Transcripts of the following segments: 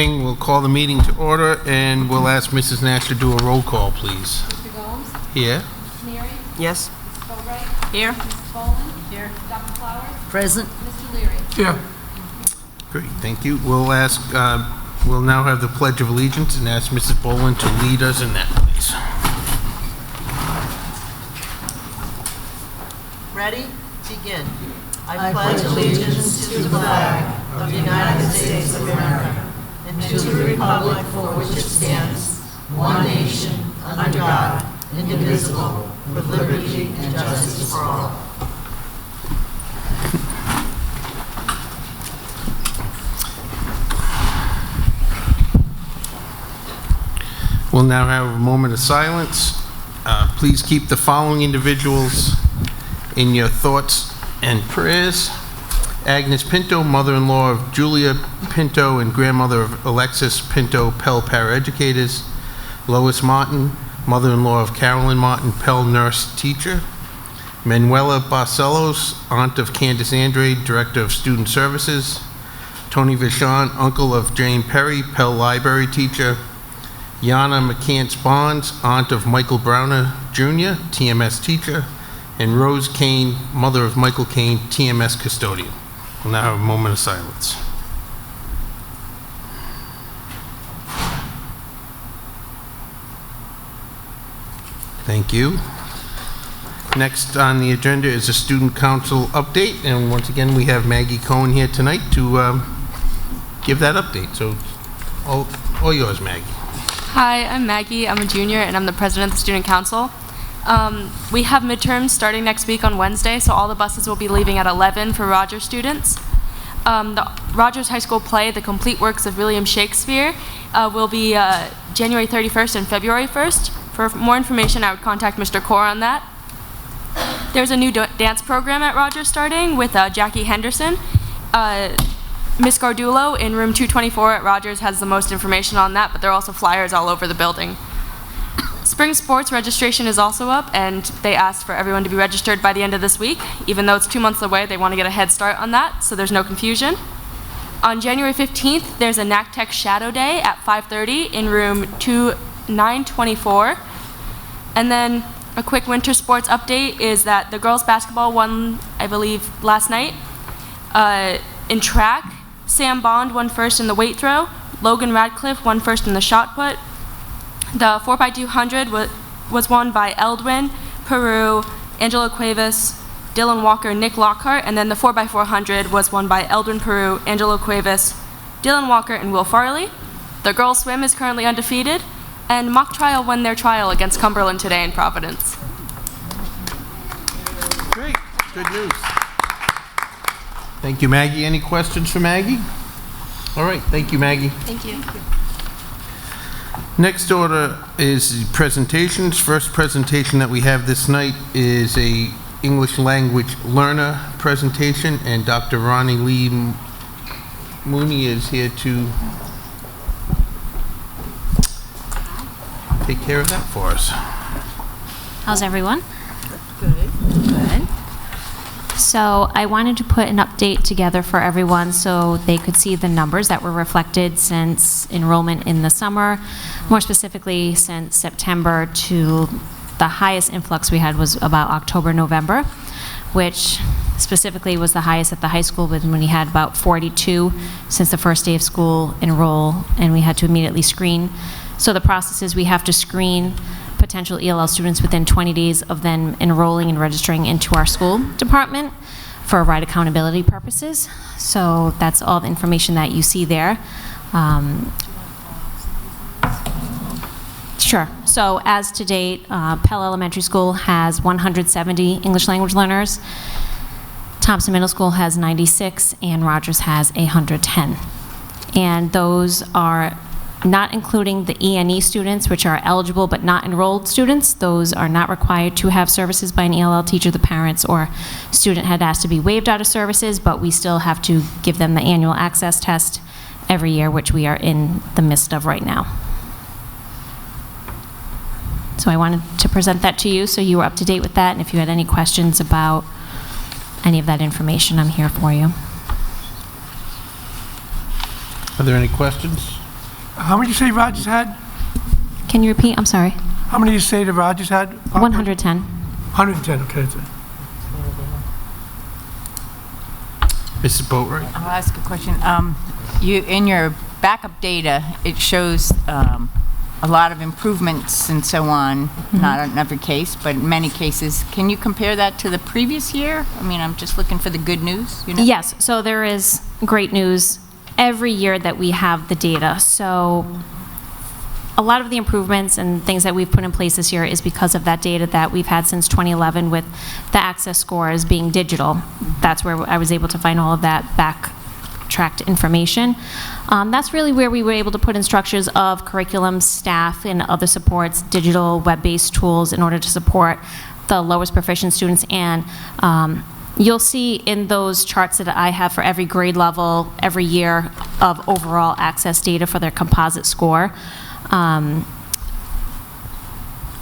evening. We'll call the meeting to order, and we'll ask Mrs. Nash to do a roll call, please. Mr. Gomes? Here. Mrs. Neary? Yes. Mrs. Boatright? Here. Mrs. Boland? Here. Dr. Flowers? Present. Mr. Leary? Here. Great, thank you. We'll ask, we'll now have the Pledge of Allegiance and ask Mrs. Boland to lead us in that, please. Ready? Begin. I pledge allegiance to the flag of the United States of America and to the republic for which it stands, one nation, under God, indivisible, with liberty and justice for all. We'll now have a moment of silence. Please keep the following individuals in your thoughts and prayers. Agnes Pinto, mother-in-law of Julia Pinto and grandmother of Alexis Pinto, Pell paraeducators. Lois Martin, mother-in-law of Carolyn Martin, Pell nurse teacher. Manuela Barcelos, aunt of Candace Andrade, director of student services. Tony Vachon, uncle of Jane Perry, Pell library teacher. Yana McCants Bonds, aunt of Michael Browner Jr., TMS teacher. And Rose Kane, mother of Michael Kane, TMS custodian. We'll now have a moment of silence. Thank you. Next on the agenda is a student council update, and once again we have Maggie Cohen here tonight to give that update. So all yours, Maggie. Hi, I'm Maggie. I'm a junior and I'm the president of the student council. We have midterms starting next week on Wednesday, so all the buses will be leaving at 11 for Rogers students. The Rogers High School play, The Complete Works of William Shakespeare, will be January 31st and February 1st. For more information, I would contact Mr. Core on that. There's a new dance program at Rogers starting with Jackie Henderson. Miss Gardulo in room 224 at Rogers has the most information on that, but there are also flyers all over the building. Spring sports registration is also up, and they asked for everyone to be registered by the end of this week. Even though it's 2 months away, they want to get a head start on that, so there's no confusion. On January 15th, there's a NACTech Shadow Day at 5:30 in room 924. And then a quick winter sports update is that the girls basketball won, I believe, last night. In track, Sam Bond won first in the weight throw. Logan Radcliffe won first in the shot put. The 4x200 was won by Eldwin, Peru, Angelo Cuevas, Dylan Walker, Nick Lockhart, and then the 4x400 was won by Eldwin Peru, Angelo Cuevas, Dylan Walker, and Will Farley. The girls swim is currently undefeated, and mock trial won their trial against Cumberland today in Providence. Great, good news. Thank you, Maggie. Any questions for Maggie? All right, thank you, Maggie. Thank you. Next order is presentations. First presentation that we have this night is a English language learner presentation, and Dr. Ronnie Lee Mooney is here to take care of that for us. How's everyone? Good. Good. So I wanted to put an update together for everyone so they could see the numbers that were reflected since enrollment in the summer, more specifically since September to the highest influx we had was about October, November, which specifically was the highest at the high school when we had about 42 since the first day of school enroll, and we had to immediately screen. So the process is we have to screen potential ELL students within 20 days of them enrolling and registering into our school department for right accountability purposes. So that's all the information that you see there. Sure. So as to date, Pell Elementary School has 170 English language learners. Thompson Middle School has 96, and Rogers has 110. And those are not including the E&E students, which are eligible but not enrolled students. Those are not required to have services by an ELL teacher. The parents or student had asked to be waived out of services, but we still have to give them the annual access test every year, which we are in the midst of right now. So I wanted to present that to you so you were up to date with that, and if you had any questions about any of that information, I'm here for you. Are there any questions? How many did you say Rogers had? Can you repeat? I'm sorry. How many did you say the Rogers had? 110. 110, okay. Mrs. Boatright? I'll ask a question. In your backup data, it shows a lot of improvements and so on, not in every case, but in many cases. Can you compare that to the previous year? I mean, I'm just looking for the good news, you know? Yes, so there is great news every year that we have the data. So a lot of the improvements and things that we've put in place this year is because of that data that we've had since 2011 with the access scores being digital. That's where I was able to find all of that backtracked information. That's really where we were able to put in structures of curriculum, staff, and other supports, digital, web-based tools in order to support the lowest proficient students. And you'll see in those charts that I have for every grade level, every year of overall access data for their composite score.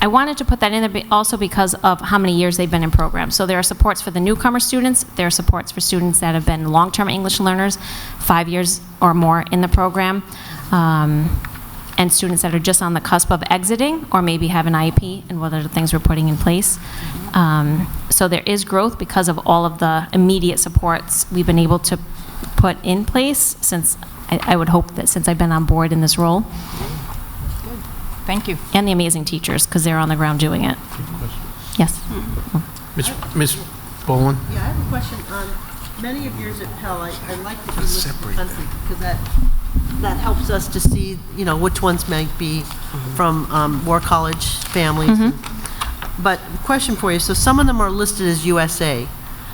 I wanted to put that in there also because of how many years they've been in programs. So there are supports for the newcomer students, there are supports for students that have been long-term English learners, 5 years or more in the program, and students that are just on the cusp of exiting or maybe have an IEP and what are the things we're putting in place. So there is growth because of all of the immediate supports we've been able to put in place since, I would hope that since I've been on board in this role. Thank you. And the amazing teachers, because they're on the ground doing it. Yes. Ms. Boland? Yeah, I have a question. Many of yours at Pell, I like that you look at the country because that helps us to see, you know, which ones might be from war college families. But question for you, so some of them are listed as USA.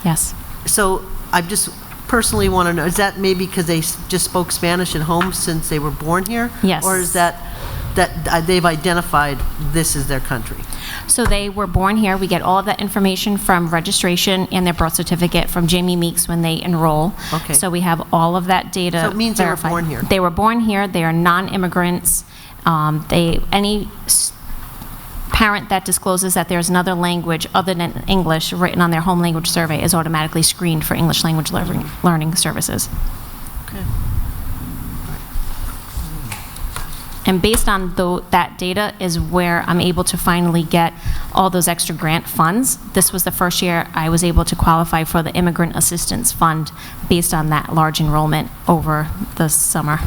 Yes. So I just personally want to know, is that maybe because they just spoke Spanish at home since they were born here? Yes. Or is that they've identified this as their country? So they were born here. We get all of that information from registration and their birth certificate from Jamie Meeks when they enroll. Okay. So we have all of that data So it means they were verified. born here. They were born here. They are non-immigrants. Any parent that discloses that there's another language other than English written on their home language survey is automatically screened for English language learning services. Okay. And based on that data is where I'm able to finally get all those extra grant funds. This was the first year I was able to qualify for the Immigrant Assistance Fund based on that large enrollment over the summer.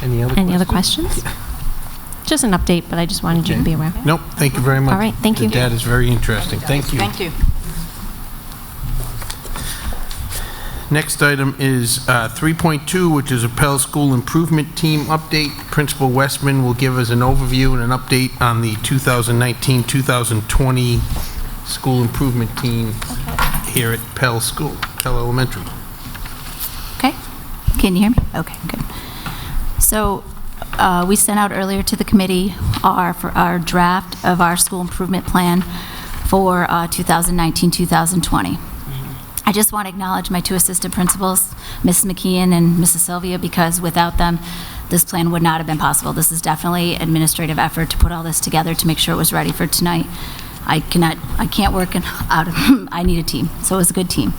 Any other questions? Just an update, but I just wanted you to be aware. Nope, thank you very much. All right, thank you. The data is very interesting. Thank you. Thank you. Next item is 3.2, which is a Pell School Improvement Team update. Principal Westman will give us an overview and an update on the 2019-2020 School Improvement Team here at Pell Elementary. Okay, can you hear me? Okay, good. So we sent out earlier to the committee our draft of our school improvement plan for 2019-2020. I just want to acknowledge my two assistant principals, Mrs. McKeon and Mrs. Sylvia, because without them, this plan would not have been possible. This is definitely administrative effort to put all this together to make sure it was ready for tonight. I can't work out of, I need a team, so it was a good team.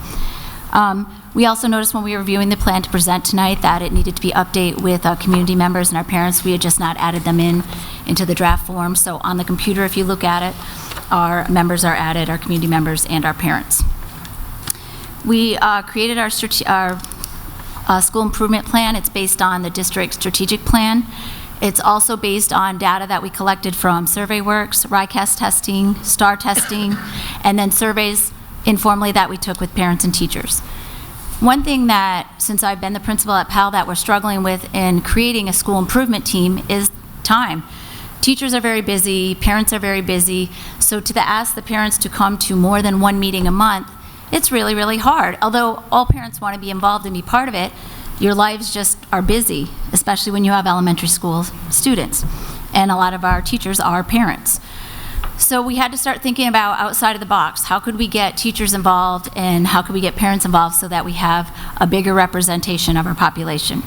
We also noticed when we were reviewing the plan to present tonight that it needed to be updated with community members and our parents. We had just not added them into the draft form. So on the computer, if you look at it, our members are added, our community members and our parents. We created our school improvement plan. It's based on the district strategic plan. It's also based on data that we collected from SurveyWorks, RICAS testing, STAR testing, and then surveys informally that we took with parents and teachers. One thing that, since I've been the principal at Pell, that we're struggling with in creating a school improvement team is time. Teachers are very busy, parents are very busy, so to ask the parents to come to more than one meeting a month, it's really, really hard. Although all parents want to be involved and be part of it, your lives just are busy, especially when you have elementary school students. And a lot of our teachers are parents. So we had to start thinking about outside of the box. How could we get teachers involved and how could we get parents involved so that we have a bigger representation of our population?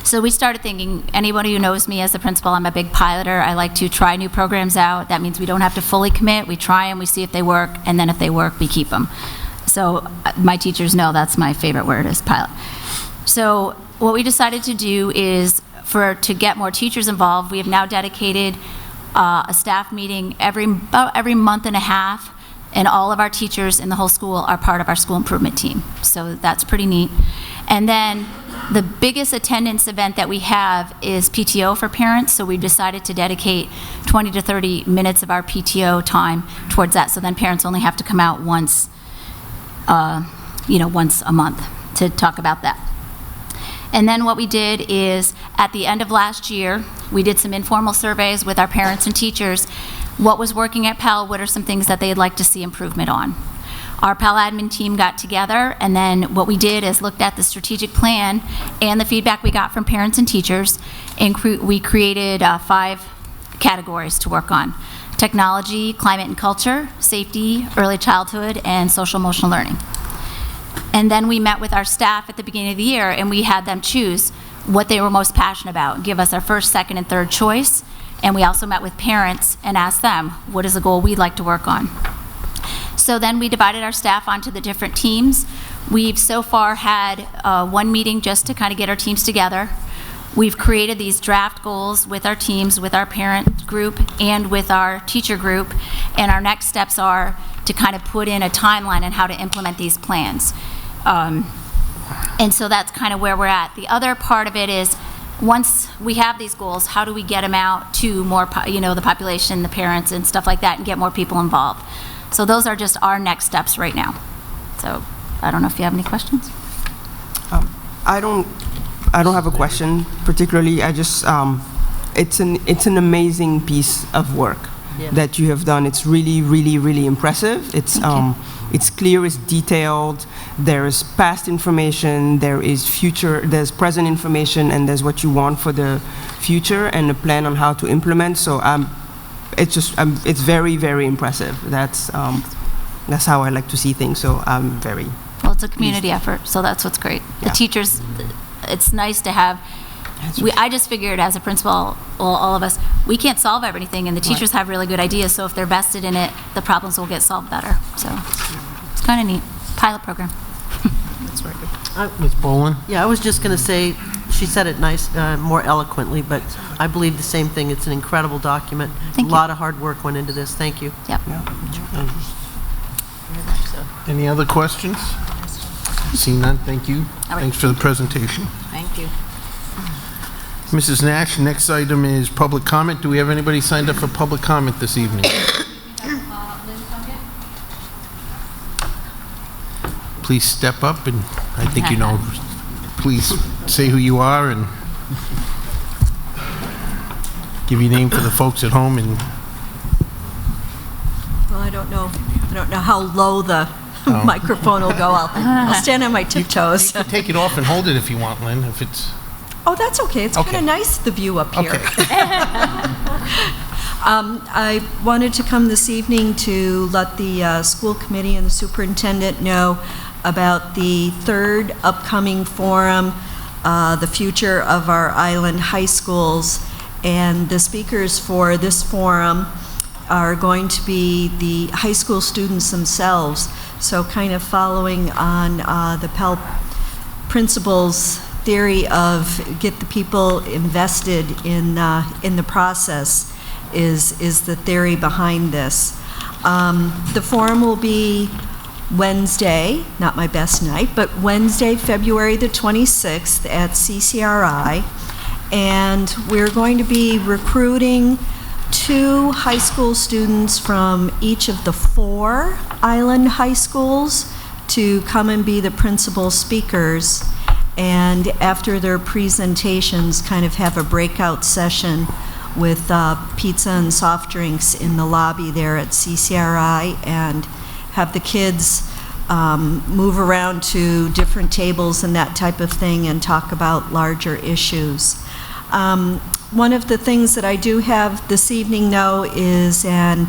So we started thinking, anybody who knows me as the principal, I'm a big piloter. I like to try new programs out. That means we don't have to fully commit. We try them, we see if they work, and then if they work, we keep them. So my teachers know that's my favorite word, is pilot. So what we decided to do is, to get more teachers involved, we have now dedicated a staff meeting about every month and a half, and all of our teachers in the whole school are part of our school improvement team. So that's pretty neat. And then the biggest attendance event that we have is PTO for parents, so we decided to dedicate 20 to 30 minutes of our PTO time towards that, so then parents only have to come out once a month to talk about that. And then what we did is, at the end of last year, we did some informal surveys with our parents and teachers. What was working at Pell? What are some things that they'd like to see improvement on? Our Pell admin team got together, and then what we did is looked at the strategic plan and the feedback we got from parents and teachers, and we created 5 categories to work on: technology, climate and culture, safety, early childhood, and social emotional learning. And then we met with our staff at the beginning of the year, and we had them choose what they were most passionate about, give us our first, second, and third choice. And we also met with parents and asked them, what is a goal we'd like to work on? So then we divided our staff onto the different teams. We've so far had 1 meeting just to kind of get our teams together. We've created these draft goals with our teams, with our parent group, and with our teacher group. And our next steps are to kind of put in a timeline on how to implement these plans. And so that's kind of where we're at. The other part of it is, once we have these goals, how do we get them out to more, the population, the parents, and stuff like that, and get more people involved? So those are just our next steps right now. So I don't know if you have any questions. I don't have a question particularly. I just it's an amazing piece of work that you have done. It's really, really, really impressive. It's clear, it's detailed. There is past information, there's present information, and there's what you want for the future and a plan on how to implement. So it's very, very impressive. That's how I like to see things. So I'm very. Well, it's a community effort, so that's what's great. The teachers, it's nice to have. I just figured, as a principal, all of us, we can't solve everything, and the teachers have really good ideas, so if they're vested in it, the problems will get solved better. So it's kind of neat. Pilot program. That's very good. Ms. Boland? Yeah, I was just going to say, she said it more eloquently, but I believe the same thing. It's an incredible document. Thank you. A lot of hard work went into this. Thank you. Yep. Any other questions? Seeing none, thank you. All right. Thanks for the presentation. Thank you. Mrs. Nash, next item is public comment. Do we have anybody signed up for public comment this evening? Please step up, and I think please say who you are and give your name for the folks at home. And Well, I don't know how low the microphone will go. I'll stand on my tiptoes. you can take it off and hold it if you want, Lynn, if it's... Oh, that's okay. It's kind of nice, the view up here. Okay. I wanted to come this evening to let the school committee and the superintendent know about the 3rd upcoming forum, the future of our island high schools. And the speakers for this forum are going to be the high school students themselves. So kind of following on the Pell principals' theory of get the people invested in the process is the theory behind this. The forum will be Wednesday, not my best night, but Wednesday, February the 26th at CCRI. And we're going to be recruiting 2 high school students from each of the 4 island high schools to come and be the principal speakers. And after their presentations, kind of have a breakout session with pizza and soft drinks in the lobby there at CCRI, and have the kids move around to different tables and that type of thing and talk about larger issues. One of the things that I do have this evening, though, is a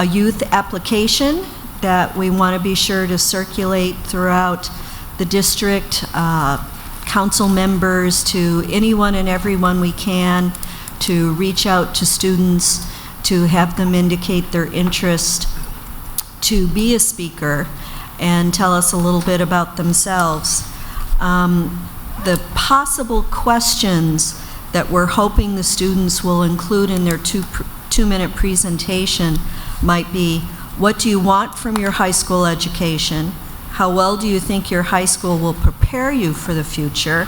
youth application that we want to be sure to circulate throughout the district, council members, to anyone and everyone we can, to reach out to students, to have them indicate their interest to be a speaker. and tell us a little bit about themselves. The possible questions that we're hoping the students will include in their two-minute presentation might be, what do you want from your high school education? How well do you think your high school will prepare you for the future?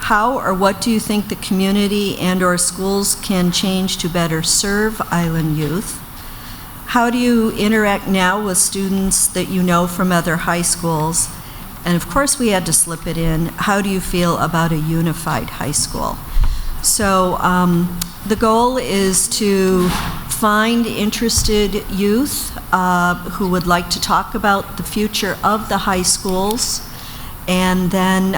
How or what do you think the community and/or schools can change to better serve island youth? How do you interact now with students that you know from other high schools? And of course, we had to slip it in, how do you feel about a unified high school? So the goal is to find interested youth who would like to talk about the future of the high schools, and then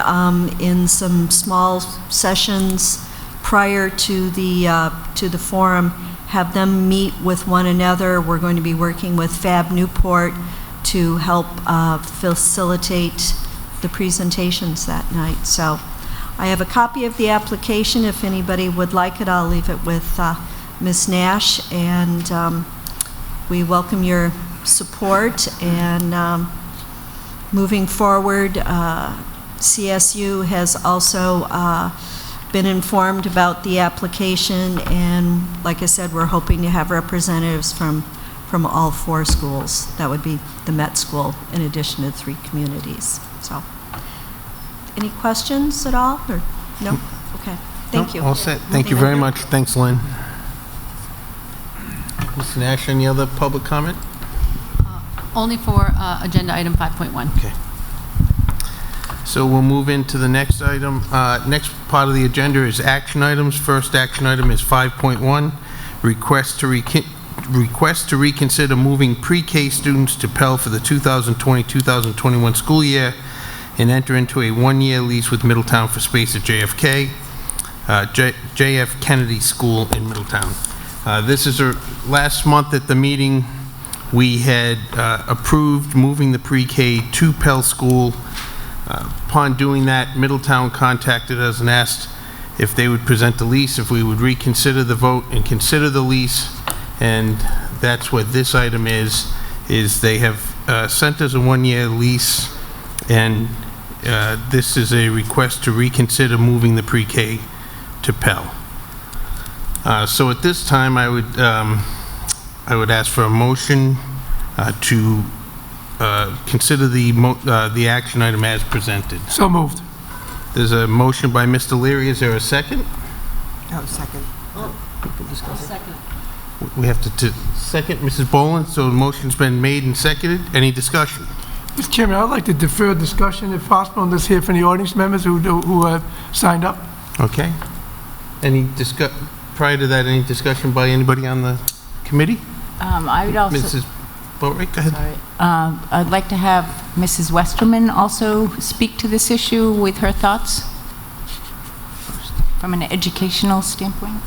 in some small sessions prior to the forum, have them meet with one another. We're going to be working with Fab Newport to help facilitate the presentations that night. So I have a copy of the application. If anybody would like it, I'll leave it with Ms. Nash, and we welcome your support. And moving forward, CSU has also been informed about the application, and like I said, we're hoping to have representatives from all 4 schools. That would be the Met School in addition to 3 communities. So, any questions at all, or no? Okay, thank you. All set. Thank you very much. Thanks, Lynn. Ms. Nash, any other public comment? Only for agenda item 5.1. Okay. So we'll move into the next item. Next part of the agenda is action items. First action item is 5.1, request to reconsider moving pre-K students to Pell for the 2020-2021 school year and enter into a 1-year lease with Middletown for space at JF Kennedy School in Middletown. This is last month at the meeting, we had approved moving the pre-K to Pell School. Upon doing that, Middletown contacted us and asked if they would present the lease, if we would reconsider the vote and consider the lease. And that's what this item is they have sent us a 1-year lease, and this is a request to reconsider moving the pre-K to Pell. So at this time, I would ask for a motion to consider the action item as presented. So moved. There's a motion by Mr. Leary. Is there a second? Oh, second. Second. We have to second, Mrs. Boland. So the motion's been made and seconded. Any discussion? Mr. Chairman, I'd like to defer discussion if possible, and let's hear from the audience members who signed up. Okay. Prior to that, any discussion by anybody on the committee? I would also... Mrs. Boatwright, go ahead. Sorry. I'd like to have Mrs. Westerman also speak to this issue with her thoughts from an educational standpoint.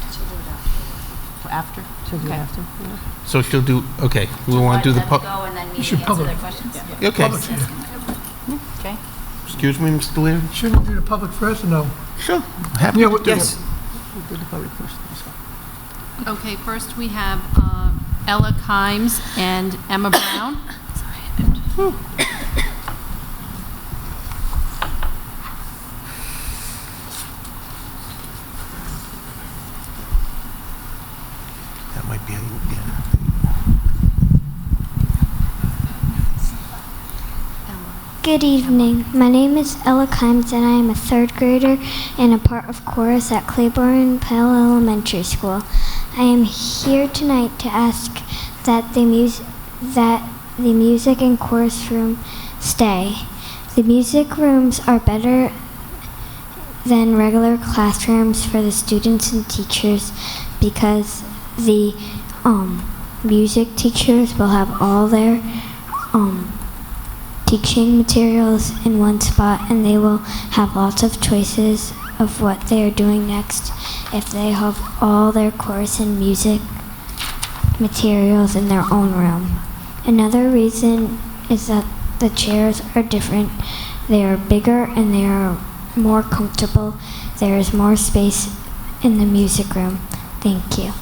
After? She'll do it after. So she'll do, okay, we want to do the You should public. okay. Okay. Excuse me, Mr. Leary? Shouldn't we do the public first, or no? Sure. Happy Yeah, to do Yes. it. We'll do the public first. Okay, first we have Ella Kimes and Emma Brown. That might be, yeah. Good evening. My name is Ella Kimes, and I am a 3rd grader and a part of chorus at Claiborne Pell Elementary School. I am here tonight to ask that the music and chorus room stay. The music rooms are better than regular classrooms for the students and teachers because the music teachers will have all their teaching materials in one spot, and they will have lots of choices of what they are doing next if they have all their chorus and music materials in their own room. Another reason is that the chairs are different. They are bigger and they are more comfortable. There is more space in the music room. Thank you.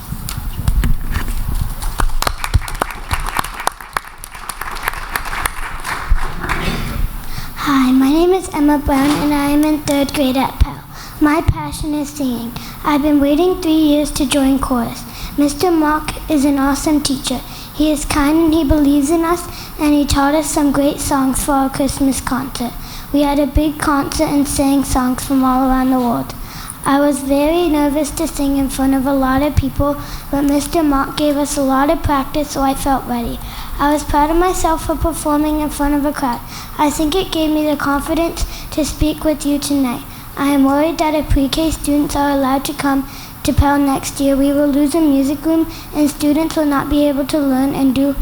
Hi, my name is Emma Brown and I am in 3rd grade at Pell. My passion is singing. I've been waiting 3 years to join chorus. Mr. Mock is an awesome teacher. He is kind and he believes in us, and he taught us some great songs for our Christmas concert. We had a big concert and sang songs from all around the world. I was very nervous to sing in front of a lot of people, but Mr. Mock gave us a lot of practice, so I felt ready. I was proud of myself for performing in front of a crowd. I think it gave me the confidence to speak with you tonight. I am worried that if pre-K students are allowed to come to Pell next year, we will lose a music room and students will not be able to learn and do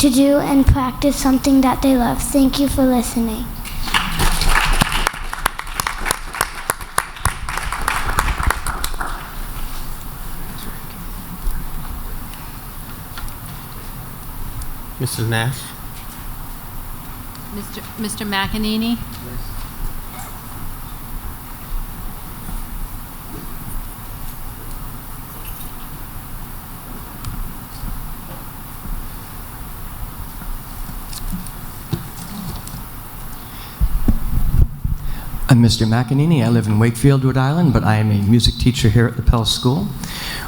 and practice something that they love. Thank you for listening. Mrs. Nash? Mr. McEnany? I'm Mr. McEnany. I live in Wakefield, Rhode Island, but I am a music teacher here at the Pell School.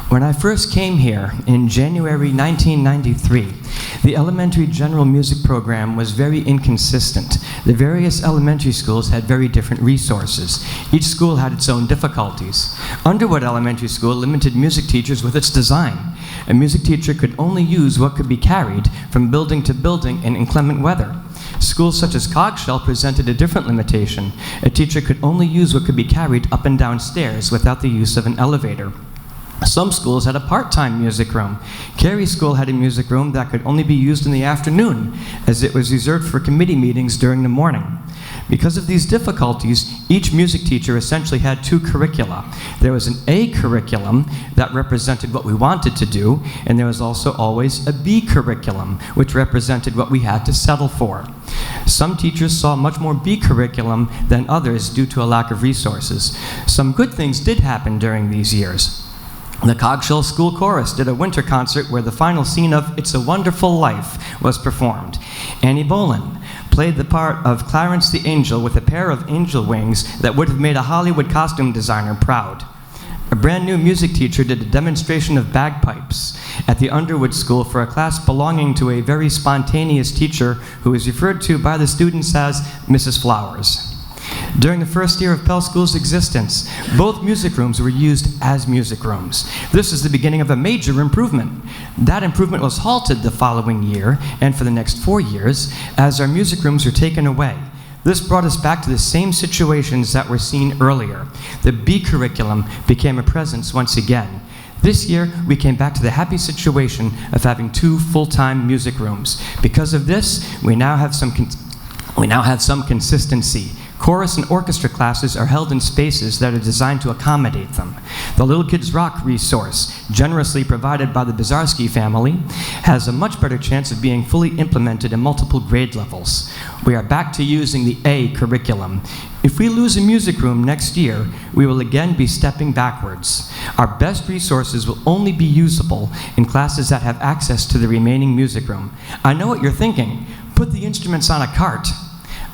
When I first came here in January 1993, the elementary general music program was very inconsistent. The various elementary schools had very different resources. Each school had its own difficulties. Underwood Elementary School limited music teachers with its design. A music teacher could only use what could be carried from building to building in inclement weather. Schools such as Cogshell presented a different limitation. A teacher could only use what could be carried up and down stairs without the use of an elevator. Some schools had a part-time music room. Cary School had a music room that could only be used in the afternoon, as it was reserved for committee meetings during the morning. Because of these difficulties, each music teacher essentially had two curricula. There was an A curriculum that represented what we wanted to do, and there was also always a B curriculum, which represented what we had to settle for. Some teachers saw much more B curriculum than others due to a lack of resources. Some good things did happen during these years. The Cogshell School Chorus did a winter concert where the final scene of It's a Wonderful Life was performed. Annie Boland played the part of Clarence the Angel with a pair of angel wings that would have made a Hollywood costume designer proud. A brand new music teacher did a demonstration of bagpipes at the Underwood School for a class belonging to a very spontaneous teacher who is referred to by the students as Mrs. Flowers. During the first year of Pell School's existence, both music rooms were used as music rooms. This is the beginning of a major improvement. That improvement was halted the following year, and for the next 4 years, as our music rooms were taken away. This brought us back to the same situations that were seen earlier. The B curriculum became a presence once again. This year, we came back to the happy situation of having 2 full-time music rooms. Because of this, we now have some consistency. Chorus and orchestra classes are held in spaces that are designed to accommodate them. The Little Kids Rock resource, generously provided by the Bizarski family, has a much better chance of being fully implemented in multiple grade levels. We are back to using the A curriculum. If we lose a music room next year, we will again be stepping backwards. Our best resources will only be usable in classes that have access to the remaining music room. I know what you're thinking. Put the instruments on a cart.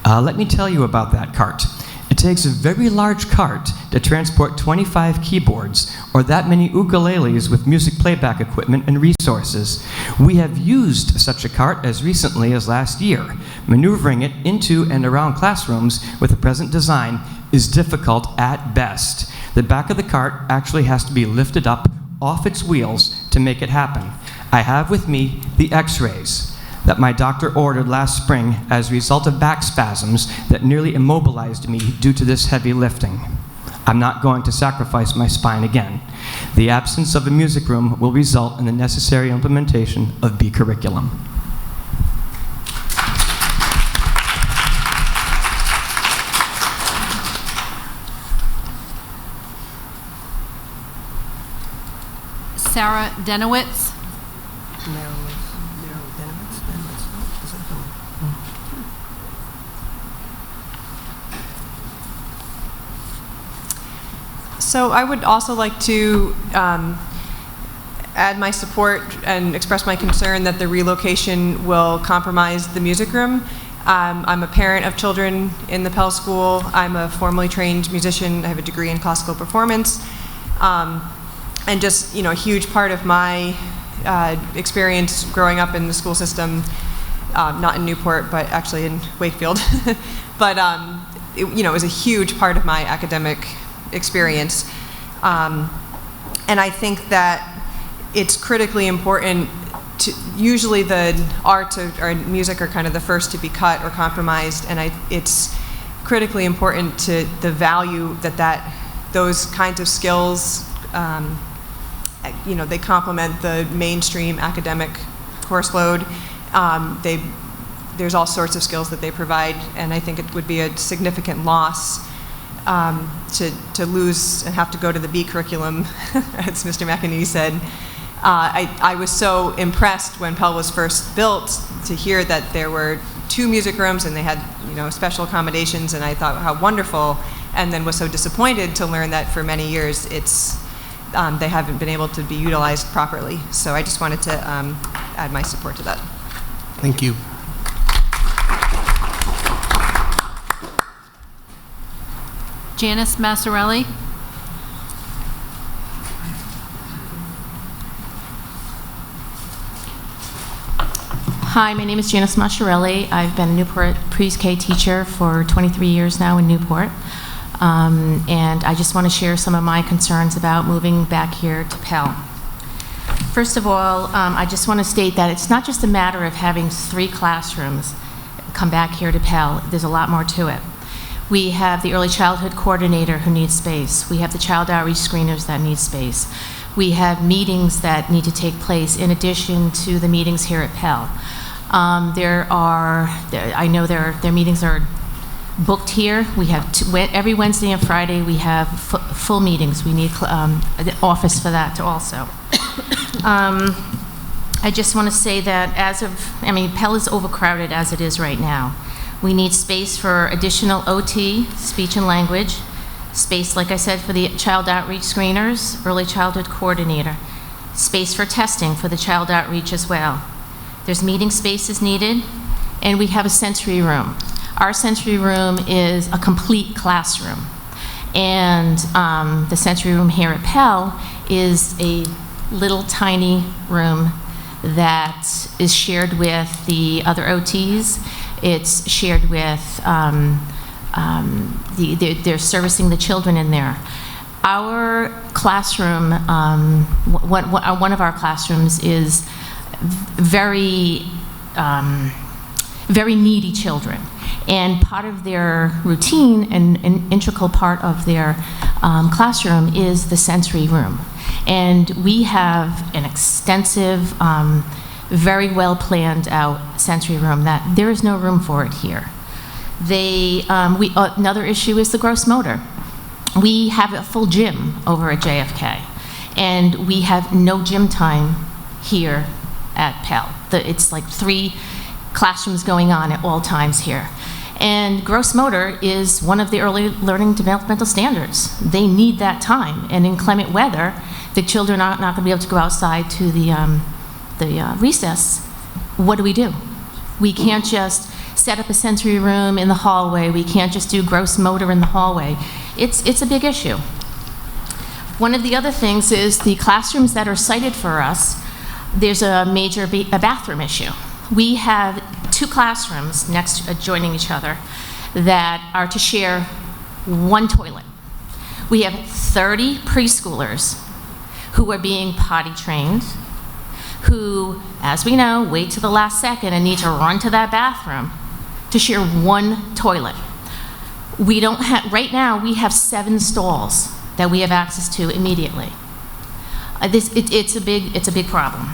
Let me tell you about that cart. It takes a very large cart to transport 25 keyboards or that many ukuleles with music playback equipment and resources. We have used such a cart as recently as last year. Maneuvering it into and around classrooms with the present design is difficult at best. The back of the cart actually has to be lifted up off its wheels to make it happen. I have with me the x-rays that my doctor ordered last spring as a result of back spasms that nearly immobilized me due to this heavy lifting. I'm not going to sacrifice my spine again. The absence of a music room will result in the necessary implementation of B curriculum. Sarah Denowitz? So I would also like to add my support and express my concern that the relocation will compromise the music room. I'm a parent of children in the Pell School. I'm a formally trained musician. I have a degree in classical performance. And just, a huge part of my experience growing up in the school system, not in Newport, but actually in Wakefield. But, it was a huge part of my academic experience. And I think that it's critically important usually the art or music are kind of the first to be cut or compromised, and it's critically important to the value that those kinds of skills, they complement the mainstream academic course load. There's all sorts of skills that they provide, and I think it would be a significant loss to lose and have to go to the B curriculum, as Mr. McEnany said. I was so impressed when Pell was first built to hear that there were 2 music rooms and they had, special accommodations, and I thought how wonderful, and then was so disappointed to learn that for many years they haven't been able to be utilized properly. So I just wanted to add my support to that. Thank you. Janice Massarelli. Hi, my name is Janice Massarelli. I've been a Newport pre-K teacher for 23 years now in Newport. And I just want to share some of my concerns about moving back here to Pell. First of all, I just want to state that it's not just a matter of having 3 classrooms come back here to Pell. There's a lot more to it. We have the early childhood coordinator who needs space. We have the child outreach screeners that need space. We have meetings that need to take place in addition to the meetings here at Pell. I know their meetings are booked here. We have every Wednesday and Friday we have full meetings. We need an office for that also. I just want to say that Pell is overcrowded as it is right now. We need space for additional OT, speech and language, space, like I said, for the child outreach screeners, early childhood coordinator, space for testing for the child outreach as well. There's meeting spaces needed, and we have a sensory room. Our sensory room is a complete classroom, and the sensory room here at Pell is a little tiny room that is shared with the other OTs. It's shared with, they're servicing the children in there. Our classroom, one of our classrooms is very needy children. And part of their routine and an integral part of their classroom is the sensory room. And we have an extensive, very well planned out sensory room that there is no room for it here. Another issue is the gross motor. We have a full gym over at JFK, and we have no gym time here at Pell. It's like 3 classrooms going on at all times here. And gross motor is one of the early learning developmental standards. They need that time, and in inclement weather, the children are not going to be able to go outside to the recess. What do? We can't just set up a sensory room in the hallway. We can't just do gross motor in the hallway. It's a big issue. One of the other things is the classrooms that are cited for us, there's a major bathroom issue. We have 2 classrooms adjoining each other that are to share 1 toilet. We have 30 preschoolers who are being potty trained, who, as we know, wait to the last second and need to run to that bathroom to share 1 toilet. We don't have, right now, we have 7 stalls that we have access to immediately. It's a big problem.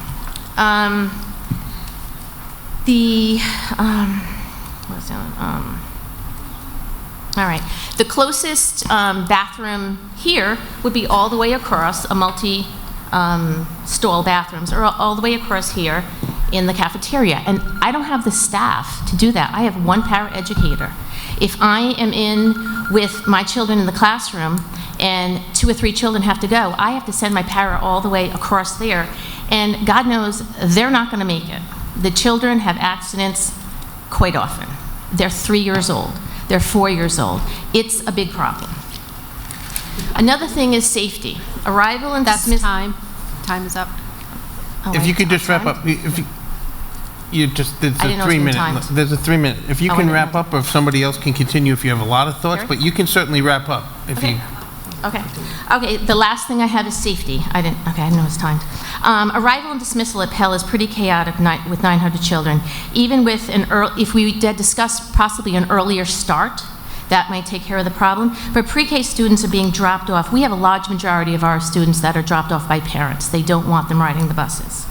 All right. The closest bathroom here would be all the way across, a multi-stall bathrooms, or all the way across here in the cafeteria. And I don't have the staff to do that. I have 1 paraeducator. If I am in with my children in the classroom and 2 or 3 children have to go, I have to send my para all the way across there. And God knows they're not going to make it. The children have accidents quite often. They're 3 years old. They're 4 years old. It's a big problem. Another thing is safety. Arrival and That's dismissal. time. Time is up. Oh, If you wait, could just wrap time? up, if you just, there's I a didn't know it was 3 minute, timed. there's a 3 minute. If you Oh, can I wrap up, or if somebody else can continue if you have a lot of thoughts, Sure. but you can certainly wrap up if you. Okay. Okay, the last thing I have is safety. I didn't know it's timed. Arrival and dismissal at Pell is pretty chaotic with 900 children. Even with if we did discuss possibly an earlier start, that might take care of the problem. But pre-K students are being dropped off. We have a large majority of our students that are dropped off by parents. They don't want them riding the buses.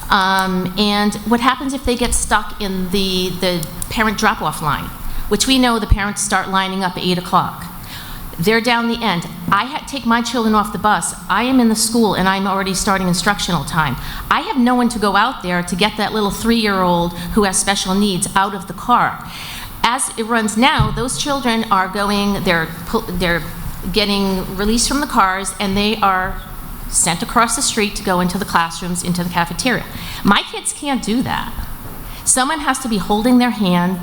And what happens if they get stuck in the parent drop-off line, which we know the parents start lining up at 8 o'clock. They're down the end. I take my children off the bus. I am in the school and I'm already starting instructional time. I have no one to go out there to get that little 3-year-old who has special needs out of the car. As it runs now, those children are going, they're getting released from the cars and they are sent across the street to go into the classrooms, into the cafeteria. My kids can't do that. Someone has to be holding their hand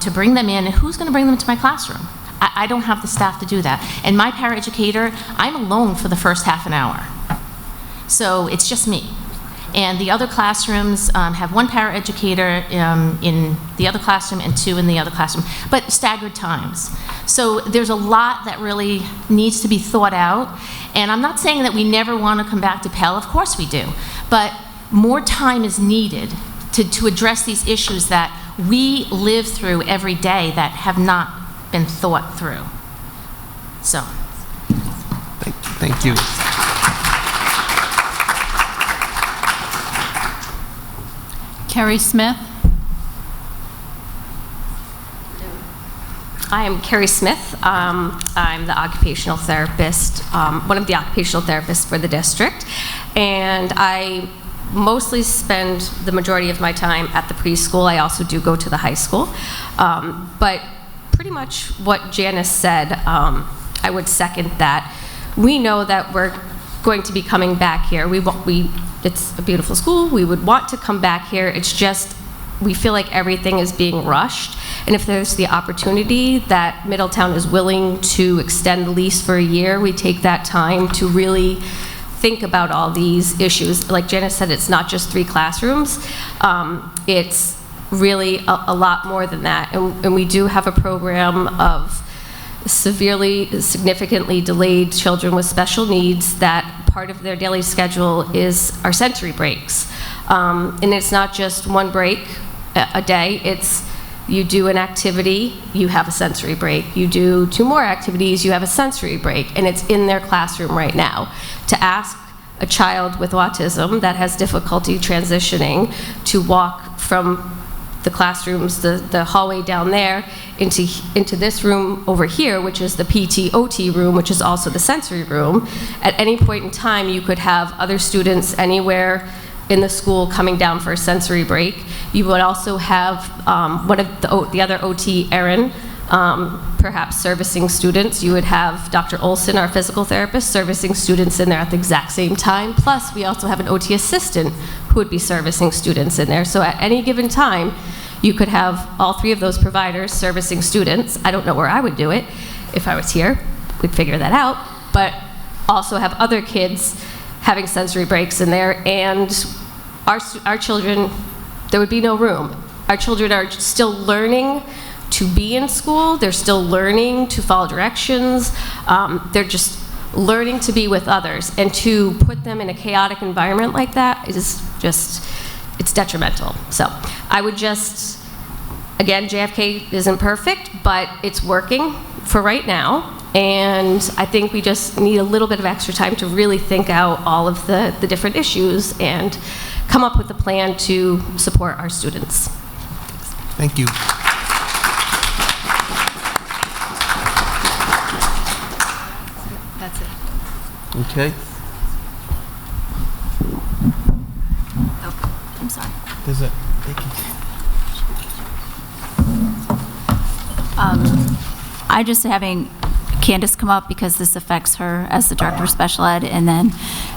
to bring them in, and who's going to bring them to my classroom? I don't have the staff to do that. And my paraeducator, I'm alone for the first half an hour. So it's just me. And the other classrooms have one paraeducator in the other classroom and 2 in the other classroom, but staggered times. So there's a lot that really needs to be thought out. And I'm not saying that we never want to come back to Pell. Of course we do. But more time is needed to address these issues that we live through every day that have not been thought through. So. Thank you. Carrie Smith. I am Carrie Smith. I'm the occupational therapist, one of the occupational therapists for the district, and I mostly spend the majority of my time at the preschool. I also do go to the high school, but pretty much what Janice said, I would second that. We know that we're going to be coming back here. It's a beautiful school. We would want to come back here. It's just we feel like everything is being rushed. And if there's the opportunity that Middletown is willing to extend the lease for a year, we take that time to really think about all these issues. Like Janice said, it's not just 3 classrooms. It's really a lot more than that. And we do have a program of significantly delayed children with special needs that part of their daily schedule is our sensory breaks. And it's not just one break a day. It's you do an activity, you have a sensory break. You do 2 more activities, you have a sensory break. And it's in their classroom right now. To ask a child with autism that has difficulty transitioning to walk from the classrooms, the hallway down there, into this room over here, which is the PT-OT room, which is also the sensory room. At any point in time, you could have other students anywhere in the school coming down for a sensory break. You would also have one of the other OT, Erin, perhaps servicing students. You would have Dr. Olson, our physical therapist, servicing students in there at the exact same time. Plus, we also have an OT assistant who would be servicing students in there. So at any given time, you could have all 3 of those providers servicing students. I don't know where I would do it. If I was here, we'd figure that out. But also have other kids having sensory breaks in there, and our children, there would be no room. Our children are still learning to be in school. They're still learning to follow directions. They're just learning to be with others, and to put them in a chaotic environment like that is just, it's detrimental. So I would just, again, JFK isn't perfect, but it's working for right now. And I think we just need a little bit of extra time to really think out all of the different issues and come up with a plan to support our students. Thank you. That's it. Okay. Oh, I'm sorry. There's a I just having Candace come up because this affects her as the director of special ed, and then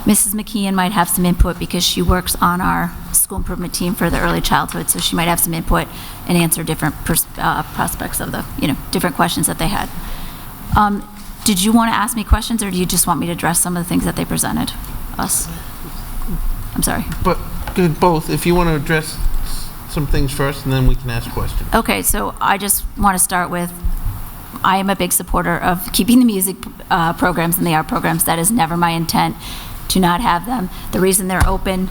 Mrs. McKeon might have some input because she works on our school improvement team for the early childhood, so she might have some input and answer different prospects of the, different questions that they had. Did you want to ask me questions, or do you just want me to address some of the things that they presented us? I'm sorry. But both, if you want to address some things first, and then we can ask questions. Okay, so I just want to start with, I am a big supporter of keeping the music programs and the art programs. That is never my intent to not have them. The reason they're open,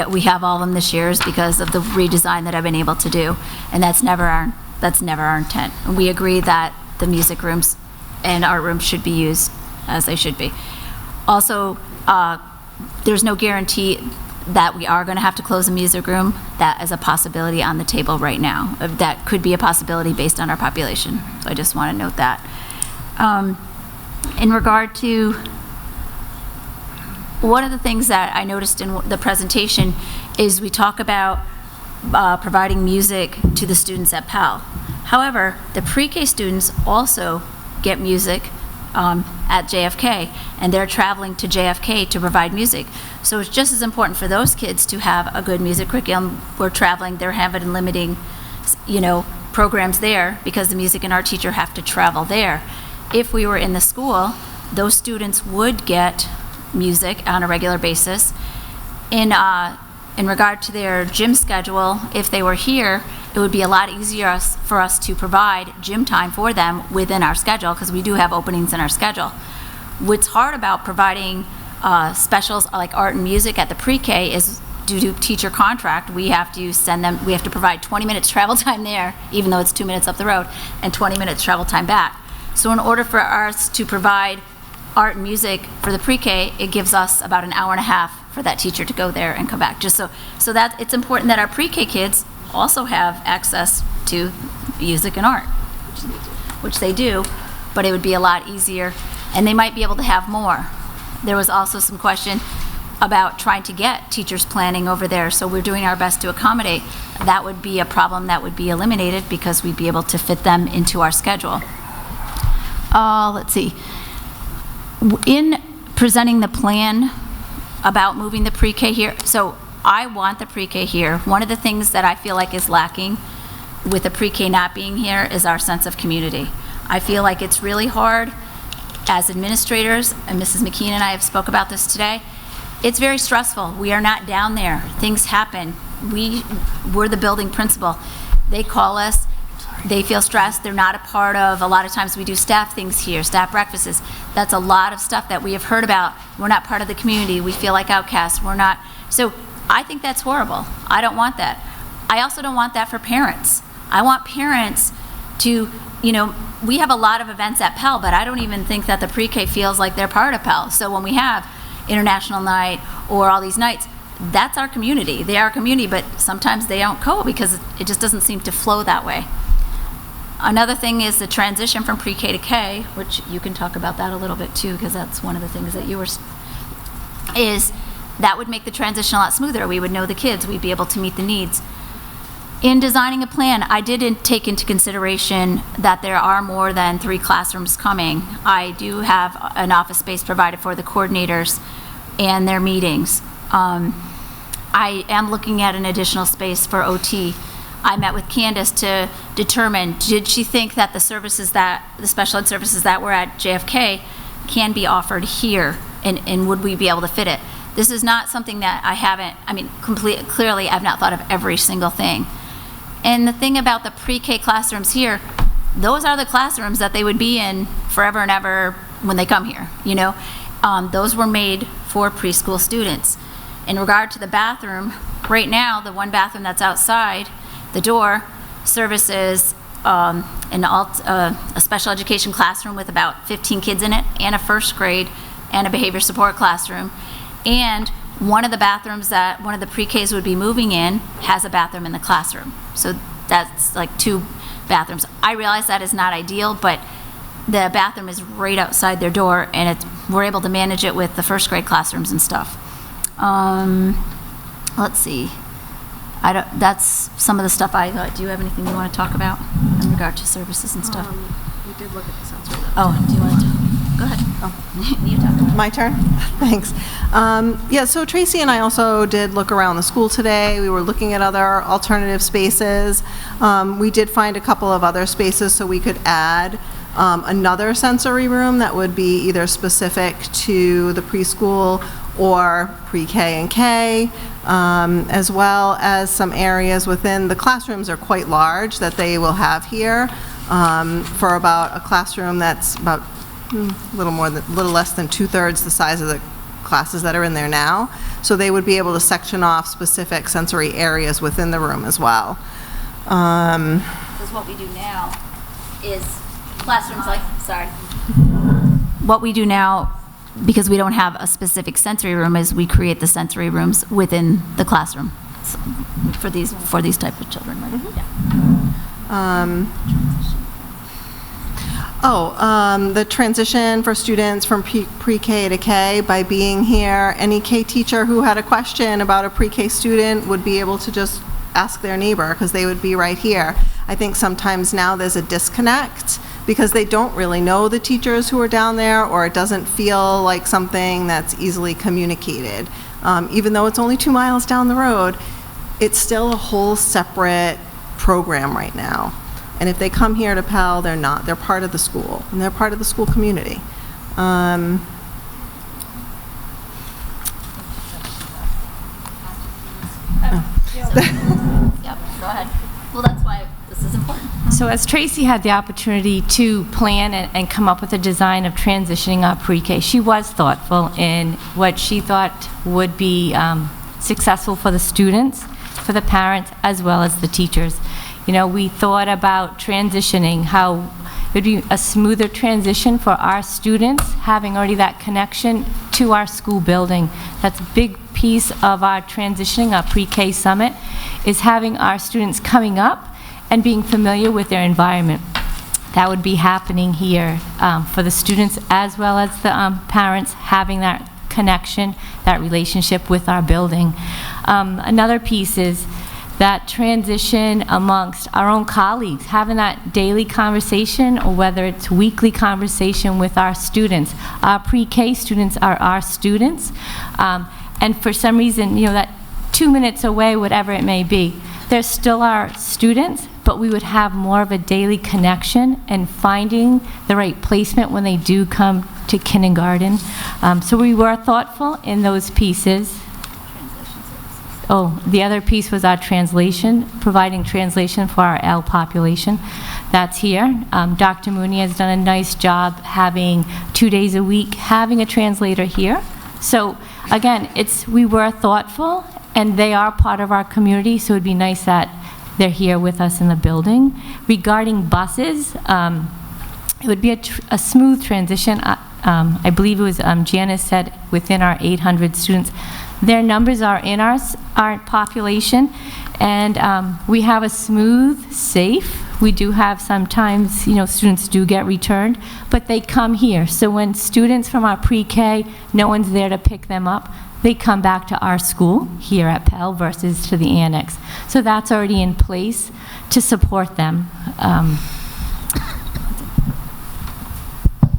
we have all of them this year, is because of the redesign that I've been able to do, and that's never our intent. And we agree that the music rooms and art rooms should be used as they should be. Also, there's no guarantee that we are going to have to close a music room. That is a possibility on the table right now. That could be a possibility based on our population. So I just want to note that. In regard to one of the things that I noticed in the presentation is we talk about providing music to the students at Pell. However, the pre-K students also get music at JFK, and they're traveling to JFK to provide music. So it's just as important for those kids to have a good music curriculum. We're traveling, they're having limiting, programs there because the music and art teacher have to travel there. If we were in the school, those students would get music on a regular basis. In regard to their gym schedule, if they were here, it would be a lot easier for us to provide gym time for them within our schedule, because we do have openings in our schedule. What's hard about providing specials like art and music at the pre-K is due to teacher contract, we have to provide 20 minutes travel time there, even though it's 2 minutes up the road, and 20 minutes travel time back. So in order for us to provide art and music for the pre-K, it gives us about an hour and a half for that teacher to go there and come back. Just so that it's important that our pre-K kids also have access to music and art, which they do, but it would be a lot easier, and they might be able to have more. There was also some question about trying to get teachers planning over there, so we're doing our best to accommodate. That would be a problem that would be eliminated because we'd be able to fit them into our schedule. Let's see. In presenting the plan about moving the pre-K here, so I want the pre-K here. One of the things that I feel like is lacking with the pre-K not being here is our sense of community. I feel like it's really hard as administrators, and Mrs. McKeon and I have spoke about this today. It's very stressful. We are not down there. Things happen. We're the building principal. They call us. They feel stressed. They're not a part of, a lot of times we do staff things here, staff breakfasts. That's a lot of stuff that we have heard about. We're not part of the community. We feel like outcasts. We're not. So I think that's horrible. I don't want that. I also don't want that for parents. I want parents to, we have a lot of events at Pell, but I don't even think that the pre-K feels like they're part of Pell. So when we have International Night or all these nights, that's our community. They are our community, but sometimes they don't go because it just doesn't seem to flow that way. Another thing is the transition from pre-K to K, which you can talk about that a little bit too, because that's one of the things that is that would make the transition a lot smoother. We would know the kids, we'd be able to meet the needs. In designing a plan, I did take into consideration that there are more than 3 classrooms coming. I do have an office space provided for the coordinators and their meetings. I am looking at an additional space for OT. I met with Candace to determine, did she think that the special ed services that were at JFK can be offered here, and would we be able to fit it? This is not something that clearly I've not thought of every single thing. And the thing about the pre-K classrooms here, those are the classrooms that they would be in forever and ever when they come here, Those were made for preschool students. In regard to the bathroom, right now, the one bathroom that's outside the door services a special education classroom with about 15 kids in it, and a first grade and a behavior support classroom. And one of the bathrooms that one of the pre-Ks would be moving in has a bathroom in the classroom. So that's like 2 bathrooms. I realize that is not ideal, but the bathroom is right outside their door, and we're able to manage it with the first grade classrooms and stuff. Let's see. That's some of the stuff I thought. Do you have anything you want to talk about in regard to services and stuff? We did look at this. Oh, do you want to? Go ahead. You talk. My turn? Thanks. Yeah, so Tracy and I also did look around the school today. We were looking at other alternative spaces. We did find a couple of other spaces so we could add another sensory room that would be either specific to the preschool or pre-K and K, as well as some areas within the classrooms are quite large that they will have here for about a classroom that's about a little less than 2/3 the size of the classes that are in there now. So they would be able to section off specific sensory areas within the room as well. Because what we do now is classrooms like, what we do now, because we don't have a specific sensory room, is we create the sensory rooms within the classroom for these type of children. Right? The transition for students from pre-K to K, by being here, any K teacher who had a question about a pre-K student would be able to just ask their neighbor, because they would be right here. I think sometimes now there's a disconnect because they don't really know the teachers who are down there, or it doesn't feel like something that's easily communicated. Even though it's only 2 miles down the road, it's still a whole separate program right now. And if they come here to Pell, they're not. They're part of the school, and they're part of the school community. Yep, go ahead. Well, that's why this is important. So as Tracy had the opportunity to plan and come up with a design of transitioning our pre-K, she was thoughtful in what she thought would be successful for the students, for the parents, as well as the teachers. You know, we thought about transitioning, how it would be a smoother transition for our students, having already that connection to our school building. That's a big piece of our transitioning, our pre-K summit, is having our students coming up and being familiar with their environment. That would be happening here for the students as well as the parents, having that connection, that relationship with our building. Another piece is that transition amongst our own colleagues, having that daily conversation, or whether it's weekly conversation with our students. Our pre-K students are our students, and for some reason, you know, that 2 minutes away, whatever it may be, they're still our students, but we would have more of a daily connection and finding the right placement when they do come to kindergarten. So we were thoughtful in those pieces. Oh, the other piece was our translation, providing translation for our L population. That's here. Dr. Mooney has done a nice job having 2 days a week, having a translator here. So again, we were thoughtful, and they are part of our community, so it'd be nice that they're here with us in the building. Regarding buses, it would be a smooth transition. I believe it was Janice said within our 800 students. Their numbers are in our population, and we have a smooth, safe. We do have sometimes, you know, students do get returned, but they come here. So when students from our pre-K, no one's there to pick them up, they come back to our school here at Pell versus to the annex. So that's already in place to support them.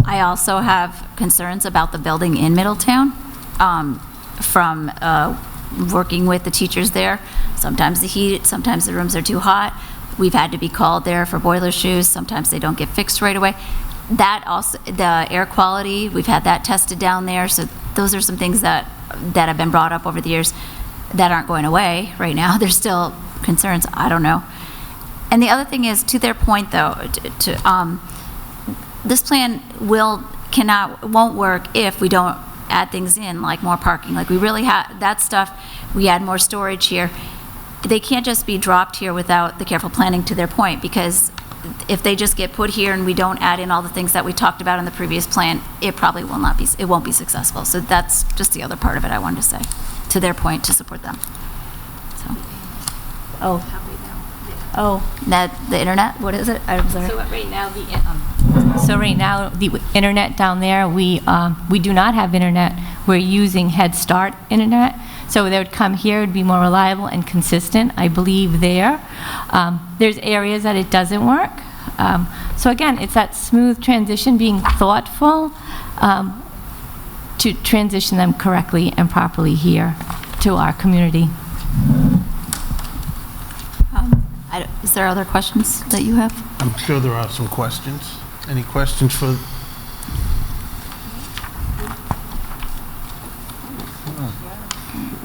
I also have concerns about the building in Middletown. From working with the teachers there. Sometimes the heat, sometimes the rooms are too hot. We've had to be called there for boiler shoes. Sometimes they don't get fixed right away. That also, the air quality, we've had that tested down there. So those are some things that have been brought up over the years that aren't going away right now. There's still concerns, I don't know. And the other thing is, to their point though, this plan won't work if we don't add things in, like more parking. Like we really have that stuff. We add more storage here. They can't just be dropped here without the careful planning, to their point, because if they just get put here and we don't add in all the things that we talked about in the previous plan, it probably will not be, it won't be successful. So that's just the other part of it I wanted to say, to their point, to support them. So. The internet, what is it? I'm sorry. So right now, the internet down there, we do not have internet. We're using Head Start internet. So they would come here, it would be more reliable and consistent, I believe there. There's areas that it doesn't work. So again, it's that smooth transition, being thoughtful to transition them correctly and properly here to our community. Is there other questions that you have? I'm sure there are some questions. Any questions for?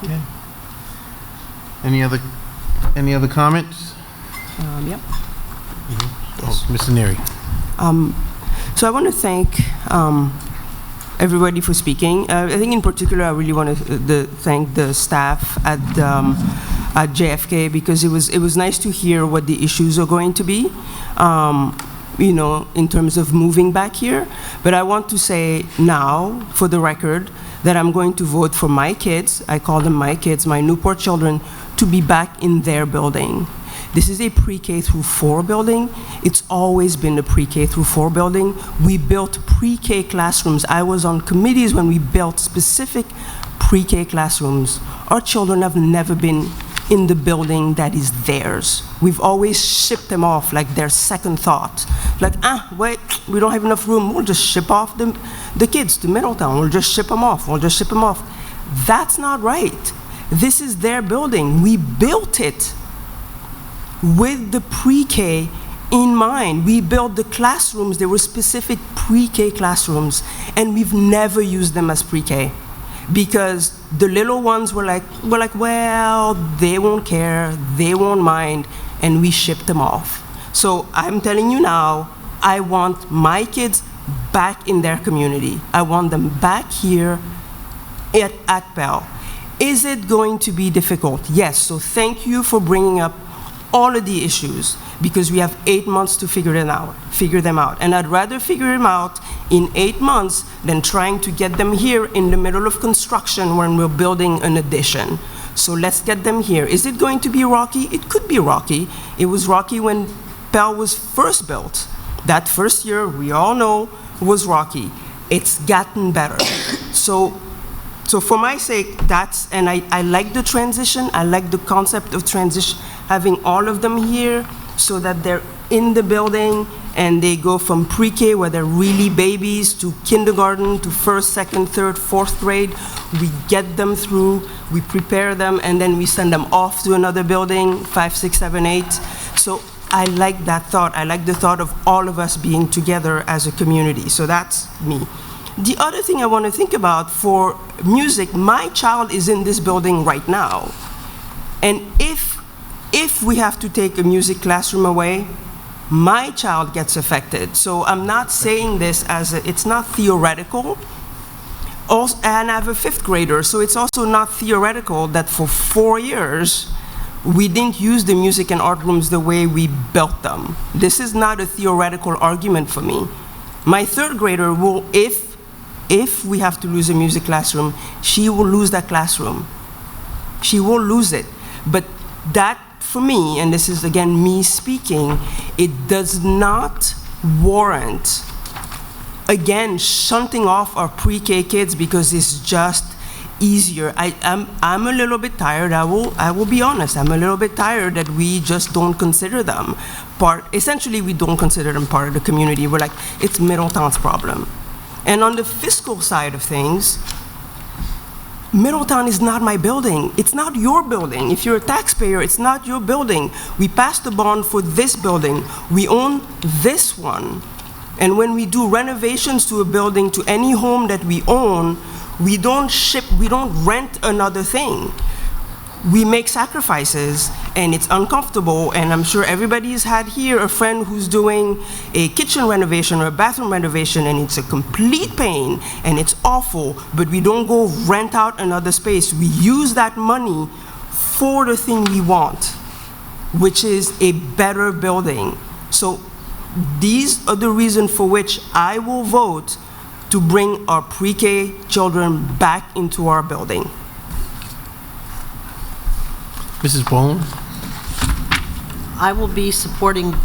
Okay. Any other comments? Yep. Oh, Mr. Neary. So I want to thank everybody for speaking. I think in particular I really want to thank the staff at JFK, because it was nice to hear what the issues are going to be, you know, in terms of moving back here. But I want to say now, for the record, that I'm going to vote for my kids, I call them my kids, my Newport children, to be back in their building. This is a pre-K through 4 building. It's always been a pre-K through 4 building. We built pre-K classrooms. I was on committees when we built specific pre-K classrooms. Our children have never been in the building that is theirs. We've always shipped them off like their second thought. Like, wait, we don't have enough room. We'll just ship off the kids to Middletown. We'll just ship them off. We'll just ship them off. That's not right. This is their building. We built it with the pre-K in mind. We built the classrooms. They were specific pre-K classrooms, and we've never used them as pre-K because the little ones were like, well, they won't care, they won't mind, and we shipped them off. So I'm telling you now, I want my kids back in their community. I want them back here at Pell. Is it going to be difficult? Yes, so thank you for bringing up all of the issues, because we have 8 months to figure them out. And I'd rather figure them out in 8 months than trying to get them here in the middle of construction when we're building an addition. So let's get them here. Is it going to be rocky? It could be rocky. It was rocky when Pell was first built. That first year, we all know, was rocky. It's gotten better. So for my sake, and I like the transition. I like the concept of transition, having all of them here so that they're in the building and they go from pre-K, where they're really babies, to kindergarten, to 1st, 2nd, 3rd, 4th grade. We get them through, we prepare them, and then we send them off to another building, 5, 6, 7, 8. So I like that thought. I like the thought of all of us being together as a community. So that's me. The other thing I want to think about for music, my child is in this building right now. And if we have to take a music classroom away, my child gets affected. So I'm not saying this as it's not theoretical. Also, and I have a 5th grader, so it's also not theoretical that for 4 years, we didn't use the music and art rooms the way we built them. This is not a theoretical argument for me. My 3rd grader will, if we have to lose a music classroom, she will lose that classroom. She will lose it. But that, for me, and this is again me speaking, it does not warrant, again, shunting off our pre-K kids because it's just easier. I'm a little bit tired. I will be honest. I'm a little bit tired that we just don't consider them part. Essentially, we don't consider them part of the community. We're like, it's Middletown's problem. And on the fiscal side of things, Middletown is not my building. It's not your building. If you're a taxpayer, it's not your building. We passed the bond for this building. We own this one. And when we do renovations to a building, to any home that we own, we don't rent another thing. We make sacrifices, and it's uncomfortable, and I'm sure everybody's had here a friend who's doing a kitchen renovation or a bathroom renovation, and it's a complete pain, and it's awful, but we don't go rent out another space. We use that money for the thing we want, which is a better building. So these are the reasons for which I will vote to bring our pre-K children back into our building. Mrs. Boland? I will be supporting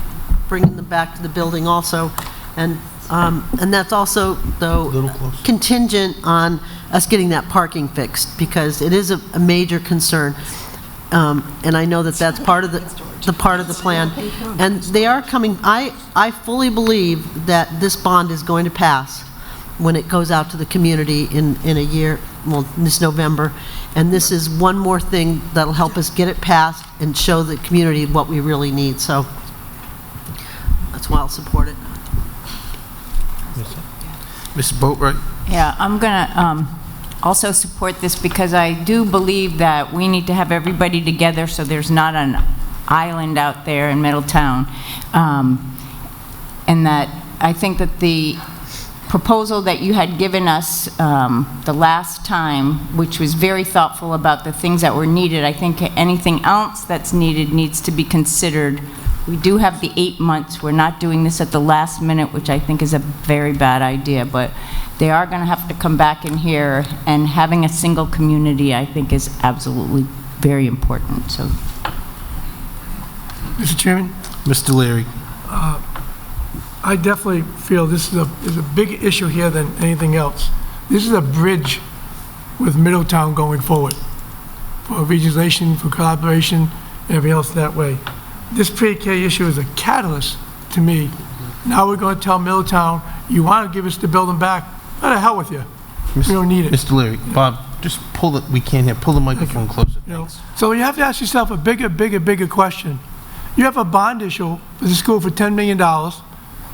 bringing them back to the building also, and that's also, though, contingent on us getting that parking fixed, because it is a major concern, and I know that that's part of the the part of the plan. And they are coming, I fully believe that this bond is going to pass when it goes out to the community in a year, well, this November. And this is one more thing that'll help us get it passed and show the community what we really need. So that's why I'll support it. Mr. Boatright? Yeah, I'm going to also support this because I do believe that we need to have everybody together so there's not an island out there in Middletown. And that I think that the proposal that you had given us the last time, which was very thoughtful about the things that were needed, I think anything else that's needed needs to be considered. We do have the 8 months. We're not doing this at the last minute, which I think is a very bad idea, but they are going to have to come back in here, and having a single community, I think, is absolutely very important. So, Mr. Chairman? Mr. Leary? I definitely feel this is a bigger issue here than anything else. This is a bridge with Middletown going forward for regionalization, for collaboration, and everything else that way. This pre-K issue is a catalyst to me. Now we're going to tell Middletown, you want to give us the building back? What the hell with you? We don't need it. Mr. Leary, Bob, just pull the, we can't hear, pull the microphone closer. So you have to ask yourself a bigger question. You have a bond issue for the school for $10 million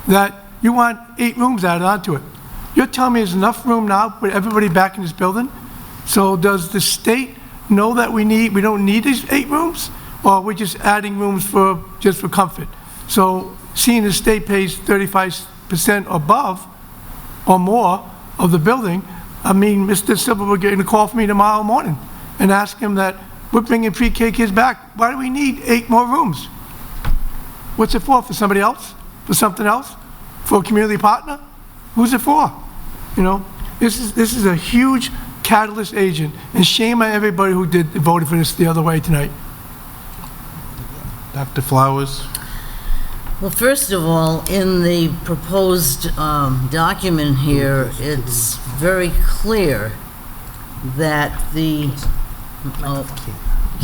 that you want 8 rooms added onto it. You're telling me there's enough room now to put everybody back in this building? So does the state know that we don't need these 8 rooms? Or are we just adding rooms just for comfort? So seeing the state pays 35% above or more of the building, I mean, Mr. Silver will get a call from me tomorrow morning and ask him that we're bringing pre-K kids back. Why do we need 8 more rooms? What's it for? For somebody else? For something else? For a community partner? Who's it for? You know, this is a huge catalyst agent, and shame on everybody who voted for this the other way tonight. Dr. Flowers? Well, first of all, in the proposed document here, it's very clear that the,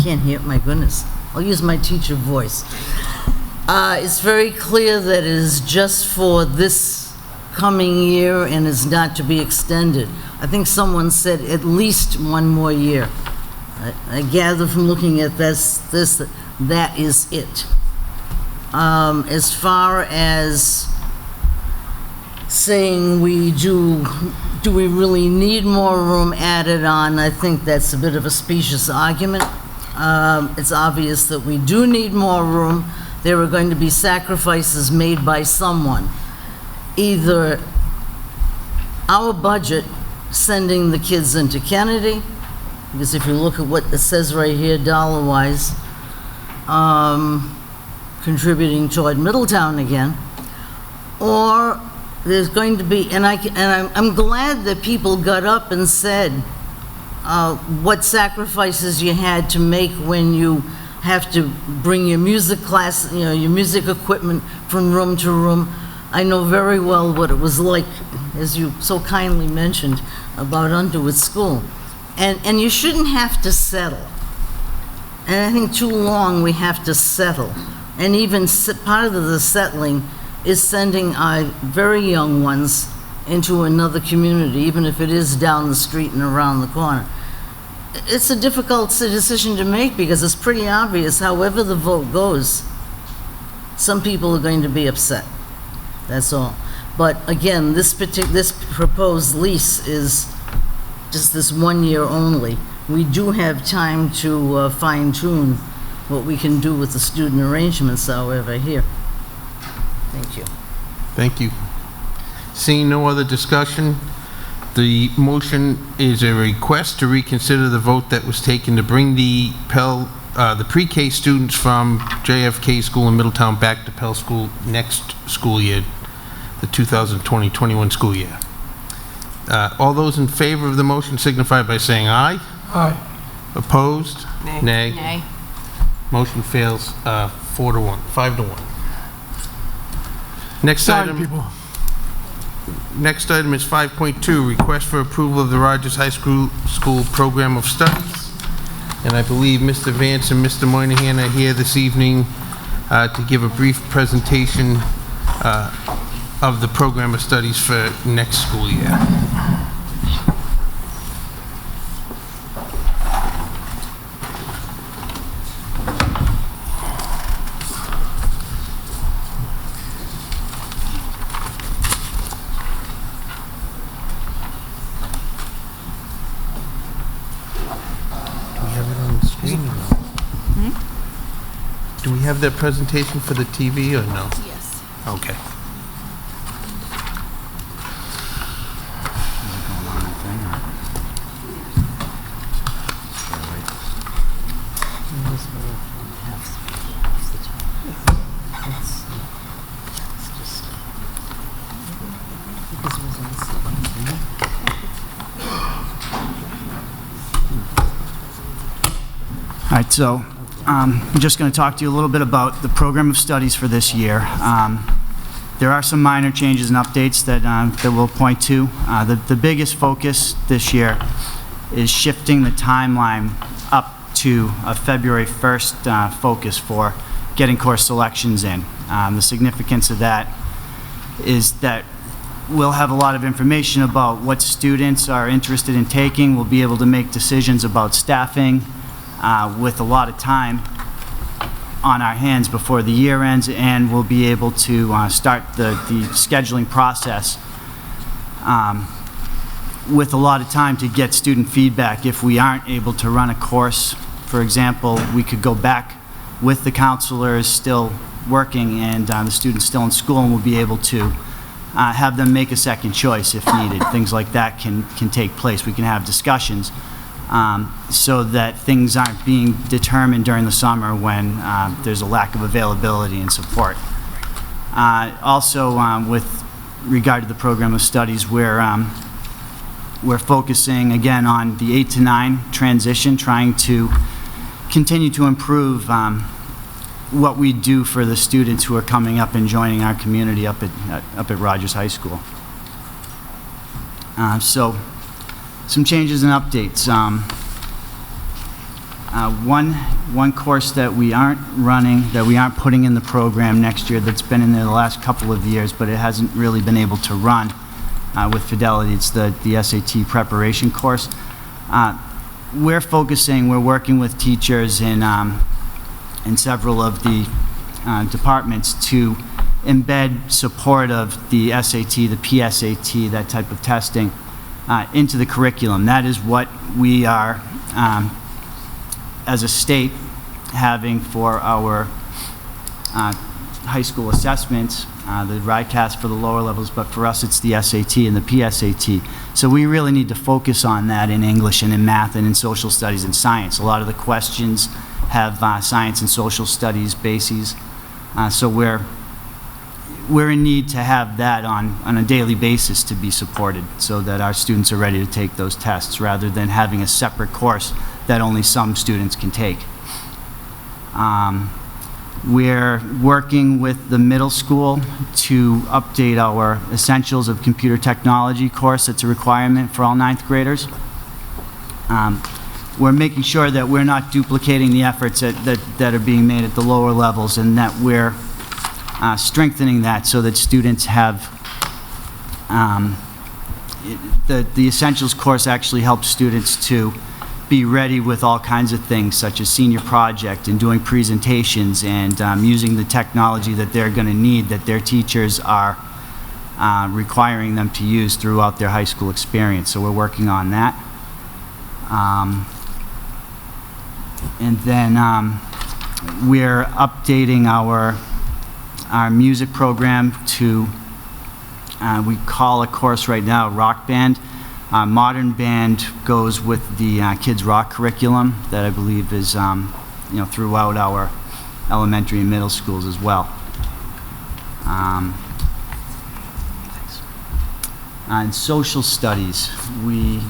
can't hear, my goodness. I'll use my teacher voice. It's very clear that it is just for this coming year and is not to be extended. I think someone said at least 1 more year. I gather from looking at this that is it. As far as saying do we really need more room added on, I think that's a bit of a specious argument. It's obvious that we do need more room. There are going to be sacrifices made by someone. Either our budget sending the kids into Kennedy, because if you look at what it says right here dollar-wise, contributing toward Middletown again, or there's going to be, and I'm glad that people got up and said what sacrifices you had to make when you have to bring your music class, you know, your music equipment from room to room. I know very well what it was like, as you so kindly mentioned, about Underwood School. And you shouldn't have to settle. And I think too long we have to settle. And even part of the settling is sending our very young ones into another community, even if it is down the street and around the corner. It's a difficult decision to make because it's pretty obvious, however the vote goes, some people are going to be upset. That's all. But again, this proposed lease is just this 1 year only. We do have time to fine-tune what we can do with the student arrangements, however, here. Thank you. Thank you. Seeing no other discussion, the motion is a request to reconsider the vote that was taken to bring the Pell, the pre-K students from JFK School in Middletown back to Pell School next school year, the 2020-21 school year. All those in favor of the motion signify by saying aye. Aye. Opposed? Nay. Nay. Nay. Motion fails 5 to 1. Next Sorry, item. people. Next item is 5.2, request for approval of the Rogers High School Program of Studies. And I believe Mr. Vance and Mr. Moynihan are here this evening to give a brief presentation of the program of studies for next school year. Do we have that presentation for the TV or no? Yes. Okay. All right, so I'm just going to talk to you a little bit about the program of studies for this year. There are some minor changes and updates that we'll point to. The biggest focus this year is shifting the timeline up to a February 1st focus for getting course selections in. The significance of that is that we'll have a lot of information about what students are interested in taking. We'll be able to make decisions about staffing with a lot of time on our hands before the year ends, and we'll be able to start the scheduling process with a lot of time to get student feedback. If we aren't able to run a course, for example, we could go back with the counselors still working and the students still in school, and we'll be able to have them make a second choice if needed. Things like that can take place. We can have discussions so that things aren't being determined during the summer when there's a lack of availability and support. Also, with regard to the program of studies, we're focusing again on the 8 to 9 transition, trying to continue to improve what we do for the students who are coming up and joining our community up at Rogers High School. So, some changes and updates. One course that we aren't running, that we aren't putting in the program next year, that's been in there the last couple of years, but it hasn't really been able to run with fidelity. It's the SAT preparation course. We're working with teachers in several of the departments to embed support of the SAT, the PSAT, that type of testing into the curriculum. That is what we are, as a state, having for our high school assessments, the RICAS for the lower levels, but for us it's the SAT and the PSAT. So we really need to focus on that in English and in math and in social studies and science. A lot of the questions have science and social studies bases, so we're in need to have that on a daily basis to be supported so that our students are ready to take those tests rather than having a separate course that only some students can take. We're working with the middle school to update our Essentials of Computer Technology course. It's a requirement for all 9th graders. We're making sure that we're not duplicating the efforts that are being made at the lower levels, and that we're strengthening that so that students have the Essentials course actually helps students to be ready with all kinds of things such as senior project and doing presentations and using the technology that they're going to need, that their teachers are requiring them to use throughout their high school experience. So we're working on that. And then we're updating our music program to, we call a course right now Rock Band. Modern Band goes with the Kids Rock curriculum that I believe is throughout our elementary and middle schools as well. In social studies, we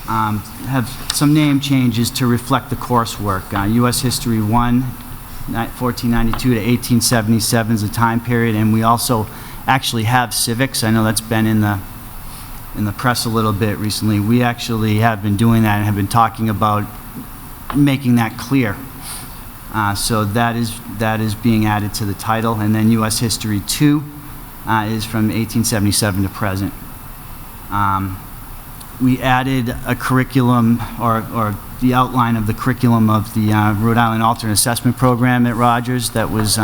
have some name changes to reflect the coursework. U.S. History 1, 1492 to 1877 is the time period, and we also actually have civics. I know that's been in the press a little bit recently. We actually have been doing that and have been talking about making that clear So that is being added to the title. And then U.S. History 2 is from 1877 to present. We added a curriculum, or the outline of the curriculum of the Rhode Island Alternate Assessment Program at Rogers that was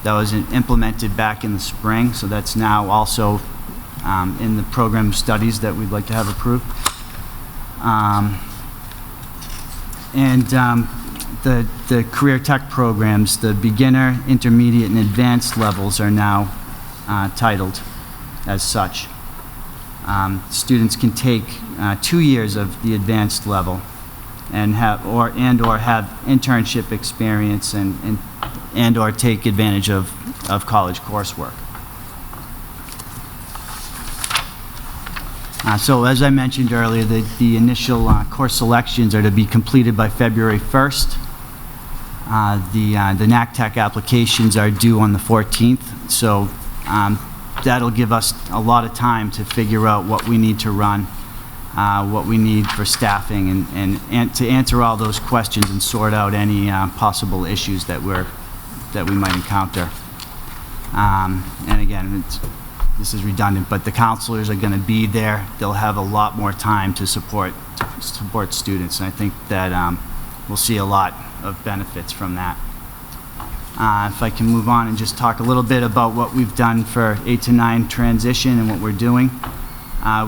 implemented back in the spring. So that's now also in the program studies that we'd like to have approved. The career tech programs, the beginner, intermediate, and advanced levels are now titled as such. Students can take 2 years of the advanced level and have internship experience and or take advantage of college coursework. So as I mentioned earlier, the initial course selections are to be completed by February 1st. The NACTEC applications are due on the 14th, so that'll give us a lot of time to figure out what we need to run, what we need for staffing, and to answer all those questions and sort out any possible issues that we might encounter. And again, this is redundant, but the counselors are going to be there. They'll have a lot more time to support students, and I think that we'll see a lot of benefits from that. If I can move on and just talk a little bit about what we've done for 8 to 9 transition and what we're doing.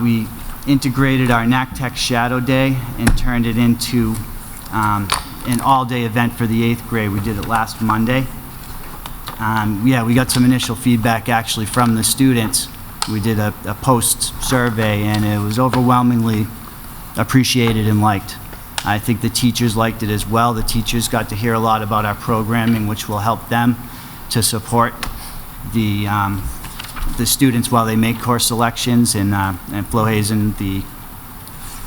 We integrated our NACTEC Shadow Day and turned it into an all-day event for the 8th grade. We did it last Monday. Yeah, we got some initial feedback actually from the students. We did a post-survey, and it was overwhelmingly appreciated and liked. I think the teachers liked it as well. The teachers got to hear a lot about our programming, which will help them to support the students while they make course selections. And Flo Hazen, the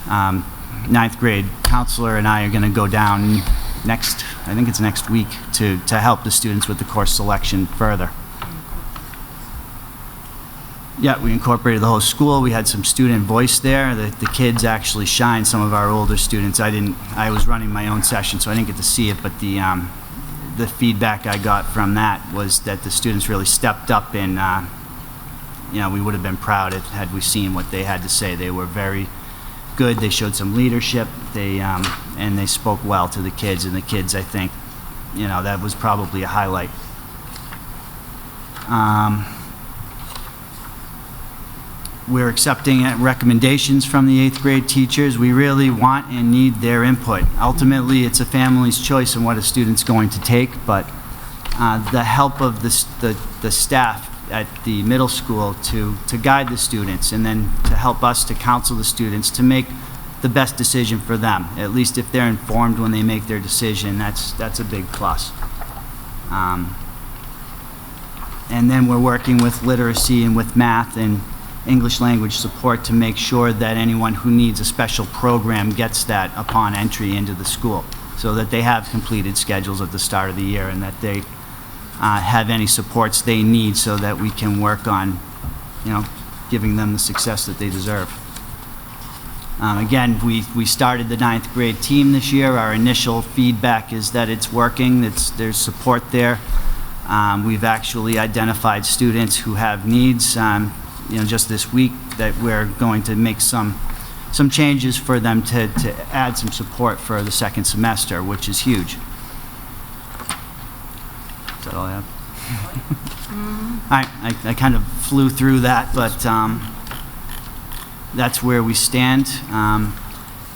9th grade counselor, and I are going to go down I think it's next week, to help the students with the course selection further. Yeah, we incorporated the whole school. We had some student voice there. The kids actually shined, some of our older students. I was running my own session, so I didn't get to see it, but the feedback I got from that was that the students really stepped up, and we would have been proud had we seen what they had to say. They were very good. They showed some leadership. And they spoke well to the kids, and the kids, I think, that was probably a highlight. We're accepting recommendations from the 8th grade teachers. We really want and need their input. Ultimately, it's a family's choice in what a student's going to take, but the help of the staff at the middle school to guide the students, and then to help us to counsel the students to make the best decision for them. At least if they're informed when they make their decision, that's a big plus. And then we're working with literacy and with math and English language support to make sure that anyone who needs a special program gets that upon entry into the school, so that they have completed schedules at the start of the year, and that they have any supports they need, so that we can work on, giving them the success that they deserve. Again, we started the 9th grade team this year. Our initial feedback is that it's working. There's support there. We've actually identified students who have needs, just this week, that we're going to make some changes for them to add some support for the second semester, which is huge. Is that all I have? I kind of flew through that, but that's where we stand.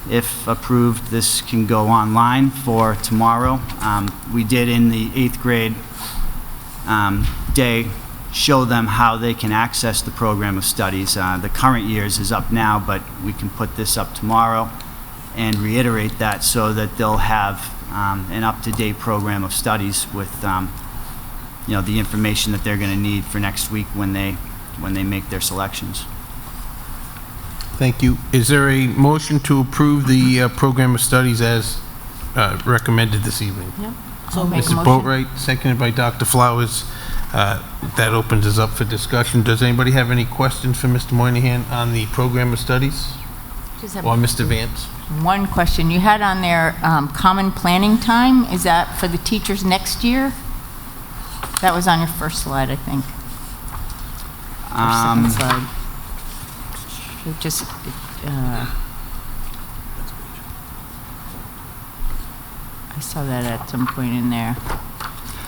If approved, this can go online for tomorrow. We did in the 8th grade day show them how they can access the program of studies. The current year's is up now, but we can put this up tomorrow and reiterate that, so that they'll have an up-to-date program of studies with the information that they're going to need for next week when they make their selections. Thank you. Is there a motion to approve the program of studies as recommended this evening? Yeah. So make a Mrs. motion. Boatright, seconded by Dr. Flowers. That opens us up for discussion. Does anybody have any questions for Mr. Moynihan on the program of studies? Or Mr. Vance? One question. You had on there common planning time. Is that for the teachers next year? That was on your first slide, I think. Or second slide. It just, I saw that at some point in there.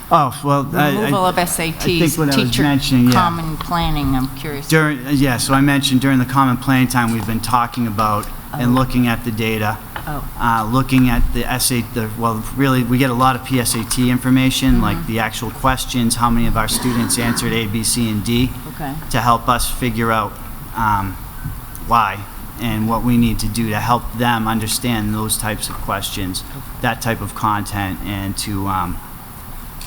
Oh, well, Removal of SATs, I think what I was teacher mentioning, yeah. common planning, I'm curious. So I mentioned during the common planning time, we've been talking about and looking at the data, looking at the really, we get a lot of PSAT information, like the actual questions, how many of our students answered A, B, C, and D, to help us figure out why and what we need to do to help them understand those types of questions, that type of content, and to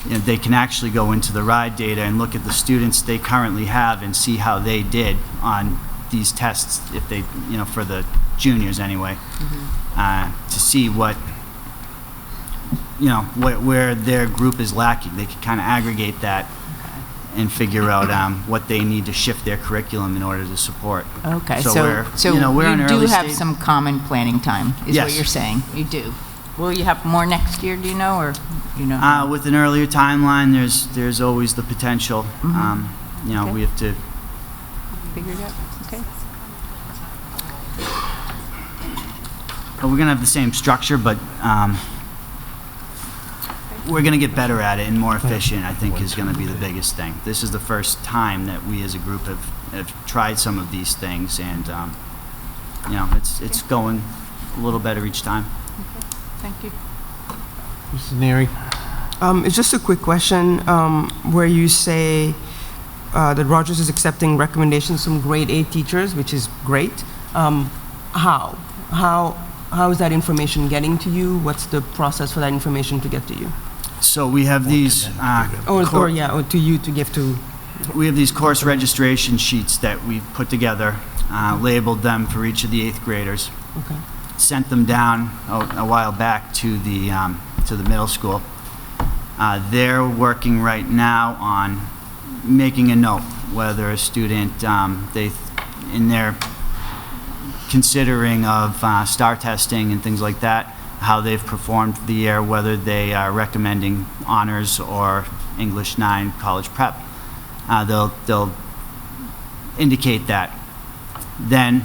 they can actually go into the RIDE data and look at the students they currently have and see how they did on these tests, if they, for the juniors anyway, to see what, where their group is lacking. They can kind of aggregate that and figure out what they need to shift their curriculum in order to support. Okay, so so we're in you early do have stage. some common planning time, is Yes. what you're saying? You do. Will you have more next year, do you know, or you know? With an earlier timeline, there's always the potential. Okay. We have to. Figure it out, okay. We're gonna have the same structure, but we're gonna get better at it and more efficient, I think, is gonna be the biggest thing. This is the first time that we as a group have tried some of these things, and it's going a little better each time. Thank you. Mrs. Neary? It's just a quick question, where you say that Rogers is accepting recommendations from grade 8 teachers, which is great. How is that information getting to you? What's the process for that information to get to you? So we have these. Or to you to give to. We have these course registration sheets that we've put together, labeled them for each of the 8th graders. Okay. Sent them down a while back to the middle school. They're working right now on making a note whether a student in their considering of STAR testing and things like that, how they've performed for the year, whether they are recommending honors or English 9 college prep. They'll indicate that. Then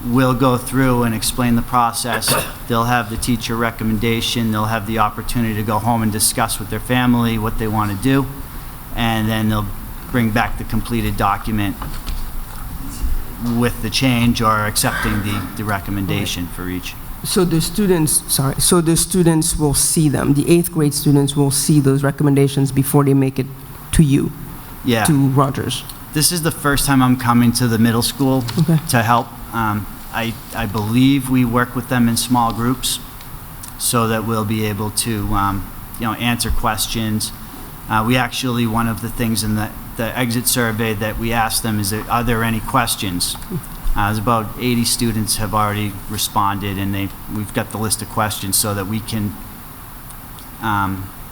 we'll go through and explain the process. They'll have the teacher recommendation. They'll have the opportunity to go home and discuss with their family what they want to do. And then they'll bring back the completed document with the change or accepting the recommendation for each. So the students will see them. The 8th grade students will see those recommendations before they make it to you, to Rogers. This is the first time I'm coming to the middle school to help. I believe we work with them in small groups so that we'll be able to answer questions. We actually, one of the things in the exit survey that we asked them is, are there any questions? There's about 80 students have already responded, and we've got the list of questions so that we can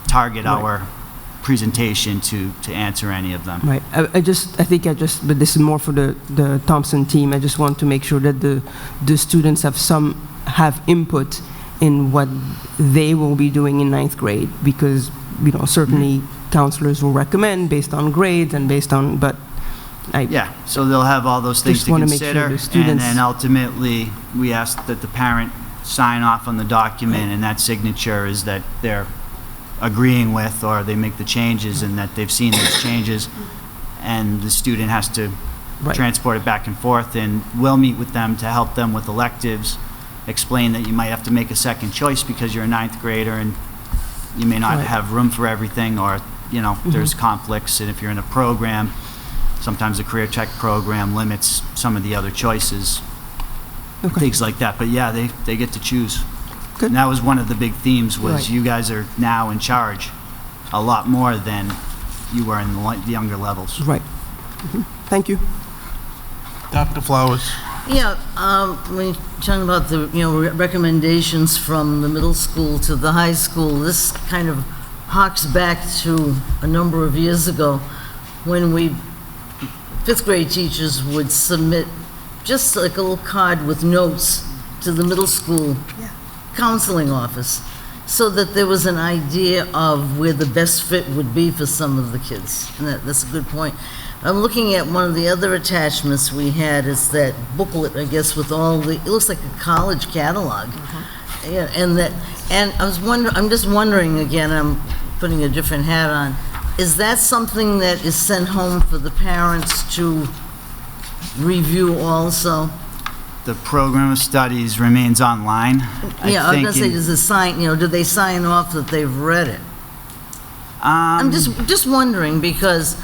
target our presentation to answer any of them. Right. I think but this is more for the Thompson team. I just want to make sure that the students have input in what they will be doing in 9th grade, because certainly counselors will recommend based on grades and based on, so they'll have all those things just to want to make consider, sure the students, and then ultimately we ask that the parent sign off on the document, and that signature is that they're agreeing with, or they make the changes and that they've seen those changes, and the student has to transport it back and forth, and we'll meet with them to help them with electives, explain that you might have to make a second choice because you're a 9th grader and you may not have room for everything, or there's conflicts, and if you're in a program, sometimes the career tech program limits some of the other choices, things like that. But they get to choose. Good. And that was one of the big themes, was you guys are now in charge a lot more than you were in the younger levels. Right. Thank you. Dr. Flowers? Yeah, when you're talking about the recommendations from the middle school to the high school, this kind of harks back to a number of years ago when 5th grade teachers would submit just like a little card with notes to the middle school counseling office so that there was an idea of where the best fit would be for some of the kids. And that's a good point. I'm looking at one of the other attachments we had is that booklet, I guess, with all the, it looks like a college catalog. Yeah, and I'm just wondering again, I'm putting a different hat on, is that something that is sent home for the parents to review also? The program of studies remains online. Yeah, I was gonna say, does it sign, do they sign off that they've read it? I'm just wondering because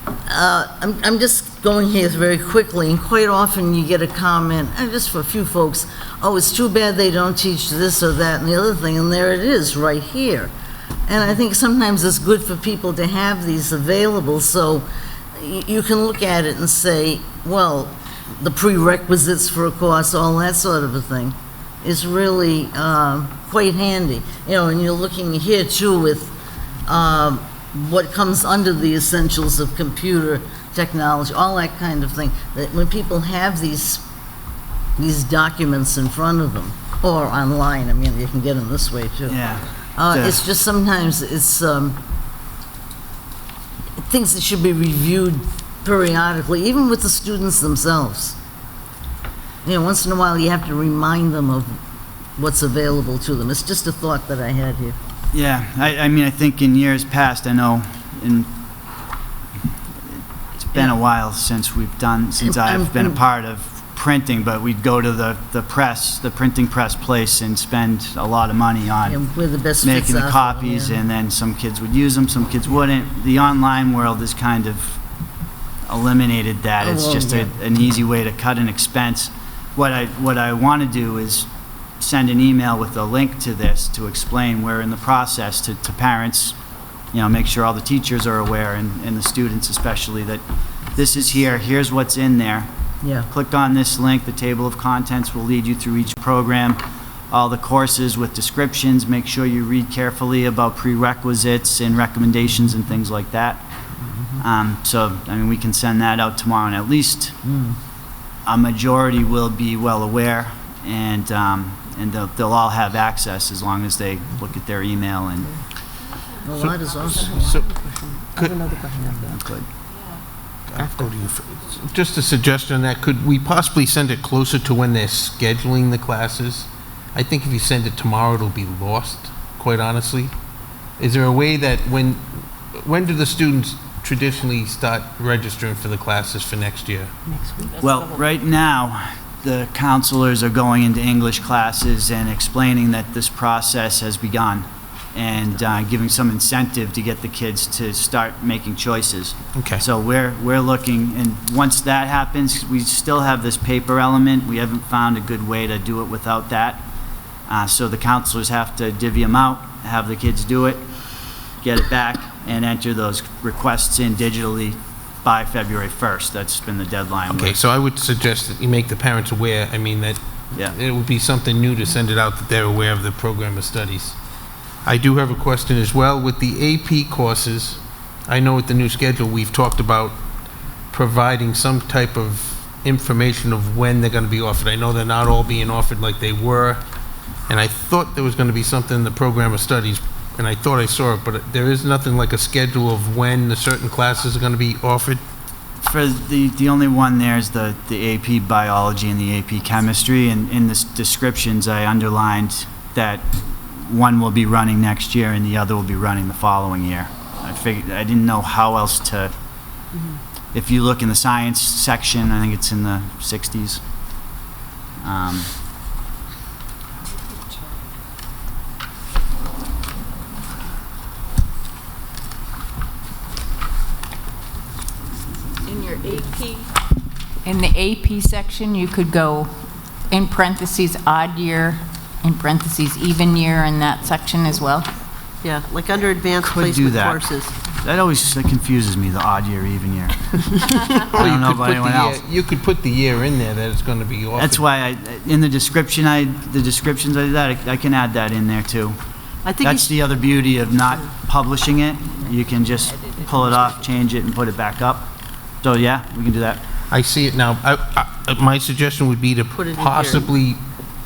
I'm just going here very quickly, and quite often you get a comment, and just for a few folks, oh, it's too bad they don't teach this or that and the other thing, and there it is, right here. And I think sometimes it's good for people to have these available so you can look at it and say, well, the prerequisites for a course, all that sort of a thing, is really quite handy. And you're looking here too with what comes under the essentials of computer technology, all that kind of thing. That when people have these documents in front of them, or online, I mean, you can get them this way too. Yeah. It's just sometimes it's things that should be reviewed periodically, even with the students themselves. Once in a while you have to remind them of what's available to them. It's just a thought that I had here. Yeah, I mean, I think in years past, I know, it's been a while since I've been a part of printing, but we'd go to the printing press place and spend a lot of money on where the best making the copies, and then some kids would use them, some kids wouldn't. The online world has kind of eliminated that. It's just an easy way to cut an expense. What I want to do is send an email with a link to this to explain we're in the process to parents, make sure all the teachers are aware and the students especially that this is here's what's in there. Yeah. Click on this link, the table of contents will lead you through each program, all the courses with descriptions, make sure you read carefully about prerequisites and recommendations and things like that. So, I mean, we can send that out tomorrow, and at least a majority will be well aware, and they'll all have access as long as they look at their email. And well, that is awesome. I have another question after that. Good. I'll go to you. Just a suggestion on that, could we possibly send it closer to when they're scheduling the classes? I think if you send it tomorrow, it'll be lost, quite honestly. Is there a way that when do the students traditionally start registering for the classes for next year? Next week. Well, right now, the counselors are going into English classes and explaining that this process has begun and giving some incentive to get the kids to start making choices. Okay. So we're looking, and once that happens, we still have this paper element. We haven't found a good way to do it without that. So the counselors have to divvy them out, have the kids do it, get it back, and enter those requests in digitally by February 1st. That's been the deadline. Okay, so I would suggest that you make the parents aware, that it would be something new to send it out that they're aware of the program of studies. I do have a question as well. With the AP courses, I know with the new schedule, we've talked about providing some type of information of when they're going to be offered. I know they're not all being offered like they were, and I thought there was going to be something in the program of studies, and I thought I saw it, but there is nothing like a schedule of when the certain classes are going to be offered? For the only one there is the AP biology and the AP chemistry, and in the descriptions I underlined that one will be running next year and the other will be running the following year. I didn't know how else to, if you look in the science section, I think it's in the 60s. In your AP, in the AP section, you could go in parentheses odd year, in parentheses even year in that section as well. Yeah, like under advanced Could do placement that. courses. That always confuses me, the odd year, even year. I don't know about anyone else. You could put the year in there that it's going to be offered. That's why in the descriptions I did that, I can add that in there too. I think That's the other beauty of not publishing it. You can just pull it off, change it, and put it back up. So yeah, we can do that. I see it now. My suggestion would be to Put it in here. possibly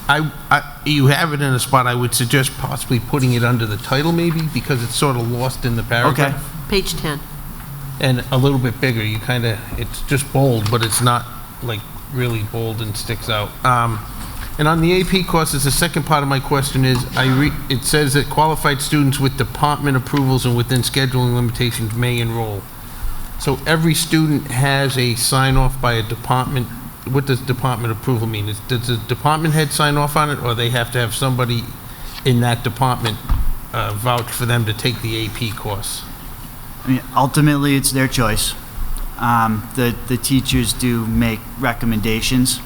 You have it in a spot, I would suggest possibly putting it under the title maybe, because it's sort of lost in the paragraph. Okay. Page 10. And a little bit bigger, you kind of, it's just bold, but it's not like really bold and sticks out. And on the AP courses, the second part of my question is, it says that qualified students with department approvals and within scheduling limitations may enroll. So every student has a sign-off by a department. What does department approval mean? Does the department head sign off on it, or they have to have somebody in that department vouch for them to take the AP course? I mean, ultimately, it's their choice. The teachers do make recommendations,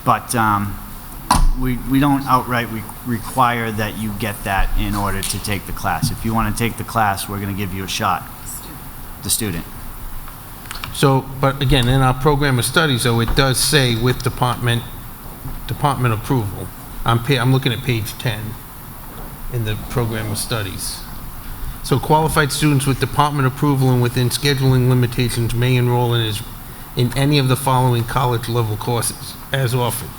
but we don't outright require that you get that in order to take the class. If you want to take the class, we're going to give you a shot, the student. So, but again, in our program of studies, though, it does say with department approval. I'm looking at page 10 in the program of studies. So qualified students with department approval and within scheduling limitations may enroll in any of the following college level courses as offered.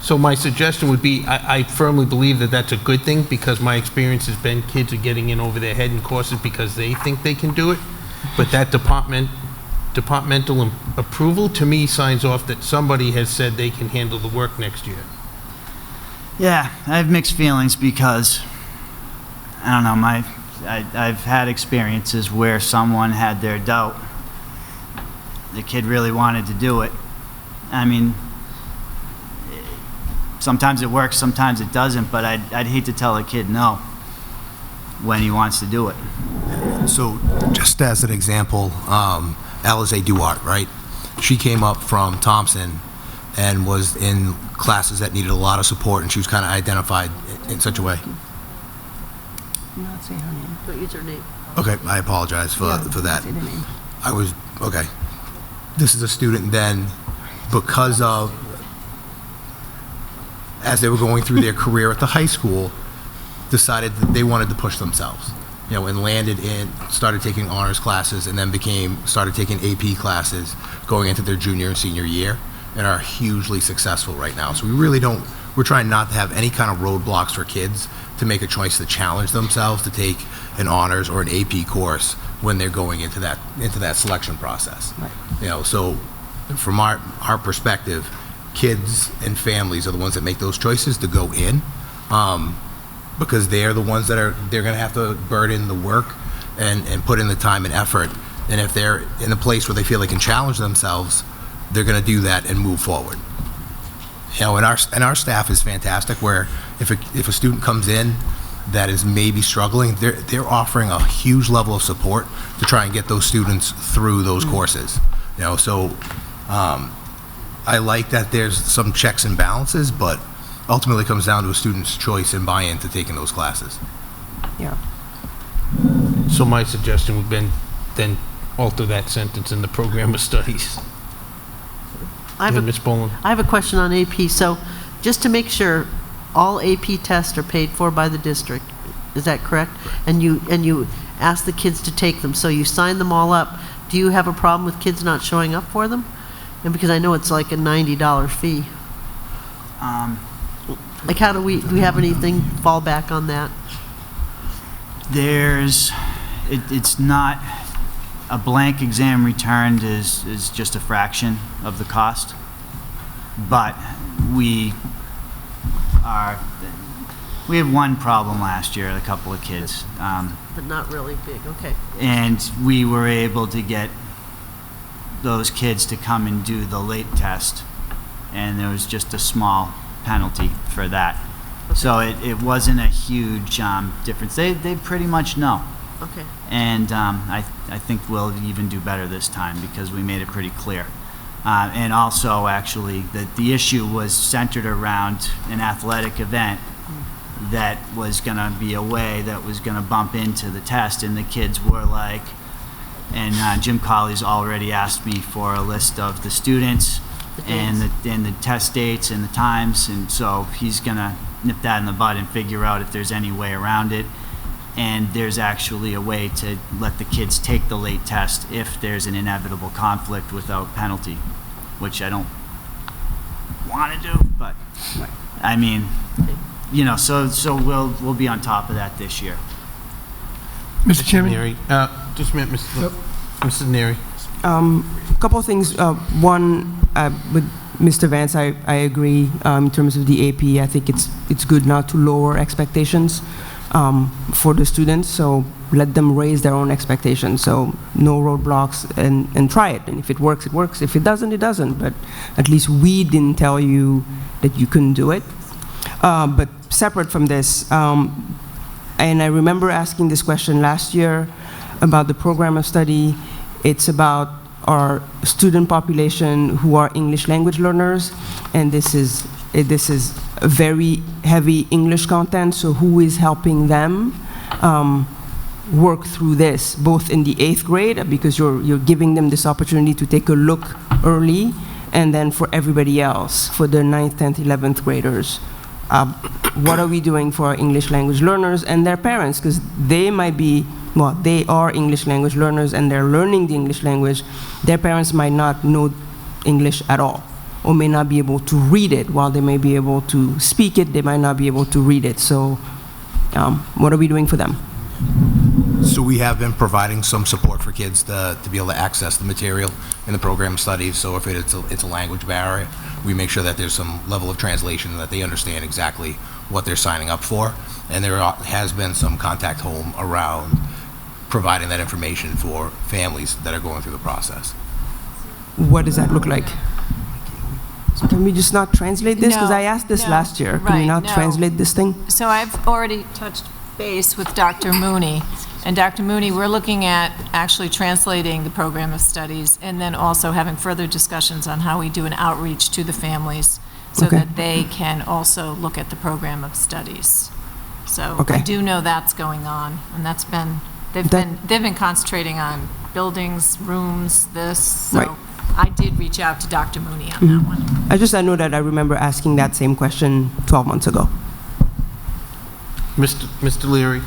So my suggestion would be, I firmly believe that that's a good thing, because my experience has been kids are getting in over their head in courses because they think they can do it. But that departmental approval, to me, signs off that somebody has said they can handle the work next year. Yeah, I have mixed feelings because, I don't know, I've had experiences where someone had their doubt. The kid really wanted to do it. I mean, sometimes it works, sometimes it doesn't, but I'd hate to tell a kid no when he wants to do it. So, just as an example, Alize Duart, right? She came up from Thompson and was in classes that needed a lot of support, and she was kind of identified in such a way. I'm not saying her name. Don't use her name. Okay, I apologize for that. Okay. This is a student then, because of, as they were going through their career at the high school, decided that they wanted to push themselves, and started taking honors classes, and then started taking AP classes going into their junior and senior year, and are hugely successful right now. So we're trying not to have any kind of roadblocks for kids to make a choice to challenge themselves to take an honors or an AP course when they're going into that selection process. Right. So from our perspective, kids and families are the ones that make those choices to go in, because they're the ones they're going to have to burden the work and put in the time and effort. And if they're in a place where they feel they can challenge themselves, they're going to do that and move forward. And our staff is fantastic, where if a student comes in that is maybe struggling, they're offering a huge level of support to try and get those students through those courses. So I like that there's some checks and balances, but ultimately it comes down to a student's choice and buy-in to taking those classes. Yeah. So my suggestion would be then alter that sentence in the program of studies. Ms. Boland. I have a question on AP. So just to make sure, all AP tests are paid for by the district. Is that correct? And you ask the kids to take them. So you sign them all up. Do you have a problem with kids not showing up for them? And because I know it's like a $90 fee. Like, do we have anything fall back on that? It's not, a blank exam returned is just a fraction of the cost, but we had one problem last year, a couple of kids. But not really big, okay. And we were able to get those kids to come and do the late test, and there was just a small penalty for that. Okay. So it wasn't a huge difference. They pretty much know. Okay. And I think we'll even do better this time because we made it pretty clear. And also, actually, the issue was centered around an athletic event that was going to be away, that was going to bump into the test, and the kids were like, and Jim Colley's already asked me for a list of the students and the test dates and the times, and so he's going to nip that in the bud and figure out if there's any way around it. And there's actually a way to let the kids take the late test if there's an inevitable conflict without penalty, which I don't want to do, but, I mean, you know, so we'll be on top of that this year. Mr. Chairman? Neary, just a minute, Mrs. Neary. Couple of things. One, with Mr. Vance, I agree in terms of the AP. I think it's good not to lower expectations for the students, so let them raise their own expectations. So no roadblocks, and try it. And if it works, it works. If it doesn't, it doesn't. But at least we didn't tell you that you couldn't do it. But separate from this, and I remember asking this question last year about the program of study. It's about our student population who are English language learners, and this is a very heavy English content, so who is helping them work through this, both in the 8th grade, because you're giving them this opportunity to take a look early, and then for everybody else, for the 9th, 10th, 11th graders. What are we doing for our English language learners and their parents? Because they might be, well, they are English language learners and they're learning the English language. Their parents might not know English at all, or may not be able to read it. While they may be able to speak it, they might not be able to read it. So what are we doing for them? So we have been providing some support for kids to be able to access the material in the program studies. So if it's a language barrier, we make sure that there's some level of translation, that they understand exactly what they're signing up for. And there has been some contact home around providing that information for families that are going through the process. What does that look like? So can we just not translate this? Because No, I asked this no, last year. Can we right, not no. translate this thing? So I've already touched base with Dr. Mooney. And Dr. Mooney, we're looking at actually translating the program of studies and then also having further discussions on how we do an outreach to the families so Okay. that they can also look at the program of studies. So Okay. I do know that's going on, and that's been, they've been concentrating on buildings, rooms, this. So Right. I did reach out to Dr. Mooney on that one. I know that I remember asking that same question 12 months ago. Mr. Leary.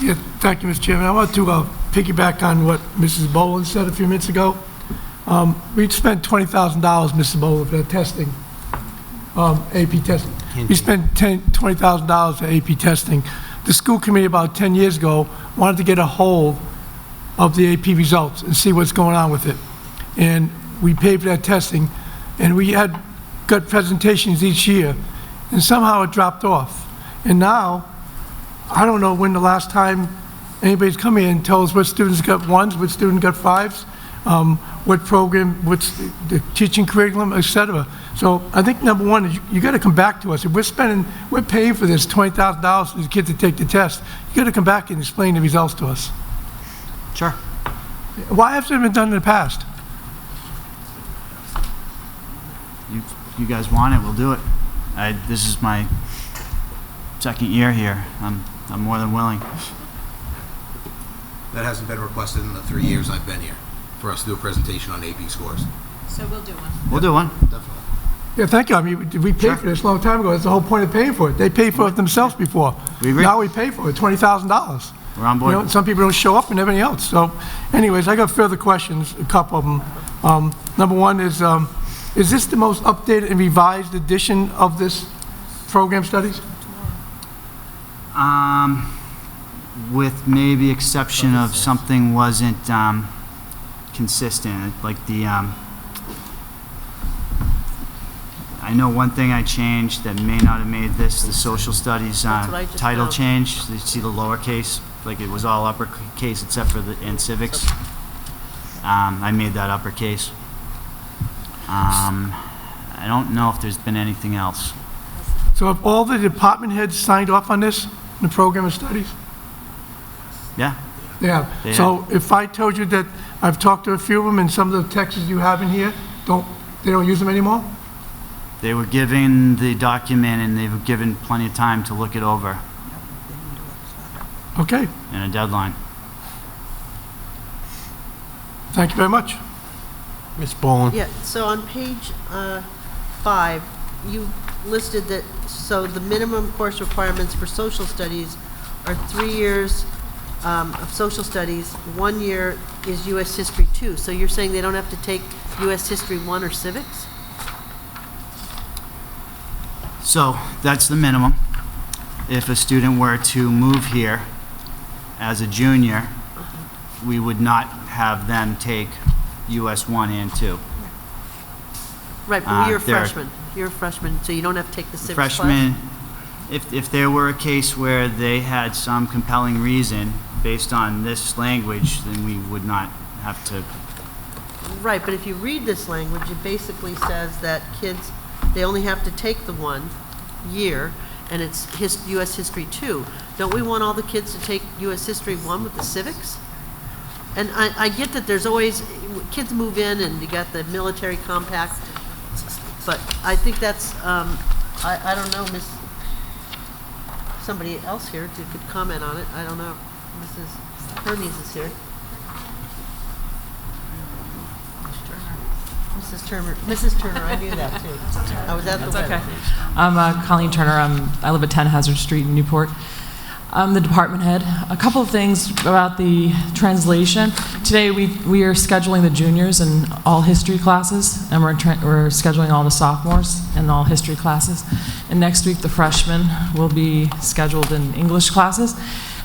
Yeah, thank you, Mr. Chairman. I want to piggyback on what Mrs. Boland said a few minutes ago. We spent $20,000, Mrs. Boland, for the testing, AP testing. We spent $20,000 for AP testing. The school committee about 10 years ago wanted to get a hold of the AP results and see what's going on with it. And we paid for that testing, and we had got presentations each year, and somehow it dropped off. And now, I don't know when the last time anybody's come here and told us what students got ones, what student got fives, what program, what's the teaching curriculum, et cetera. So I think number one is you got to come back to us. If we're paying for this $20,000 for these kids to take the test, you got to come back and explain the results to us. Sure. Why hasn't it been done in the past? You guys want it, we'll do it. This is my second year here. I'm more than willing. That hasn't been requested in the 3 years I've been here, for us to do a presentation on AP scores. So we'll do one. We'll do one. Definitely. Yeah, thank you. I mean, we paid for this a long time ago. That's the whole point of paying for it. They paid for it themselves before. We agree. Now we pay for it, $20,000. We're on board. You know, some people don't show up and everything else. So anyways, I got further questions, a couple of them. Number one is this the most updated and revised edition of this program studies? With maybe exception of something wasn't consistent, like the, I know one thing I changed that may not have made this, the social studies what I just title found. change. You see the lowercase, like it was all uppercase except for the, and civics. I made that uppercase. I don't know if there's been anything else. So have all the department heads signed off on this, the program of studies? Yeah. They have. They So if I told you that I've talked to a few of them and some of the texts you have in here, they don't use them anymore? They were given the document and they were given plenty of time to look it over. Okay. And a deadline. Thank you very much. Ms. Boland. Yeah, so on page 5, you listed that, so the minimum course requirements for social studies are 3 years of social studies, 1 year is U.S. History 2. So you're saying they don't have to take U.S. History 1 or civics? So that's the minimum. If a student were to move here as a junior, we would not have them take US 1 and 2. Right, but you're a they're- freshman. You're a freshman, so you don't have to take the civics class? Freshmen, if there were a case where they had some compelling reason based on this language, then we would not have to. Right, but if you read this language, it basically says that kids, they only have to take the 1 year, and it's US History 2. Don't we want all the kids to take US History 1 with the civics? And I get that there's always, kids move in and you got the military compact, but I think that's, I don't know, somebody else here who could comment on it, I don't know. Mrs. Hermes is here. Mrs. Turner, I knew that too. I was at the wedding. Okay. I'm Colleen Turner. I live at 10 Hazard Street in Newport. I'm the department head. A couple of things about the translation. Today we are scheduling the juniors in all history classes, and we're scheduling all the sophomores in all history classes. And next week the freshmen will be scheduled in English classes.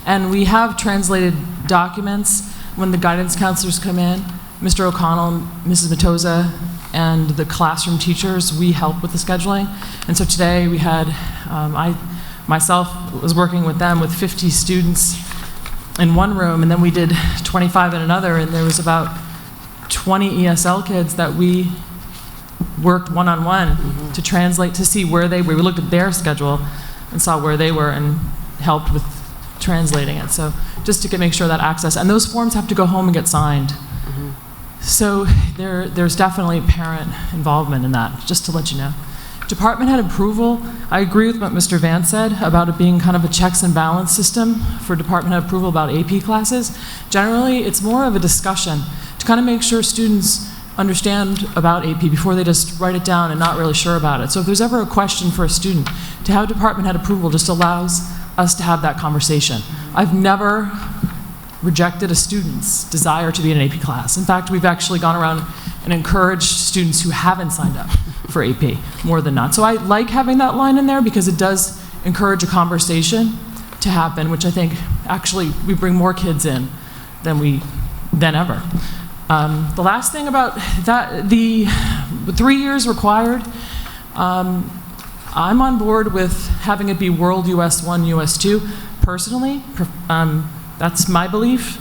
And we have translated documents when the guidance counselors come in. Mr. O'Connell, Mrs. Matoza, and the classroom teachers, we help with the scheduling. And so today we had, I myself was working with them with 50 students in one room, and then we did 25 in another, and there was about 20 ESL kids that we worked one-on-one to translate, to see where they were. We looked at their schedule and saw where they were and helped with translating it. So just to make sure that access, and those forms have to go home and get signed. So there's definitely parent involvement in that, just to let you know. Department head approval, I agree with what Mr. Vance said about it being kind of a checks and balance system for department head approval about AP classes. Generally, it's more of a discussion to kind of make sure students understand about AP before they just write it down and not really sure about it. So if there's ever a question for a student, to have department head approval just allows us to have that conversation. I've never rejected a student's desire to be in an AP class. In fact, we've actually gone around and encouraged students who haven't signed up for AP more than not. So I like having that line in there because it does encourage a conversation to happen, which I think actually we bring more kids in than ever. The last thing about that, the 3 years required, I'm on board with having it be World US 1, US 2. Personally, that's my belief.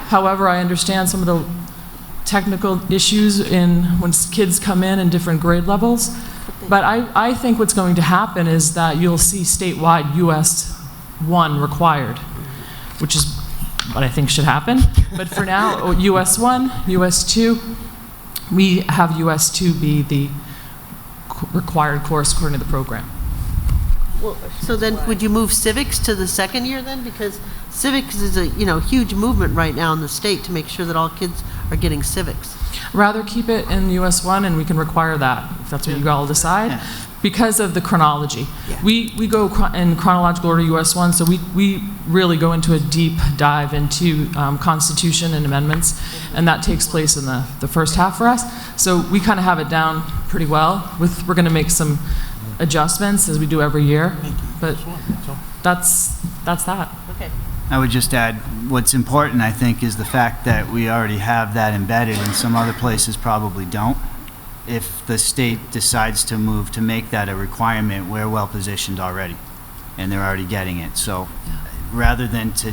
However, I understand some of the technical issues when kids come in different grade levels. But I think what's going to happen is that you'll see statewide US 1 required, which is what I think should happen. But for now, US 1, US 2, we have US 2 be the required course according to the program. Well, so then would you move civics to the second year then? Because civics is a huge movement right now in the state to make sure that all kids are getting civics. Rather keep it in US 1 and we can require that, if that's what you all decide, because of the chronology. Yeah. We go in chronological order US 1, so we really go into a deep dive into Constitution and amendments, and that takes place in the first half for us. So we kind of have it down pretty well. We're going to make some adjustments as we do every year, but that's that. Okay. I would just add, what's important, I think, is the fact that we already have that embedded and some other places probably don't. If the state decides to move to make that a requirement, we're well positioned already, and they're already getting it. So rather than to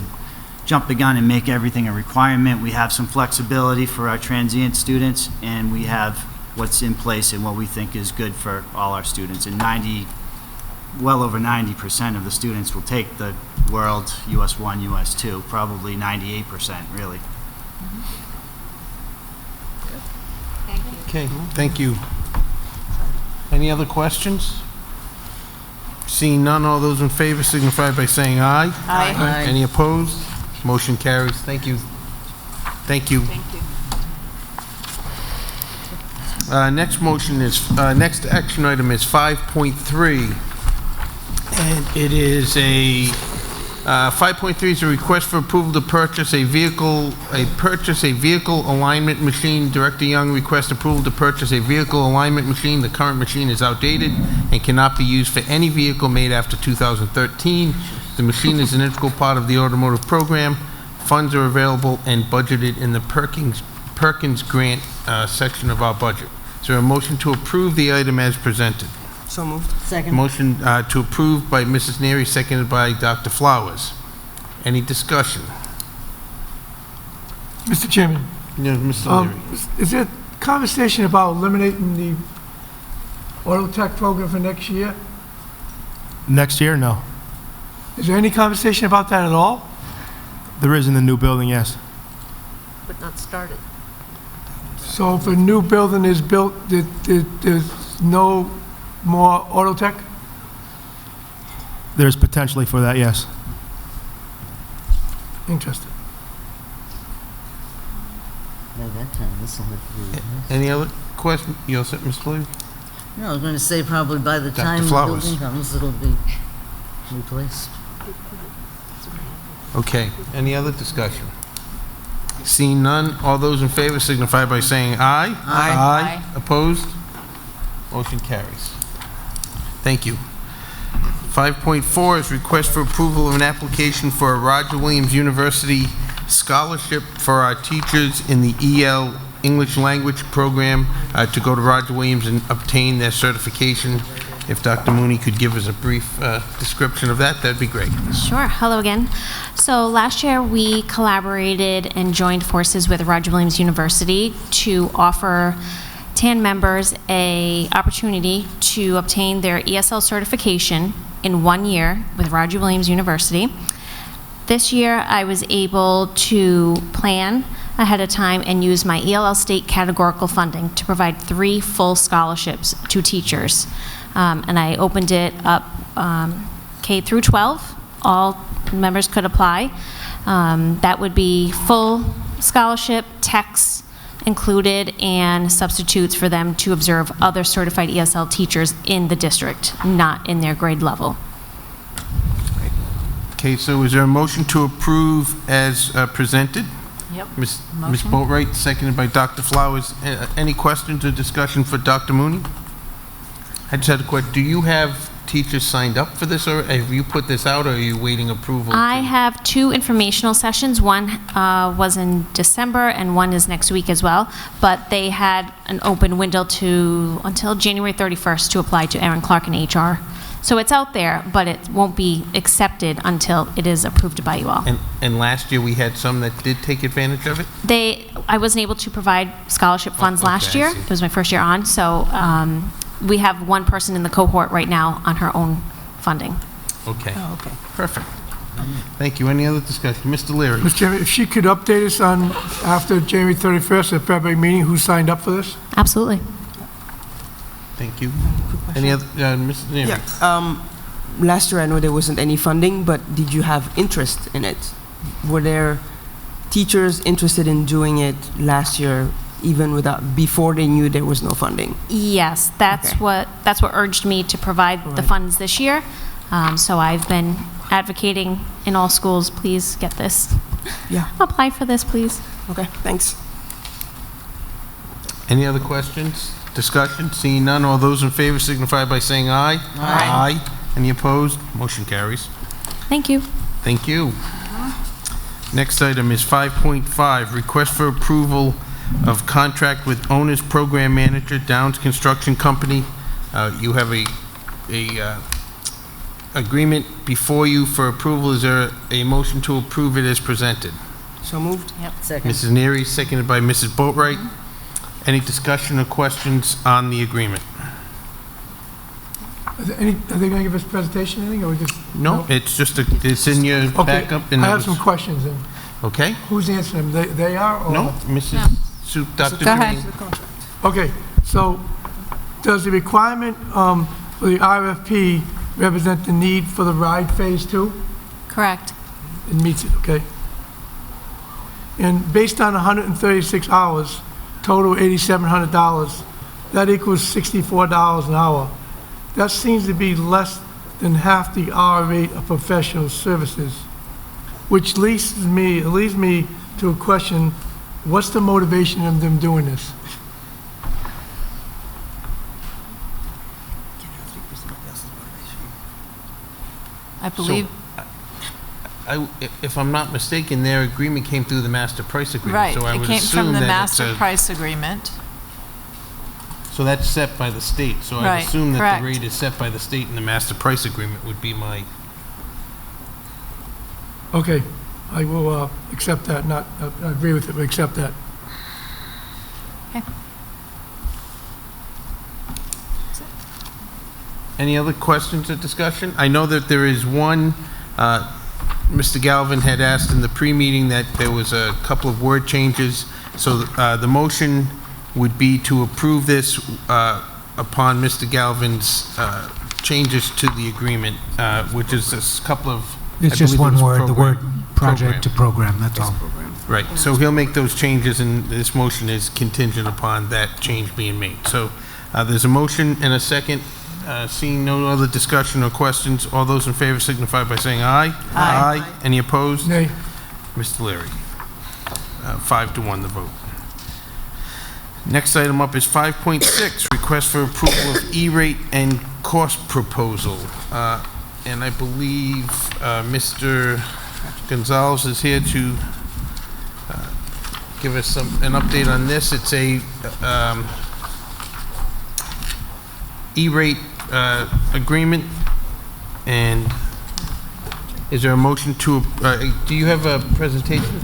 jump the gun and make everything a requirement, we have some flexibility for our transient students, and we have what's in place and what we think is good for all our students. And well over 90% of the students will take the World US 1, US 2, probably 98% really. Okay, thank you. Any other questions? Seeing none, all those in favor signify by saying aye. Aye. Any opposed? Motion carries. Thank you. Thank you. Next action item is 5.3, and it is a 5.3 is a request for approval to purchase a vehicle alignment machine. Director Young requests approval to purchase a vehicle alignment machine. The current machine is outdated and cannot be used for any vehicle made after 2013. The machine is an integral part of the automotive program. Funds are available and budgeted in the Perkins grant section of our budget. Is there a motion to approve the item as presented? So moved. Second. Motion to approve by Mrs. Neary, seconded by Dr. Flowers. Any discussion? Mr. Chairman, Yeah, Mr. Leary. is there conversation about eliminating the auto tech program for next year? Next year, no. Is there any conversation about that at all? There is in the new building, yes. But not started. So if a new building is built, there's no more auto tech? There's potentially for that, yes. Interesting. By that time, this will have to be... Any other question? You all set, Mr. Leary? No, I was going to say probably by the Dr. time the Flowers. building comes, it'll be replaced. Okay, any other discussion? Seeing none, all those in favor signify by saying aye. Aye. Aye. Opposed? Motion carries. Thank you. 5.4 is request for approval of an application for a Roger Williams University scholarship for our teachers in the EL English Language Program to go to Roger Williams and obtain their certification. If Dr. Mooney could give us a brief description of that, that'd be great. Sure. Hello again. So last year we collaborated and joined forces with Roger Williams University to offer TAN members a opportunity to obtain their ESL certification in 1 year with Roger Williams University. This year I was able to plan ahead of time and use my ELL state categorical funding to provide 3 full scholarships to teachers. And I opened it up K through 12. All members could apply. That would be full scholarship, texts included, and substitutes for them to observe other certified ESL teachers in the district, not in their grade level. Okay, so is there a motion to approve as presented? Yep. Ms. Motion. Boatright, seconded by Dr. Flowers. Any questions or discussion for Dr. Mooney? I just had a question. Do you have teachers signed up for this, or have you put this out, or are you waiting approval? I have 2 informational sessions. One was in December, and one is next week as well. But they had an open window until January 31st to apply to Aaron Clark and HR. So it's out there, but it won't be accepted until it is approved by you all. And last year, we had some that did take advantage of it? I wasn't able to provide scholarship funds last year. It was my first year on, so we have 1 person in the cohort right now on her own funding. Okay. Oh, okay. Perfect. Thank you. Any other discussion? Mr. Leary? Mr. Chairman, if she could update us on, after January 31st, the February meeting, who signed up for this? Absolutely. Thank you. Any other, Mrs. Neary? Yeah. Last year, I know there wasn't any funding, but did you have interest in it? Were there teachers interested in doing it last year, even before they knew there was no funding? Yes, that's what urged me to provide the funds this year. So I've been advocating in all schools, please get this. Yeah. Apply for this, please. Okay, thanks. Any other questions? Discussion? Seeing none, all those in favor signify by saying aye. Aye. Aye. Any opposed? Motion carries. Thank you. Thank you. Next item is 5.5, request for approval of contract with Owner's Program Manager, Downs Construction Company. You have a agreement before you for approval. Is there a motion to approve it as presented? So moved. Yep. Second. Mrs. Neary, seconded by Mrs. Boatright. Any discussion or questions on the agreement? Are they going to give us a presentation or anything, or we just? No, it's just, it's in your backup. I have some questions then. Okay. Who's answering them? They are, or? No, Mrs. Dr. Go ahead. Green. Okay, so does the requirement for the RFP represent the need for the ride phase 2? Correct. It meets it, okay. And based on 136 hours, total $8,700, that equals $64 an hour. That seems to be less than half the hour rate of professional services. which leads me to a question, what's the motivation of them doing this? I believe, If I'm not mistaken, their agreement came through the master price agreement. Right, So I it would came assume from the that master it's a- price agreement. So that's set by the state. So I Right, assume that correct. the rate is set by the state and the master price agreement would be my, Okay, I will accept that, not, I agree with it, but accept that. any other questions or discussion? I know that there is one, Mr. Galvin had asked in the pre-meeting that there was a couple of word changes. So the motion would be to approve this upon Mr. Galvin's changes to the agreement, which is a couple of, It's I just believe it one was word, the word program. project to program, that's all. Right, so he'll make those changes, and this motion is contingent upon that change being made. So there's a motion and a second. Seeing no other discussion or questions, all those in favor signify by saying aye. Aye. Any opposed? Nay. Mr. Leary. 5-1 the vote. Next item up is 5.6, request for approval of E-rate and cost proposal. And I believe Mr. Gonzalez is here to give us an update on this. It's a E-rate agreement, and is there a motion to, do you have a presentation?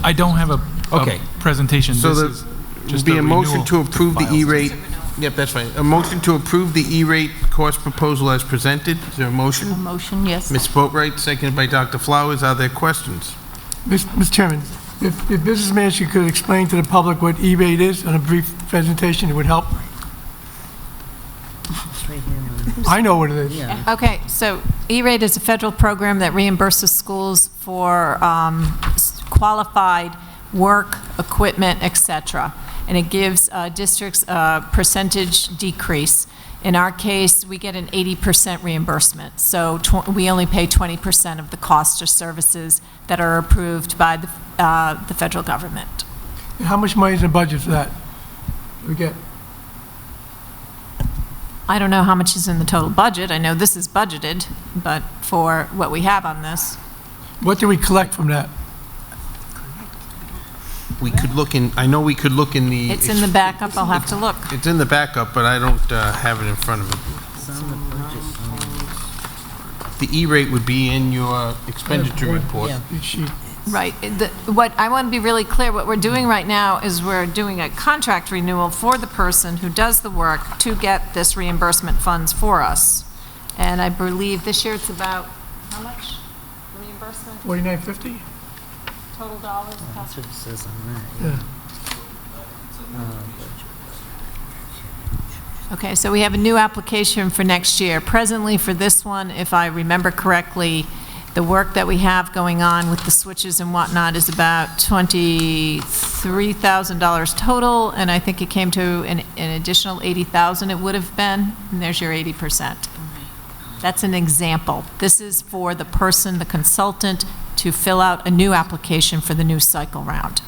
I don't have a Okay. presentation. So This there is would just be a motion renewal to approve the file. E-rate. Yep, that's fine. A motion to approve the E-rate cost proposal as presented. Is there a motion? a motion, yes. Ms. Boatright, seconded by Dr. Flowers. Are there questions? Mr. Chairman, if Mrs. Massey could explain to the public what E-rate is in a brief presentation, it would help. I know what it is. Okay, so E-rate is a federal program that reimburses schools for qualified work, equipment, et cetera. And it gives districts a percentage decrease. In our case, we get an 80% reimbursement. So we only pay 20% of the cost or services that are approved by the federal government. And how much money is in the budget for that? We get? I don't know how much is in the total budget. I know this is budgeted, but for what we have on this. What do we collect from that? We could look in, I know we could look in the... It's in the backup, I'll have to look. It's in the backup, but I don't have it in front of me. The E-rate would be in your expenditure report. Right. What I want to be really clear, what we're doing right now is we're doing a contract renewal for the person who does the work to get this reimbursement funds for us. And I believe this year it's about, how much reimbursement? $49.50? Total dollars? That's what it says on that. Yeah. Okay, so we have a new application for next year. Presently, for this one, if I remember correctly, the work that we have going on with the switches and whatnot is about $23,000 total, and I think it came to an additional $80,000 it would have been, and there's your 80%. That's an example. This is for the person, the consultant, to fill out a new application for the new cycle round.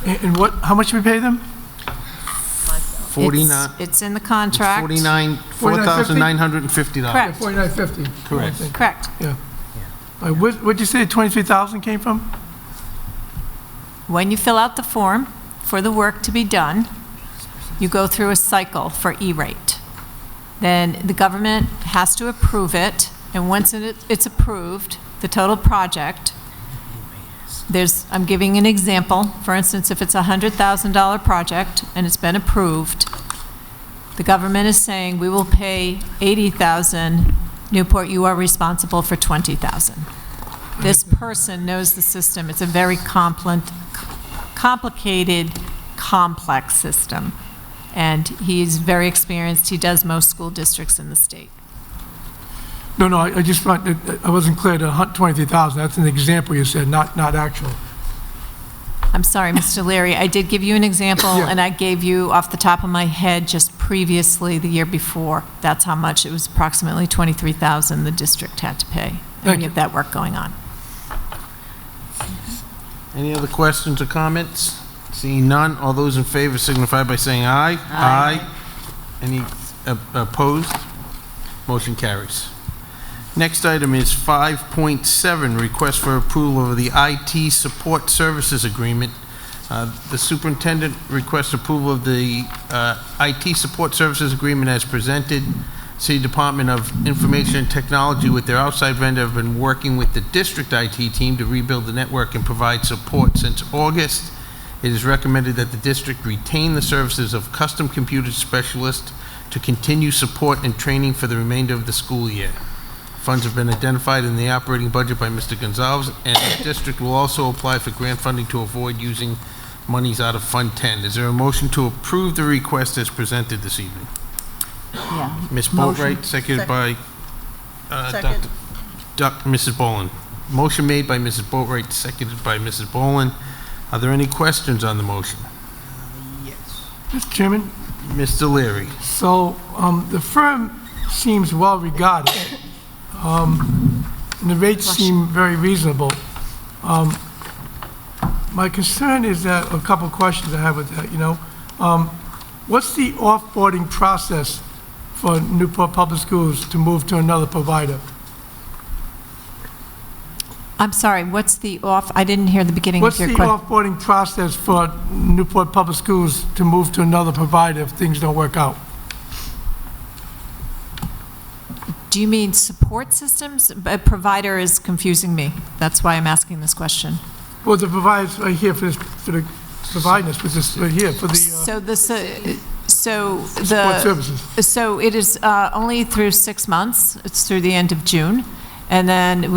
And what, how much do we pay them? 49. It's in the contract. $4,950. Correct. $49.50. Correct. Correct. Yeah. What'd you say 23,000 came from? When you fill out the form for the work to be done, you go through a cycle for E-rate. Then the government has to approve it, and once it's approved, the total project, I'm giving an example. For instance, if it's a $100,000 project and it's been approved, the government is saying, we will pay $80,000, Newport, you are responsible for $20,000. This person knows the system. It's a very complicated, complex system. And he's very experienced. He does most school districts in the state. No, I just thought, I wasn't clear, the 23,000, that's an example you said, not actual. I'm sorry, Mr. Leary, I did give you an example, Yeah. and I gave you off the top of my head just previously, the year before. That's how much, it was approximately $23,000 the district had to pay. Thank any you. of that work going on. Any other questions or comments? Seeing none, all those in favor signify by saying aye. Aye. Any opposed? Motion carries. Next item is 5.7, request for approval of the IT support services agreement. The superintendent requests approval of the IT support services agreement as presented. City Department of Information and Technology with their outside vendor have been working with the district IT team to rebuild the network and provide support since August. It is recommended that the district retain the services of custom computer specialist to continue support and training for the remainder of the school year. Funds have been identified in the operating budget by Mr. Gonzalez, and the district will also apply for grant funding to avoid using monies out of Fund 10. Is there a motion to approve the request as presented this evening? Yeah. Ms. Motion. Boatright, seconded by Second. Mrs. Boland. Motion made by Mrs. Boatright, seconded by Mrs. Boland. Are there any questions on the motion? Mr. Chairman? Mr. Leary. So the firm seems well regarded, and the rates seem very reasonable. My concern is that, a couple of questions I have with that, what's the offboarding process for Newport Public Schools to move to another provider? I'm sorry, what's the I didn't hear the beginning What's of the your question. offboarding process for Newport Public Schools to move to another provider if things don't work out? Do you mean support systems? A provider is confusing me. That's why I'm asking this question. Well, the provider's right here for the providing us with this right here for the support services. So it is only through 6 months. It's through the end of June. And then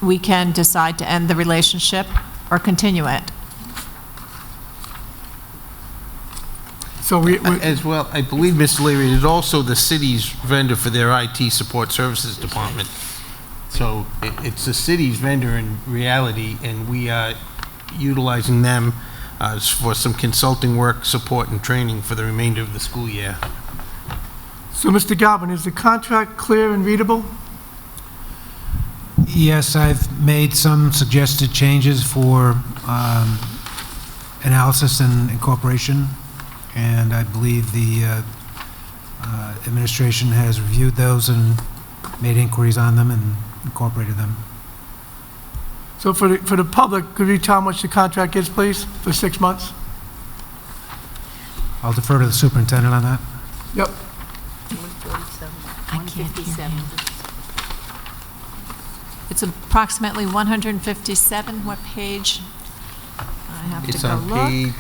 we can decide to end the relationship or continue it. So as well, I believe, Mr. Leary, is also the city's vendor for their IT support services department. So it's the city's vendor in reality, and we are utilizing them for some consulting work, support, and training for the remainder of the school year. So, Mr. Galvin, is the contract clear and readable? Yes, I've made some suggested changes for analysis and incorporation, and I believe the administration has reviewed those and made inquiries on them and incorporated them. So for the public, could you tell how much the contract is, please, for 6 months? I'll defer to the superintendent on that. Yep. 157. It's approximately 157. What page? I have It's to go on look. page,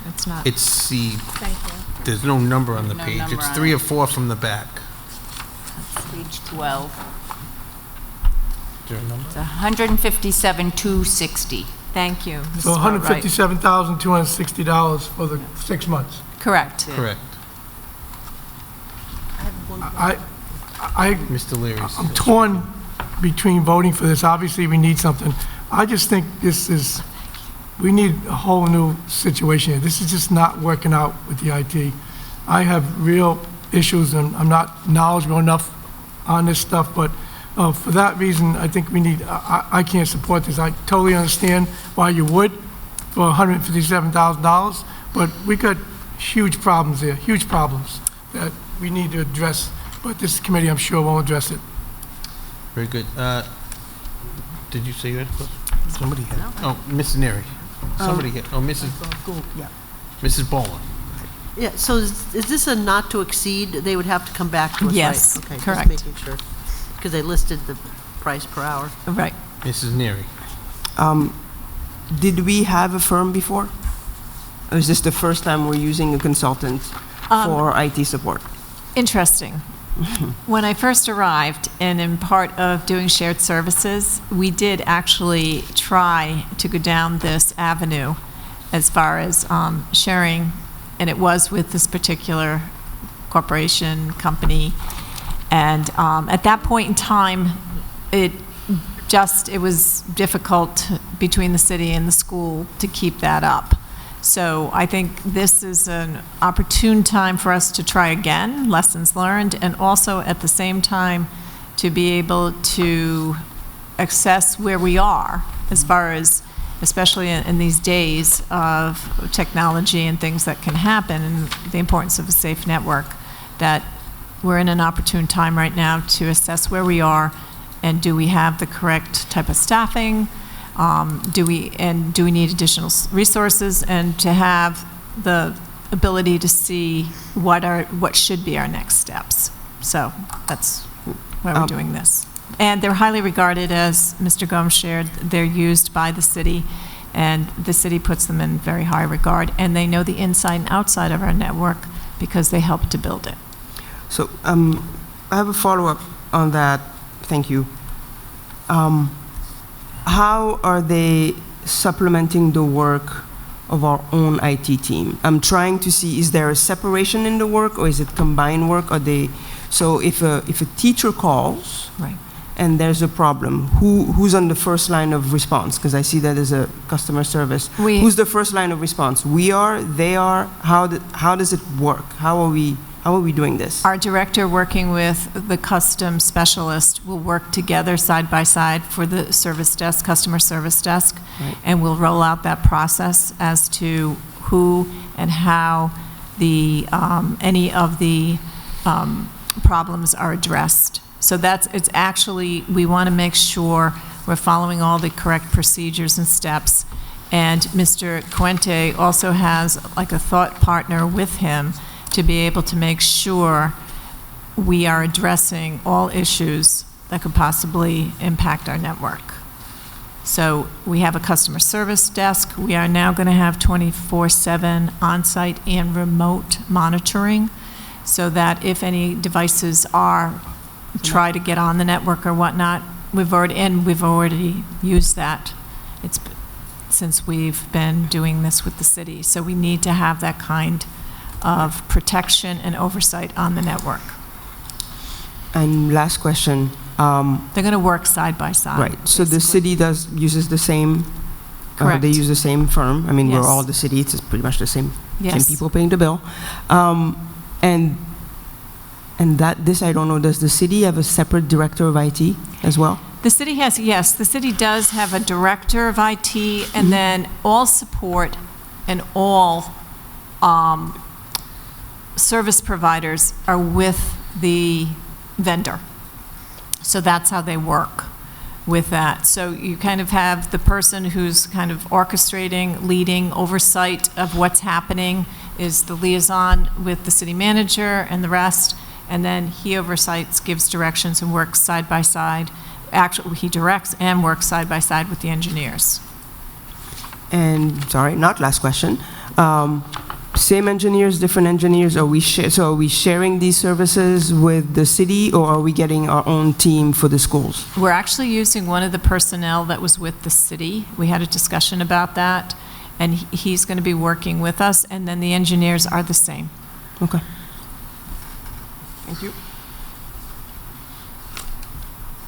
It's not. it's the, Thank you. there's no number on the No page. number It's on 3 it. or 4 from the back. Page 12. Is there a number? It's 157,260. Thank you. So $157,260 for the 6 months. Correct. Correct. Mr. Leary. I'm torn between voting for this. Obviously, we need something. I just think we need a whole new situation here. This is just not working out with the IT. I have real issues, and I'm not knowledgeable enough on this stuff, but for that reason, I think we need, I can't support this. I totally understand why you would for $157,000, but we got huge problems there, huge problems that we need to address, but this committee, I'm sure, won't address it. Very good. Did you say you had a question? Somebody had. Oh, Mrs. Neary. Somebody had. Oh, Mrs. Yeah. Mrs. Boland. Yeah, so is this a not to exceed? They would have to come back to us, right? Yes, Okay, correct. just making sure. Because they listed the price per hour. Right. Mrs. Neary. Did we have a firm before? Or is this the first time we're using a consultant for IT support? Interesting. When I first arrived, and in part of doing shared services, we did actually try to go down this avenue as far as sharing, and it was with this particular corporation, company. And at that point in time, it was difficult between the city and the school to keep that up. So I think this is an opportune time for us to try again, lessons learned, and also at the same time to be able to assess where we are as far as, especially in these days of technology and things that can happen, and the importance of a safe network, that we're in an opportune time right now to assess where we are, and do we have the correct type of staffing? Do we need additional resources, and to have the ability to see what should be our next steps. So that's why we're doing this. And they're highly regarded, as Mr. Gomes shared. They're used by the city, and the city puts them in very high regard, and they know the inside and outside of our network because they helped to build it. So I have a follow-up on that. Thank you. How are they supplementing the work of our own IT team? I'm trying to see, is there a separation in the work, or is it combined work? Are they, so if a teacher calls, right, and there's a problem, who's on the first line of response? Because I see that as a customer service. Who's the first line of response? We are, they are, how does it work? How are we doing this? Our director, working with the custom specialist, will work together side by side for the service desk, customer service desk, Right. and we'll roll out that process as to who and how the any of the problems are addressed. So it's actually, we want to make sure we're following all the correct procedures and steps. And Mr. Cuente also has like a thought partner with him to be able to make sure we are addressing all issues that could possibly impact our network. So we have a customer service desk. We are now going to have 24/7 on-site and remote monitoring, so that if any devices try to get on the network or whatnot, we've already used that. It's since we've been doing this with the city. So we need to have that kind of protection and oversight on the network. And last question. They're going to work side by side. Right. So the city uses the same. Correct. They use the same firm. I mean, Yes. we're all the city. It's pretty much the same Yes. people paying the bill. And this I don't know. Does the city have a separate director of IT as well? The city has, yes, the city does have a director of IT, and then all support and all service providers are with the vendor. So that's how they work with that. So you kind of have the person who's kind of orchestrating, leading, oversight of what's happening is the liaison with the city manager and the rest, and then he oversights, gives directions, and works side by side. Actually, he directs and works side by side with the engineers. And, sorry, not last question. Same engineers, different engineers? Are we sharing these services with the city, or are we getting our own team for the schools? We're actually using one of the personnel that was with the city. We had a discussion about that, and he's going to be working with us, and then the engineers are the same. Okay. Thank you.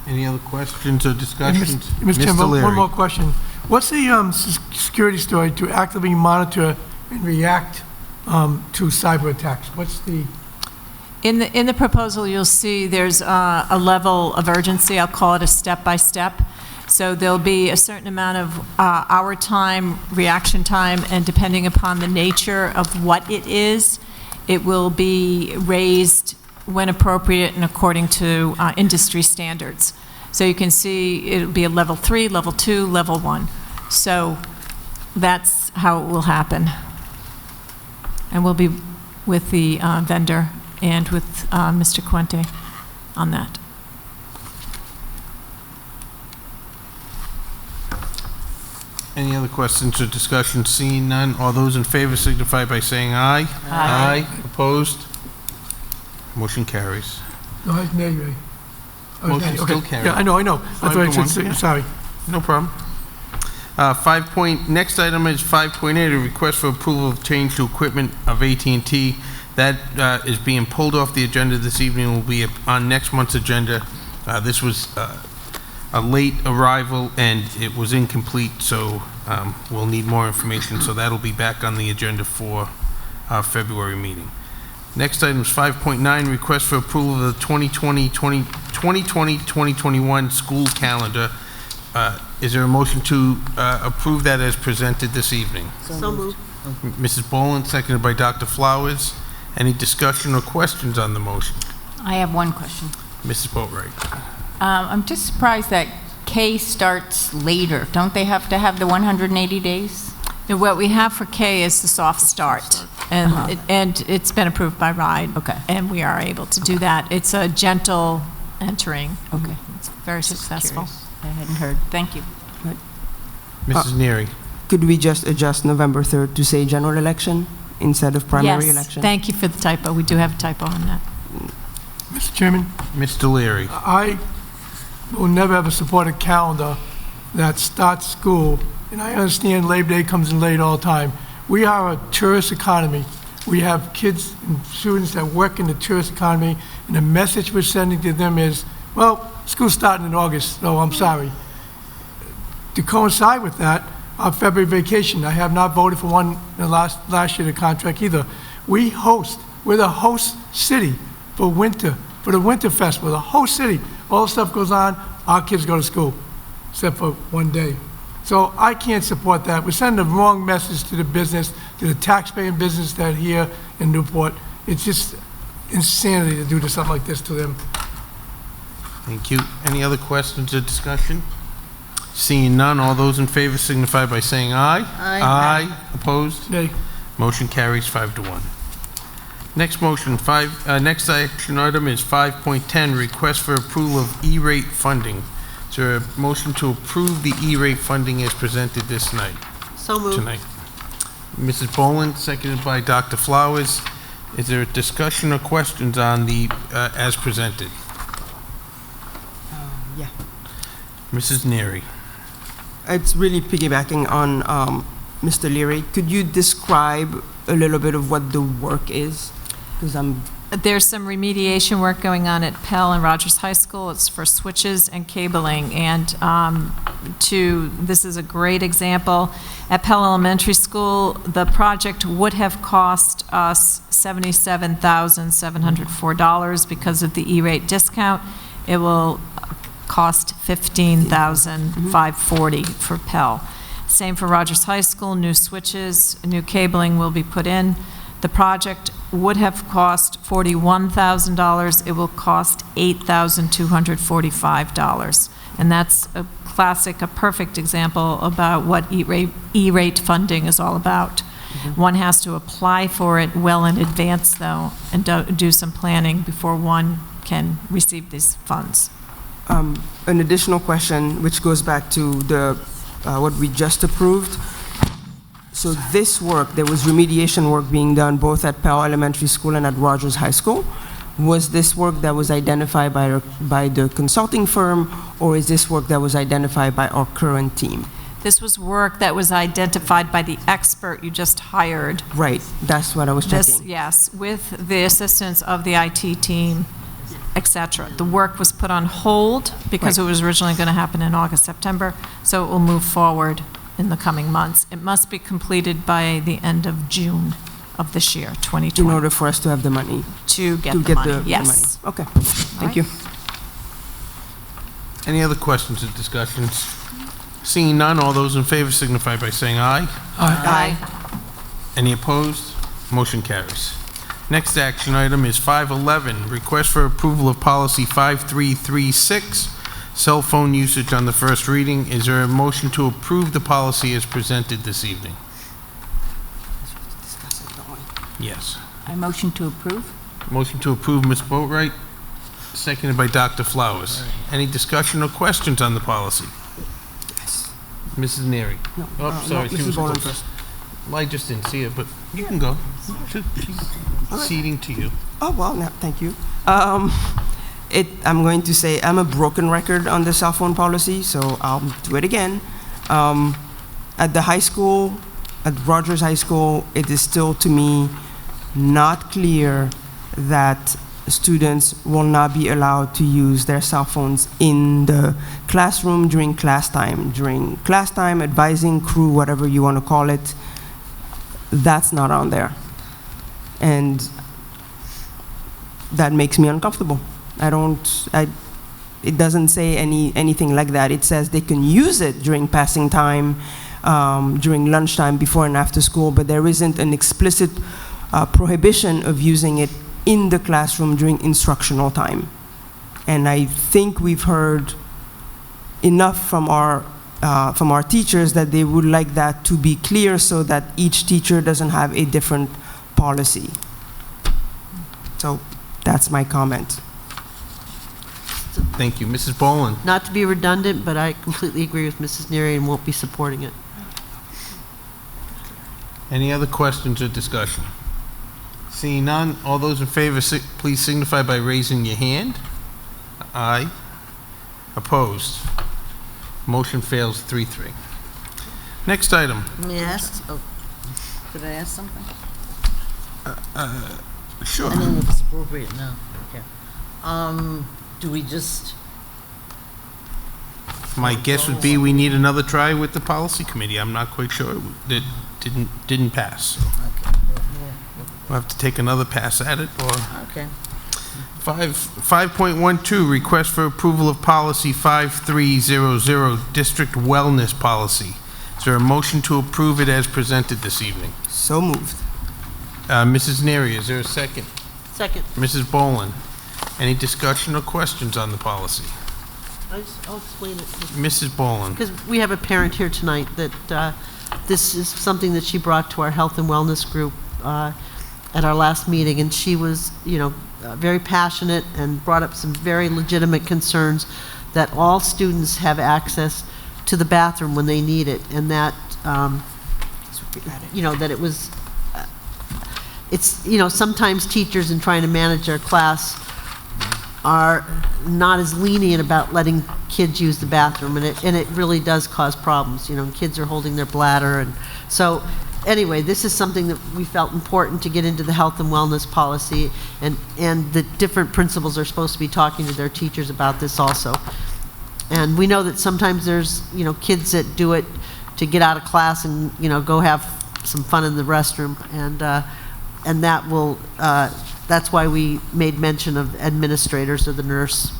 Any other questions or discussions? Mr. Chairman, Leary. one more question. What's the security story to actively monitor and react to cyber attacks? What's the... In the proposal, you'll see there's a level of urgency. I'll call it a step-by-step. So there'll be a certain amount of hour time, reaction time, and depending upon the nature of what it is, it will be raised when appropriate and according to industry standards. So you can see it'll be a level 3, level 2, level 1. So that's how it will happen. And we'll be with the vendor and with Mr. Cuente on that. Any other questions or discussion? Seeing none, all those in favor signify by saying aye. Aye. Opposed? Motion carries. No, it's nay, Ray. Motion Okay. still carries. Yeah, I know. I thought I 5-1. said, sorry. No problem. Next item is 5.8, a request for approval of change to equipment of AT&T. That is being pulled off the agenda this evening, will be on next month's agenda. This was a late arrival and it was incomplete, so we'll need more information. So that'll be back on the agenda for our February meeting. Next item is 5.9, request for approval of the 2020-2021 2020-2021 school calendar. Is there a motion to approve that as presented this evening? So moved. Mrs. Boland, seconded by Dr. Flowers. Any discussion or questions on the motion? I have one question. Mrs. Boatright. I'm just surprised that K starts later. Don't they have to have the 180 days? What we have for K is the soft start, and it's been approved by RIDE. Okay. And we are able to do that. It's a gentle entering. Okay. It's very successful. I hadn't heard. Thank you. Mrs. Neary. Could we just adjust November 3rd to say general election instead of primary election? Yes, thank you for the typo. We do have a typo on that. Mr. Chairman? Mr. Leary. I will never ever support a calendar that starts school, and I understand Labor Day comes in late all the time. We are a tourist economy. We have kids and students that work in the tourist economy, and the message we're sending to them is, well, school's starting in August, so I'm sorry. To coincide with that, our February vacation, I have not voted for one in the last year of the contract either. We're the host city for the Winter Festival, the whole city. All the stuff goes on, our kids go to school, except for one day. So I can't support that. We're sending the wrong message to the business, to the taxpaying business that here in Newport. It's just insanity to do something like this to them. Thank you. Any other questions or discussion? Seeing none, all those in favor signify by saying aye. Aye. Aye. Opposed? Nay. Motion carries 5-1. Next next action item is 5.10, request for approval of E-rate funding. Is there a motion to approve the E-rate funding as presented this night? So moved. Tonight. Mrs. Boland, seconded by Dr. Flowers. Is there a discussion or questions on the as presented? Yeah. Mrs. Neary. It's really piggybacking on Mr. Leary. Could you describe a little bit of what the work is? Because There's some remediation work going on at Pell and Rogers High School. It's for switches and cabling. And this is a great example. At Pell Elementary School, the project would have cost us $77,704 because of the E-rate discount. It will cost $15,540 for Pell. Same for Rogers High School, new switches, new cabling will be put in. The project would have cost $41,000. It will cost $8,245. And that's a perfect example about what E-rate funding is all about. One has to apply for it well in advance, though, and do some planning before one can receive these funds. an additional question, which goes back to the what we just approved. So this work, there was remediation work being done both at Pell Elementary School and at Rogers High School. Was this work that was identified by the consulting firm, or is this work that was identified by our current team? This was work that was identified by the expert you just hired. Right, that's what I was checking. Yes, with the assistance of the IT team, et cetera. The work was put on hold because it was originally going to happen in August, September, so it will move forward in the coming months. It must be completed by the end of June of this year, 2020. In order for us to have the money? To get the money, yes. Okay, thank you. Any other questions or discussions? Seeing none, all those in favor signify by saying aye. Aye. Any opposed? Motion carries. Next action item is 511, request for approval of policy 5336, cell phone usage on the first reading. Is there a motion to approve the policy as presented this evening? Yes. I motion to approve. Motion to approve, Ms. Boatright, seconded by Dr. Flowers. Any discussion or questions on the policy? Yes. Mrs. Neary? No. Oh, sorry. No, Mrs. Boland first. Well, I just didn't see it, but you can go. She's ceding to you. Oh, well, no, thank you. I'm going to say I'm a broken record on the cell phone policy, so I'll do it again. At the high school, at Rogers High School, it is still, to me, not clear that students will not be allowed to use their cell phones in the classroom during class time. During class time, advising crew, whatever you want to call it, that's not on there. And that makes me uncomfortable. It doesn't say anything like that. It says they can use it during passing time, during lunchtime, before and after school, but there isn't an explicit prohibition of using it in the classroom during instructional time. And I think we've heard enough from our teachers that they would like that to be clear so that each teacher doesn't have a different policy. So that's my comment. Thank you. Mrs. Boland? Not to be redundant, but I completely agree with Mrs. Neary and won't be supporting it. Any other questions or discussion? Seeing none, all those in favor, please signify by raising your hand. Aye. Opposed? Motion fails 3-3. Next item. May I ask, could I ask something? Sure. I don't know if it's appropriate now. Okay. Do we just... My guess would be we need another try with the policy committee. I'm not quite sure. It didn't pass. So. Okay. We'll have to take another pass at it. Or Okay. 5.12, request for approval of policy 5300, district wellness policy. Is there a motion to approve it as presented this evening? So moved. Mrs. Neary, is there a second? Second. Mrs. Boland, any discussion or questions on the policy? I'll explain it. Mrs. Boland. Because we have a parent here tonight that this is something that she brought to our health and wellness group at our last meeting, and she was, very passionate and brought up some very legitimate concerns that all students have access to the bathroom when they need it, and that, that it was, sometimes teachers in trying to manage their class are not as lenient about letting kids use the bathroom, and it really does cause problems. Kids are holding their bladder, and so anyway, this is something that we felt important to get into the health and wellness policy, and the different principals are supposed to be talking to their teachers about this also. And we know that sometimes there's kids that do it to get out of class and go have some fun in the restroom, and that will. That's why we made mention of administrators or the nurse,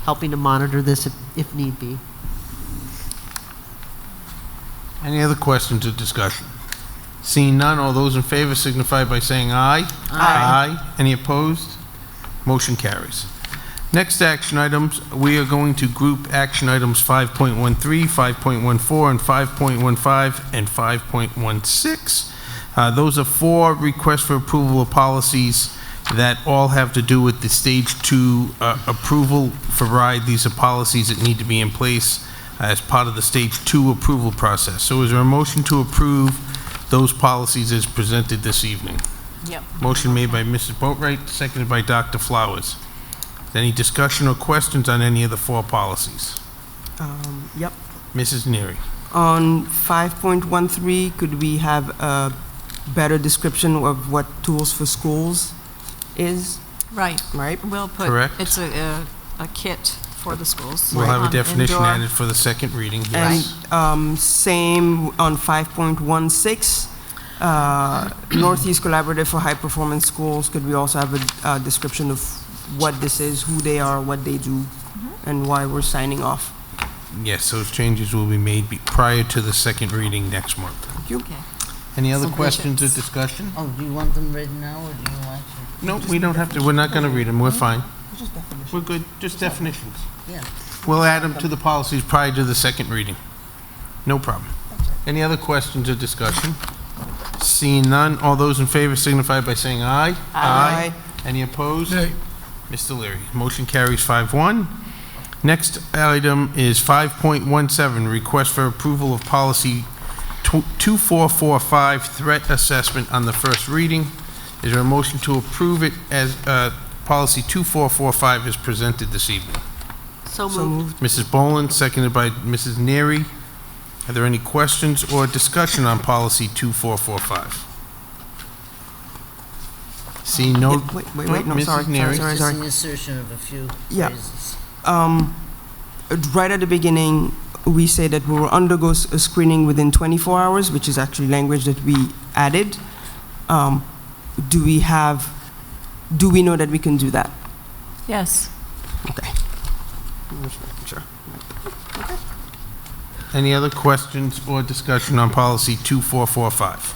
helping to monitor this if need be. Any other questions or discussion? Seeing none, all those in favor signify by saying aye. Aye. Any opposed? Motion carries. Next action items, we are going to group action items 5.13, 5.14, and 5.15, and 5.16. Those are 4 requests for approval of policies that all have to do with the Stage 2 approval for RIDE. These are policies that need to be in place as part of the Stage 2 approval process. So is there a motion to approve those policies as presented this evening? Yep. Motion made by Mrs. Boatright, seconded by Dr. Flowers. Any discussion or questions on any of the 4 policies? Yep. Mrs. Neary. On 5.13, could we have a better description of what Tools for Schools is? Right. Right? We'll put, Correct. it's a kit for the schools. We'll have a on definition indoor. added for the second reading, yes. And same on 5.16, Northeast Collaborative for High Performance Schools. Could we also have a description of what this is, who they are, what they do, and why we're signing off? Yes, those changes will be made prior to the second reading next month. Thank you. Okay. Any other So questions or discussion? Oh, do you want them read now, or do you want to? No, we don't have to. We're not going to read them. We're fine. We're good. Just definitions. Yeah. We'll add them to the policies prior to the second reading. No problem. Any other questions or discussion? Seeing none, all those in favor signify by saying aye. Aye. Any opposed? Mr. Leary. Motion carries 5-1. Next item is 5.17, request for approval of policy 2445, threat assessment on the first reading. Is there a motion to approve it as policy 2445 is presented this evening? So moved. Mrs. Boland, seconded by Mrs. Neary. Are there any questions or discussion on policy 2445? See no. Wait, no, Mrs. sorry. Just an insertion of a few phrases. Right at the beginning, we say that we will undergo a screening within 24 hours, which is actually language that we added. Do we know that we can do that? Yes. Okay. Just making sure. Any other questions or discussion on policy 2445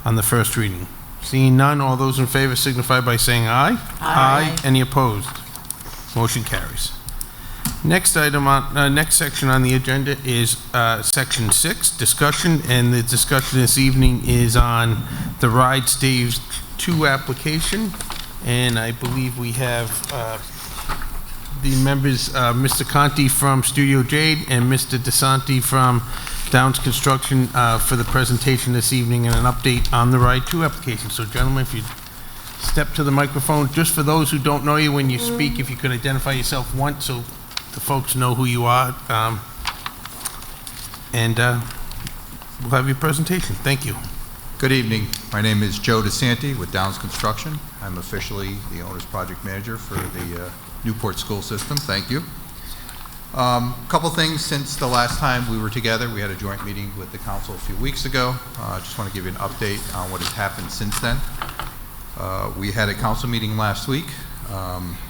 on the first reading? Seeing none, all those in favor signify by saying aye. Aye. Any opposed? Motion carries. Next item on, next section on the agenda is section 6, discussion, and the discussion this evening is on the Ride Stage 2 application, and I believe we have the members, Mr. Conti from Studio Jade and Mr. DeSanti from Downs Construction for the presentation this evening and an update on the Ride 2 application. So gentlemen, if you step to the microphone, just for those who don't know you when you speak, if you could identify yourself once so the folks know who you are, and we'll have your presentation. Thank you. Good evening. My name is Joe DeSanti with Downs Construction. I'm officially the owner's project manager for the Newport School System. Thank you. Couple things since the last time we were together. We had a joint meeting with the council a few weeks ago. I just want to give you an update on what has happened since then. We had a council meeting last week.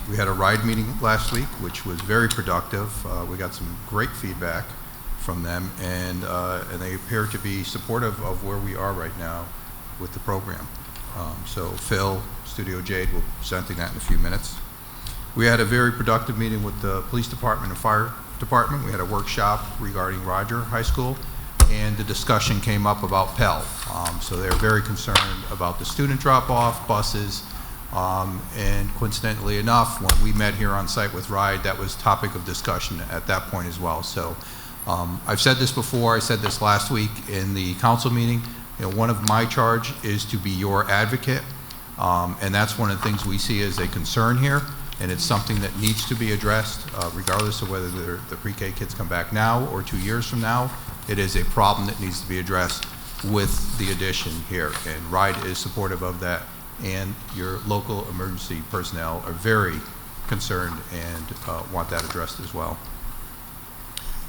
We had a ride meeting last week, which was very productive. We got some great feedback from them, and they appear to be supportive of where we are right now with the program. So Phil, Studio Jade, will be presenting that in a few minutes. We had a very productive meeting with the police department and fire department. We had a workshop regarding Roger High School, and the discussion came up about Pell. So they're very concerned about the student drop-off, buses, and coincidentally enough, when we met here on site with RIDE, that was topic of discussion at that point as well. So I've said this before, I said this last week in the council meeting, you know, one of my charge is to be your advocate, and that's one of the things we see as a concern here, and it's something that needs to be addressed regardless of whether the pre-K kids come back now or 2 years from now. It is a problem that needs to be addressed with the addition here, and RIDE is supportive of that, and your local emergency personnel are very concerned and want that addressed as well.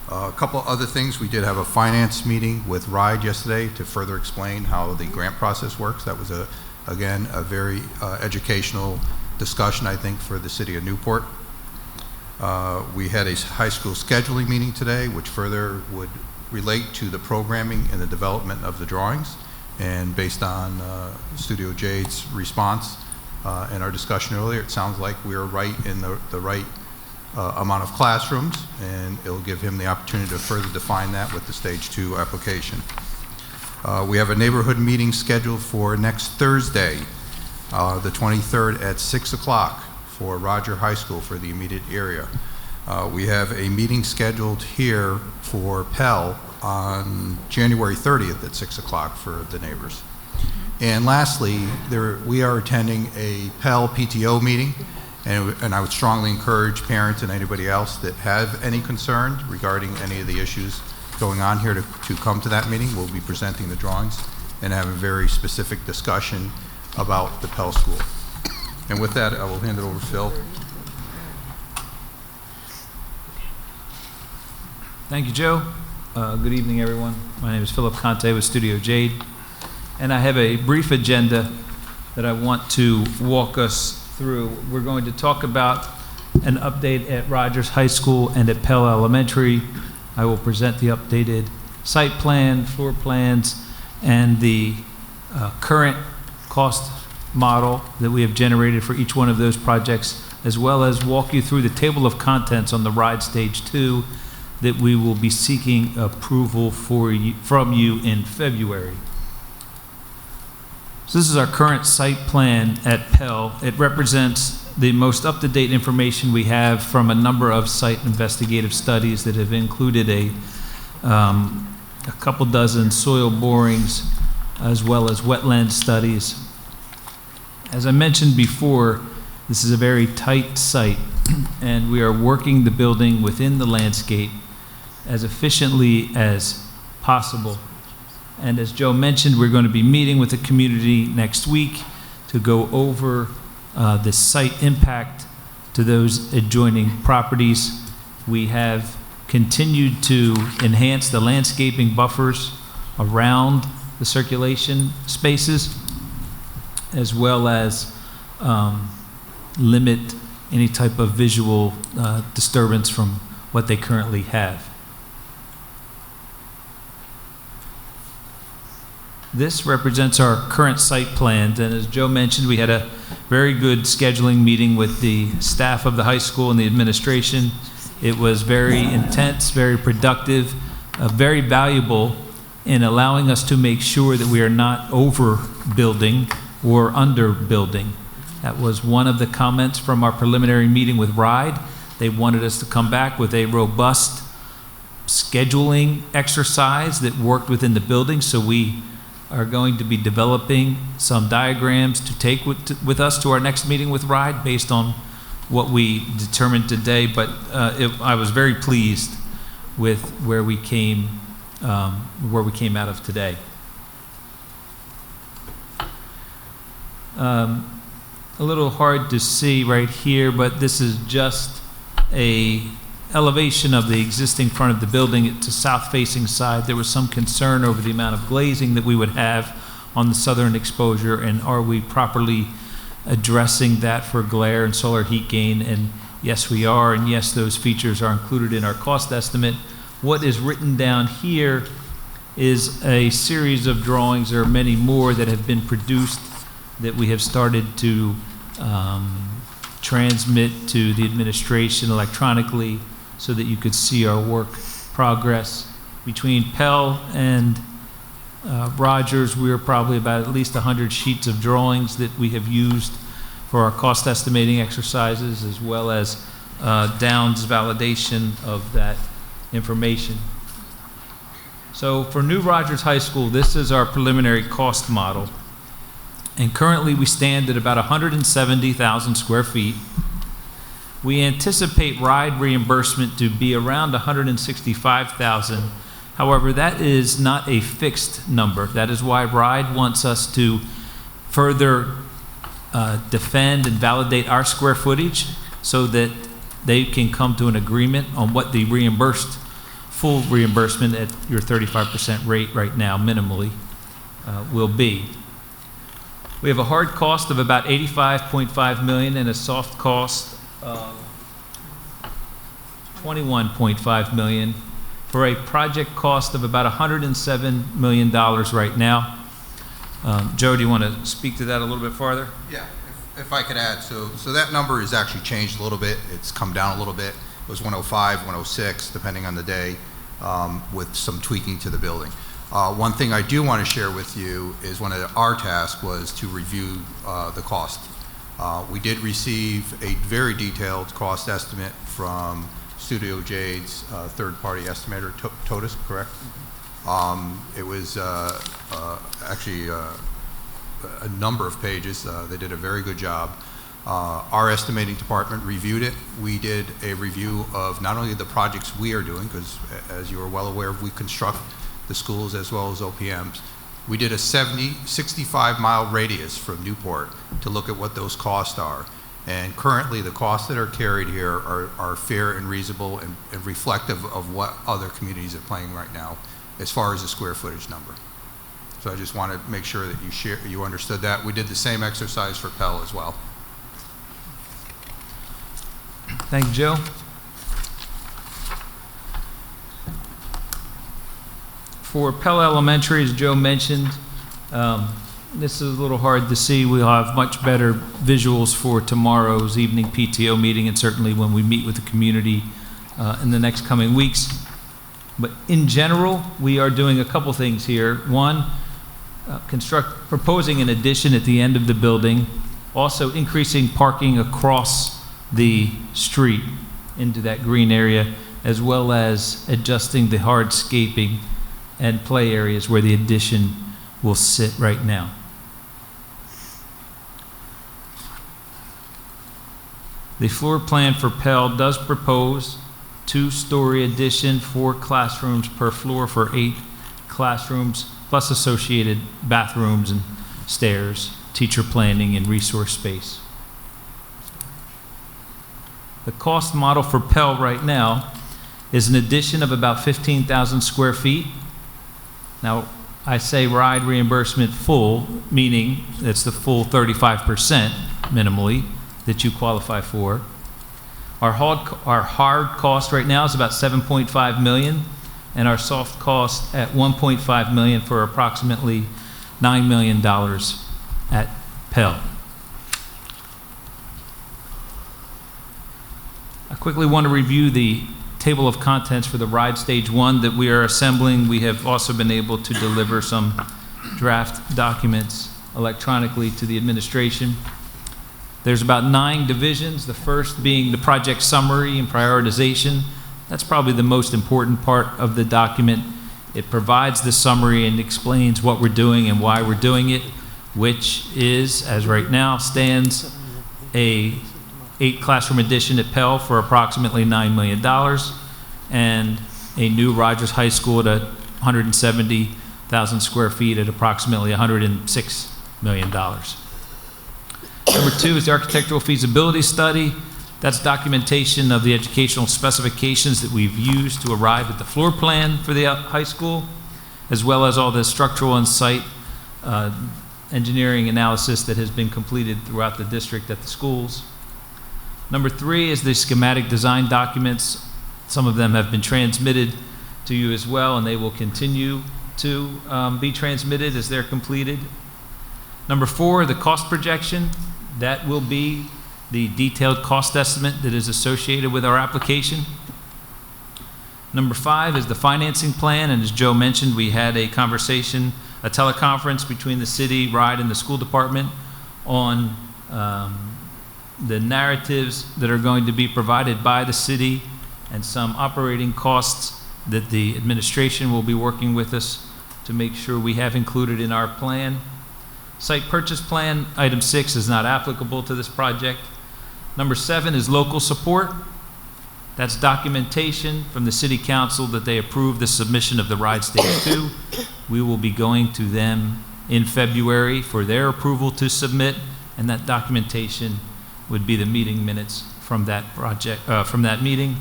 A couple other things. We did have a finance meeting with RIDE yesterday to further explain how the grant process works. That was, again, a very educational discussion, I think, for the city of Newport. We had a high school scheduling meeting today, which further would relate to the programming and the development of the drawings. And based on Studio Jade's response and our discussion earlier, it sounds like we are right in the right amount of classrooms, and it'll give him the opportunity to further define that with the Stage 2 application. We have a neighborhood meeting scheduled for next Thursday, the 23rd at 6 o'clock for Roger High School for the immediate area. We have a meeting scheduled here for Pell on January 30th at 6 o'clock for the neighbors. And lastly, we are attending a Pell PTO meeting, and I would strongly encourage parents and anybody else that have any concern regarding any of the issues going on here to come to that meeting. We'll be presenting the drawings and have a very specific discussion about the Pell School. And with that, I will hand it over to Phil. Thank you, Joe. Good evening, everyone. My name is Philip Conte with Studio Jade, and I have a brief agenda that I want to walk us through. We're going to talk about an update at Rogers High School and at Pell Elementary. I will present the updated site plan, floor plans, and the current cost model that we have generated for each one of those projects, as well as walk you through the table of contents on the Ride Stage 2 that we will be seeking approval from you in February. So this is our current site plan at Pell. It represents the most up-to-date information we have from a number of site investigative studies that have included a couple dozen soil borings as well as wetland studies. As I mentioned before, this is a very tight site, and we are working the building within the landscape as efficiently as possible. And as Joe mentioned, we're going to be meeting with the community next week to go over the site impact to those adjoining properties. We have continued to enhance the landscaping buffers around the circulation spaces, as well as limit any type of visual disturbance from what they currently have. This represents our current site plans, and as Joe mentioned, we had a very good scheduling meeting with the staff of the high school and the administration. It was very intense, very productive, very valuable in allowing us to make sure that we are not overbuilding or underbuilding. That was one of the comments from our preliminary meeting with RIDE. They wanted us to come back with a robust scheduling exercise that worked within the building, so we are going to be developing some diagrams to take with us to our next meeting with RIDE based on what we determined today, but I was very pleased with where we came out of today. A little hard to see right here, but this is just a elevation of the existing front of the building. It's a south-facing side. There was some concern over the amount of glazing that we would have on the southern exposure, and are we properly addressing that for glare and solar heat gain? And yes, we are, and yes, those features are included in our cost estimate. What is written down here is a series of drawings. There are many more that have been produced that we have started to transmit to the administration electronically so that you could see our work progress. Between Pell and Rogers, we are probably about at least 100 sheets of drawings that we have used for our cost estimating exercises, as well as Downs validation of that information. So for New Rogers High School, this is our preliminary cost model. And currently we stand at about 170,000 square feet. We anticipate RIDE reimbursement to be around 165,000. However, that is not a fixed number. That is why RIDE wants us to further defend and validate our square footage so that they can come to an agreement on what the full reimbursement at your 35% rate right now, minimally, will be. We have a hard cost of about $85.5 million and a soft cost of $21.5 million for a project cost of about $107 million right now. Joe, do you want to speak to that a little bit farther? Yeah, if I could add, so that number has actually changed a little bit. It's come down a little bit. It was 105, 106, depending on the day, with some tweaking to the building. One thing I do want to share with you is one of our tasks was to review the cost. We did receive a very detailed cost estimate from Studio Jade's third-party estimator, Totus, correct? It was actually a number of pages. They did a very good job. Our estimating department reviewed it. We did a review of not only the projects we are doing, because as you are well aware, we construct the schools as well as OPMs. We did a 65-mile radius from Newport to look at what those costs are. And currently, the costs that are carried here are fair and reasonable and reflective of what other communities are paying right now as far as the square footage number. So I just want to make sure that you understood that. We did the same exercise for Pell as well. Thank you, Joe. For Pell Elementary, as Joe mentioned, this is a little hard to see. We'll have much better visuals for tomorrow's evening PTO meeting, and certainly when we meet with the community in the next coming weeks. But in general, we are doing a couple things here. One, proposing an addition at the end of the building, also increasing parking across the street into that green area, as well as adjusting the hardscaping and play areas where the addition will sit right now. The floor plan for Pell does propose 2-story addition, 4 classrooms per floor for 8 classrooms, plus associated bathrooms and stairs, teacher planning, and resource space. The cost model for Pell right now is an addition of about 15,000 square feet. Now, I say RIDE reimbursement full, meaning it's the full 35% minimally that you qualify for. Our hard cost right now is about $7.5 million, and our soft cost at $1.5 million for approximately $9 million at Pell. I quickly want to review the table of contents for the RIDE Stage 1 that we are assembling. We have also been able to deliver some draft documents electronically to the administration. There's about 9 divisions, the first being the project summary and prioritization. That's probably the most important part of the document. It provides the summary and explains what we're doing and why we're doing it, which is, as right now stands, a 8 classroom addition at Pell for approximately $9 million, and a new Rogers High School at 170,000 square feet at approximately $106 million. Number 2 is the architectural feasibility study. That's documentation of the educational specifications that we've used to arrive at the floor plan for the high school, as well as all the structural and site engineering analysis that has been completed throughout the district at the schools. Number 3 is the schematic design documents. Some of them have been transmitted to you as well, and they will continue to be transmitted as they're completed. Number 4, the cost projection. That will be the detailed cost estimate that is associated with our application. Number 5 is the financing plan, and as Joe mentioned, we had a conversation, a teleconference between the city, RIDE, and the school department on the narratives that are going to be provided by the city and some operating costs that the administration will be working with us to make sure we have included in our plan. Site purchase plan, item 6, is not applicable to this project. Number 7 is local support. That's documentation from the city council that they approved the submission of the RIDE Stage 2. We will be going to them in February for their approval to submit, and that documentation would be the meeting minutes from that project, from that meeting.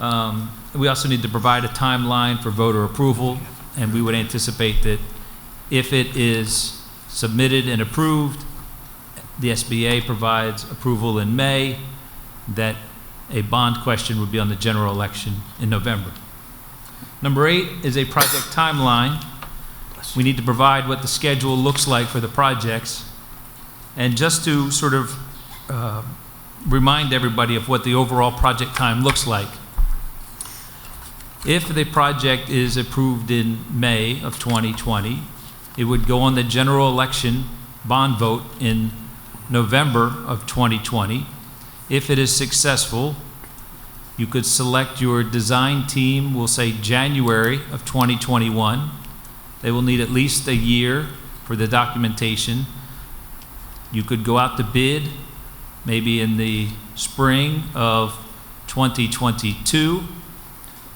We also need to provide a timeline for voter approval, and we would anticipate that if it is submitted and approved, the SBA provides approval in May, that a bond question would be on the general election in November. Number 8 is a project timeline. We need to provide what the schedule looks like for the projects. And just to sort of remind everybody of what the overall project time looks like. If the project is approved in May of 2020, it would go on the general election bond vote in November of 2020. If it is successful, you could select your design team, we'll say January of 2021. They will need at least a year for the documentation. You could go out to bid maybe in the spring of 2022,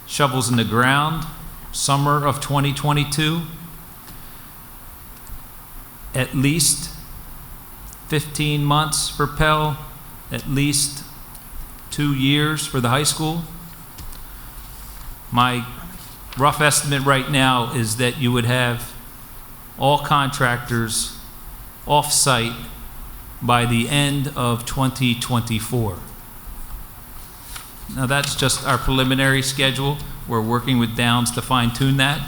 shovels in the ground, summer of 2022. At least 15 months for Pell, at least 2 years for the high school. My rough estimate right now is that you would have all contractors off-site by the end of 2024. Now that's just our preliminary schedule. We're working with Downs to fine-tune that.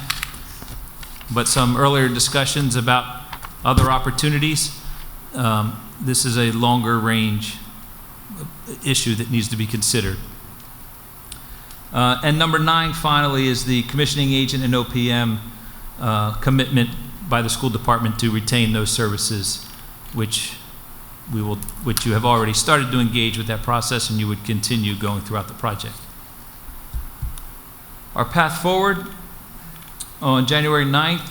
But some earlier discussions about other opportunities, this is a longer range issue that needs to be considered. And number 9, finally, is the commissioning agent and OPM commitment by the school department to retain those services, which you have already started to engage with that process, and you would continue going throughout the project. Our path forward: on January 9th,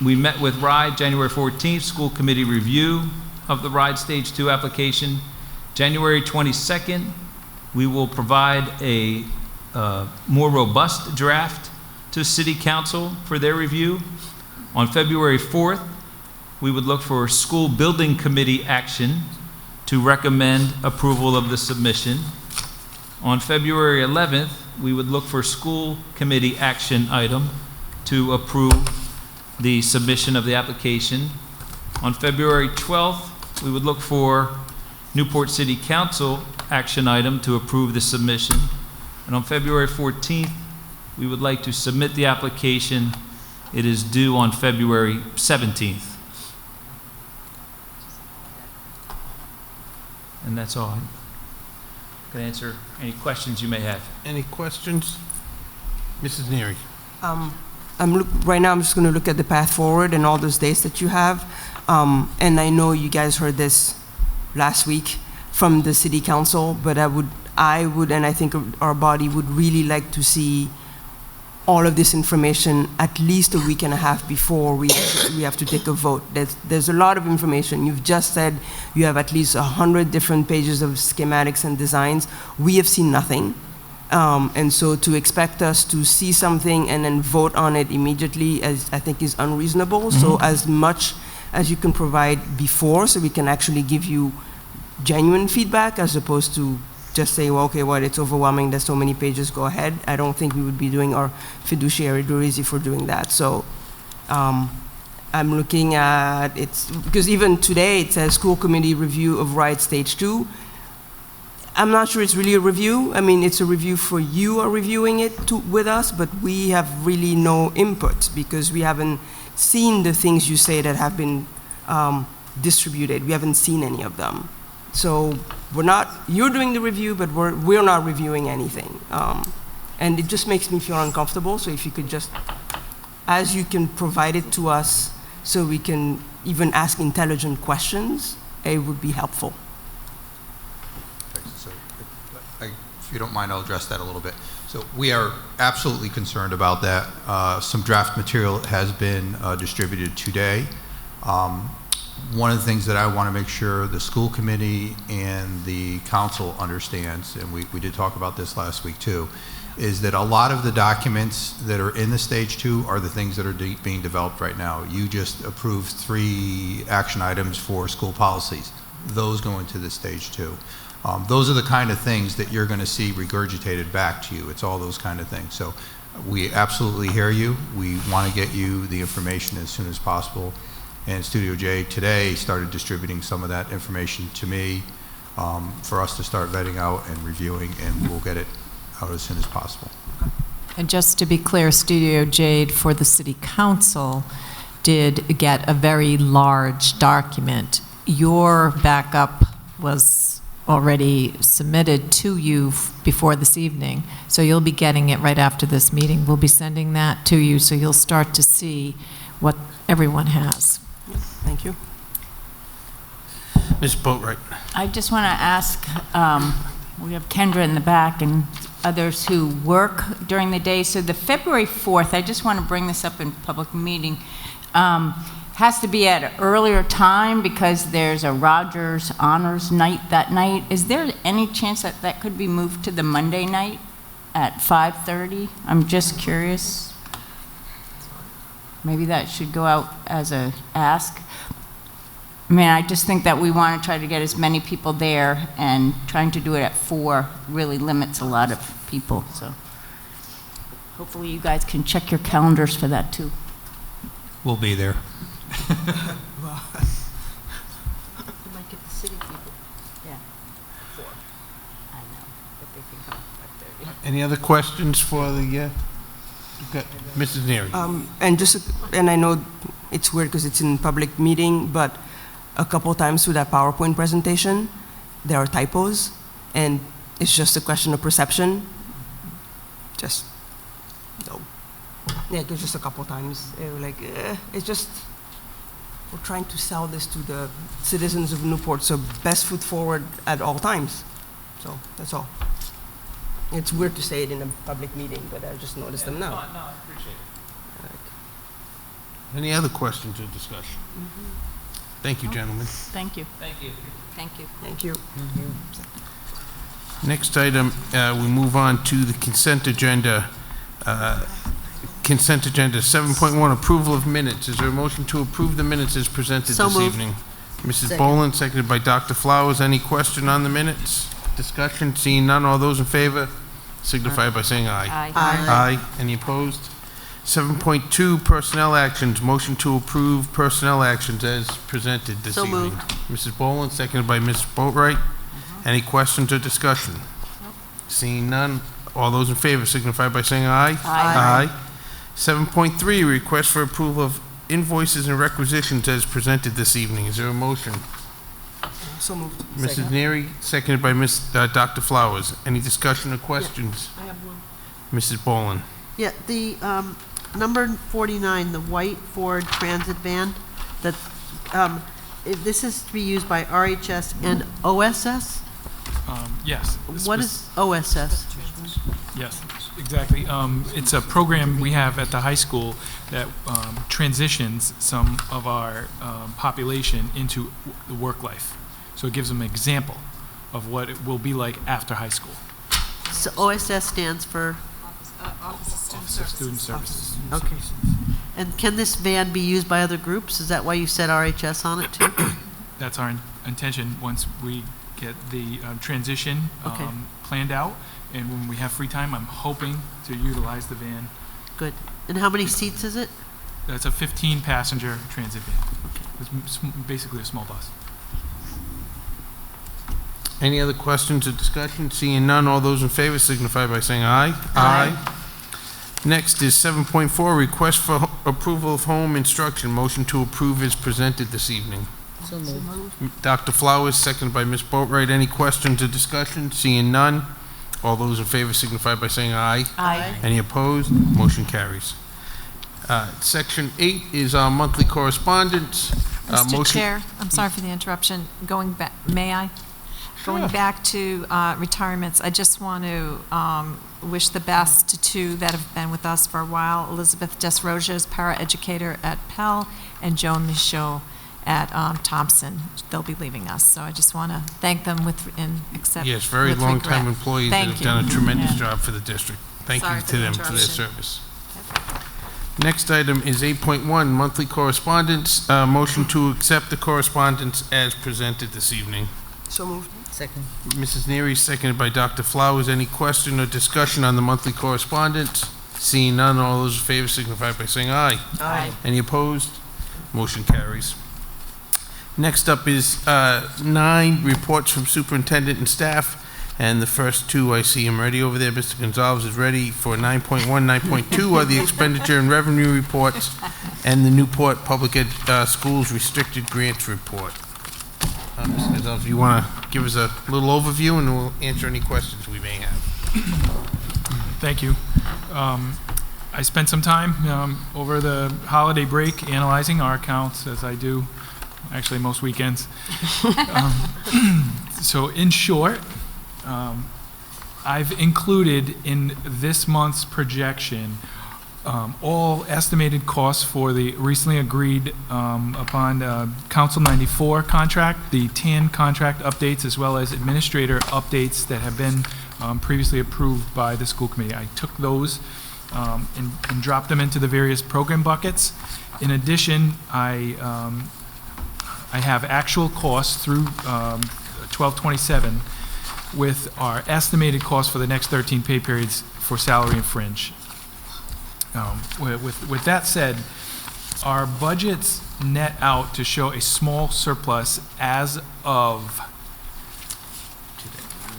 we met with RIDE. January 14th, school committee review of the RIDE Stage 2 application. January 22nd, we will provide a more robust draft to City Council for their review. On February 4th, we would look for school building committee action to recommend approval of the submission. On February 11th, we would look for school committee action item to approve the submission of the application. On February 12th, we would look for Newport City Council action item to approve the submission. And on February 14th, we would like to submit the application. It is due on February 17th. And that's all. I can answer any questions you may have. Any questions? Mrs. Neary? Right now, I'm just going to look at the path forward and all those dates that you have. And I know you guys heard this last week from the city council, but I would, and I think our body would really like to see all of this information at least a week and a half before we have to take a vote. There's a lot of information. You've just said you have at least 100 different pages of schematics and designs. We have seen nothing. And so to expect us to see something and then vote on it immediately, I think is unreasonable. So as much as you can provide before, so we can actually give you genuine feedback as opposed to just say, well, okay, well, it's overwhelming, there's so many pages, go ahead. I don't think we would be doing our fiduciary duties if we're doing that. So I'm looking at, because even today it says school committee review of RIDE stage 2. I'm not sure it's really a review. I mean, it's a review for you are reviewing it with us, but we have really no input because we haven't seen the things you say that have been distributed. We haven't seen any of them. So you're doing the review, but we're not reviewing anything. And it just makes me feel uncomfortable. So if you could just, as you can provide it to us so we can even ask intelligent questions, it would be helpful. So if you don't mind, I'll address that a little bit. So we are absolutely concerned about that. Some draft material has been distributed today. One of the things that I want to make sure the school committee and the council understands, and we did talk about this last week too, is that a lot of the documents that are in the stage 2 are the things that are being developed right now. You just approved 3 action items for school policies. Those go into the stage 2. Those are the kind of things that you're going to see regurgitated back to you. It's all those kind of things. So we absolutely hear you. We want to get you the information as soon as possible. And Studio J today started distributing some of that information to me for us to start vetting out and reviewing, and we'll get it out as soon as possible. And just to be clear, Studio Jade for the City Council did get a very large document. Your backup was already submitted to you before this evening, so you'll be getting it right after this meeting. We'll be sending that to you, so you'll start to see what everyone has. Thank you. Ms. Boatright. I just want to ask, we have Kendra in the back and others who work during the day. So the February 4th, I just want to bring this up in public meeting, has to be at an earlier time because there's a Rogers Honors Night that night. Is there any chance that that could be moved to the Monday night at 5:30? I'm just curious. Maybe that should go out as a ask. I mean, I just think that we want to try to get as many people there, and trying to do it at 4 really limits a lot of people. So hopefully you guys can check your calendars for that too. We'll be there. You might get the city people. Yeah. 4. I know, but they can come at 5:30. Any other questions for the, Mrs. Neary? And I know it's weird because it's in public meeting, but a couple times through that PowerPoint presentation, there are typos, and it's just a question of perception. Just, no. Yeah, there's just a couple times, it's just, we're trying to sell this to the citizens of Newport, so best foot forward at all times. So, that's all. It's weird to say it in a public meeting, but I just noticed them now. No, I appreciate it. Any other questions or discussion? Thank you, gentlemen. Thank you. Thank you. Thank you. Thank you. Next item, we move on to the consent agenda. Consent agenda 7.1, approval of minutes. Is there a motion to approve the minutes as presented So this moved. evening? Mrs. Second. Boland, seconded by Dr. Flowers. Any question on the minutes? Discussion? Seeing none, all those in favor signify by saying aye. Aye. Aye. Any opposed? 7.2, personnel actions. Motion to approve personnel actions as presented this So evening. moved. Mrs. Boland, seconded by Ms. Boatright. Any questions or discussion? Seeing none, all those in favor signify by saying aye. Aye. 7.3, request for approval of invoices and requisitions as presented this evening. Is there a motion? So moved. Mrs. Neary, seconded by Dr. Flowers. Any discussion or questions? I have one. Mrs. Boland. Yeah, the number 49, the white Ford Transit van, that, this is to be used by RHS and OSS? Yes. What is OSS? Yes, exactly. It's a program we have at the high school that transitions some of our population into the work life. So it gives them an example of what it will be like after high school. So OSS stands for? Office of Student Services. Okay. And can this van be used by other groups? Is that why you said RHS on it too? That's our intention once we get the transition Okay. planned out. And when we have free time, I'm hoping to utilize the van. Good. And how many seats is it? That's a 15-passenger transit van. It's basically a small bus. Any other questions or discussion? Seeing none, all those in favor signify by saying aye. Aye. Next is 7.4, request for approval of home instruction. Motion to approve is presented this evening. So moved. Dr. Flowers, seconded by Ms. Boatright. Any questions or discussion? Seeing none, all those in favor signify by saying aye. Aye. Any opposed? Motion carries. Section 8 is our monthly correspondence. Mr. Chair, I'm sorry for the interruption. Going back, may I? Going back to retirements, I just want to wish the best to two that have been with us for a while. Elizabeth Desroges is paraeducator at Pell, and Joan Michaud at Thompson. They'll be leaving us, so I just want to thank them Yes, very long-time employees that have done a tremendous job for the district. Thank Sorry you for to the them for their interruption. service. Next item is 8.1, monthly correspondence. Motion to accept the correspondence as presented this evening. So moved. Second. Mrs. Neary, seconded by Dr. Flowers. Any question or discussion on the monthly correspondence? Seeing none, all those in favor signify by saying aye. Aye. Any opposed? Motion carries. Next up is 9, reports from superintendent and staff. And the first two, I see him ready over there. Mr. Gonzalez is ready for 9.1, 9.2 are the expenditure and revenue reports and the Newport Public Schools Restricted Grants Report. Mr. Gonzalez, if you want to give us a little overview and we'll answer any questions we may have. Thank you. I spent some time over the holiday break analyzing our accounts, as I do actually most weekends. So in short, I've included in this month's projection all estimated costs for the recently agreed upon Council 94 contract, the TAN contract updates, as well as administrator updates that have been previously approved by the school committee. I took those and dropped them into the various program buckets. In addition, I have actual costs through 12/27 with our estimated costs for the next 13 pay periods for salary and fringe. With that said, our budgets net out to show a small surplus as of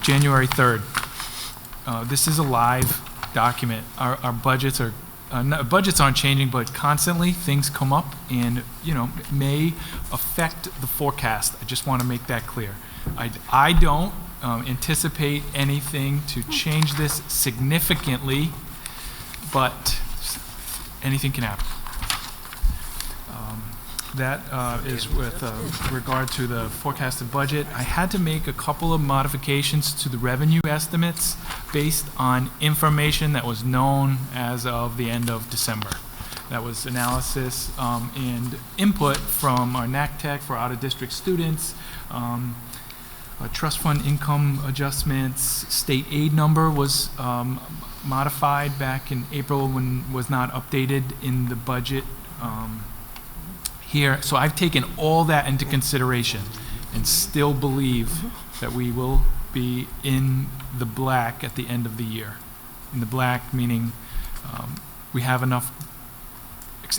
January 3rd. This is a live document. Our budgets are budgets aren't changing, but constantly things come up and, may affect the forecast. I just want to make that clear. I don't anticipate anything to change this significantly, but anything can happen. That is with regard to the forecasted budget. I had to make a couple of modifications to the revenue estimates based on information that was known as of the end of December. That was analysis and input from our NACTEC for out-of-district students, trust fund income adjustments, state aid number was modified back in April when was not updated in the budget here. So I've taken all that into consideration and still believe that we will be in the black at the end of the year. In the black meaning we have enough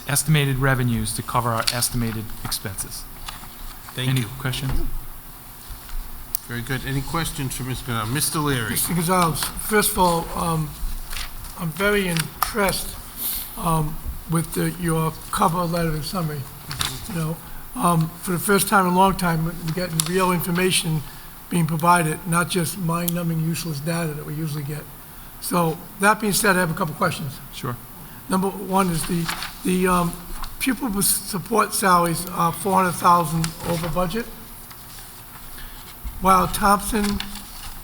estimated revenues to cover our estimated expenses. Any questions? Very good. Any questions for Ms. Gonzalez? Mr. Leary? Mr. Gonzalez, first of all, I'm very impressed with your cover letter and summary. You know, for the first time in a long time, we're getting real information being provided, not just mind-numbing, useless data that we usually get. So that being said, I have a couple questions. Sure. Number one is the pupil support salaries are $400,000 over budget, while Thompson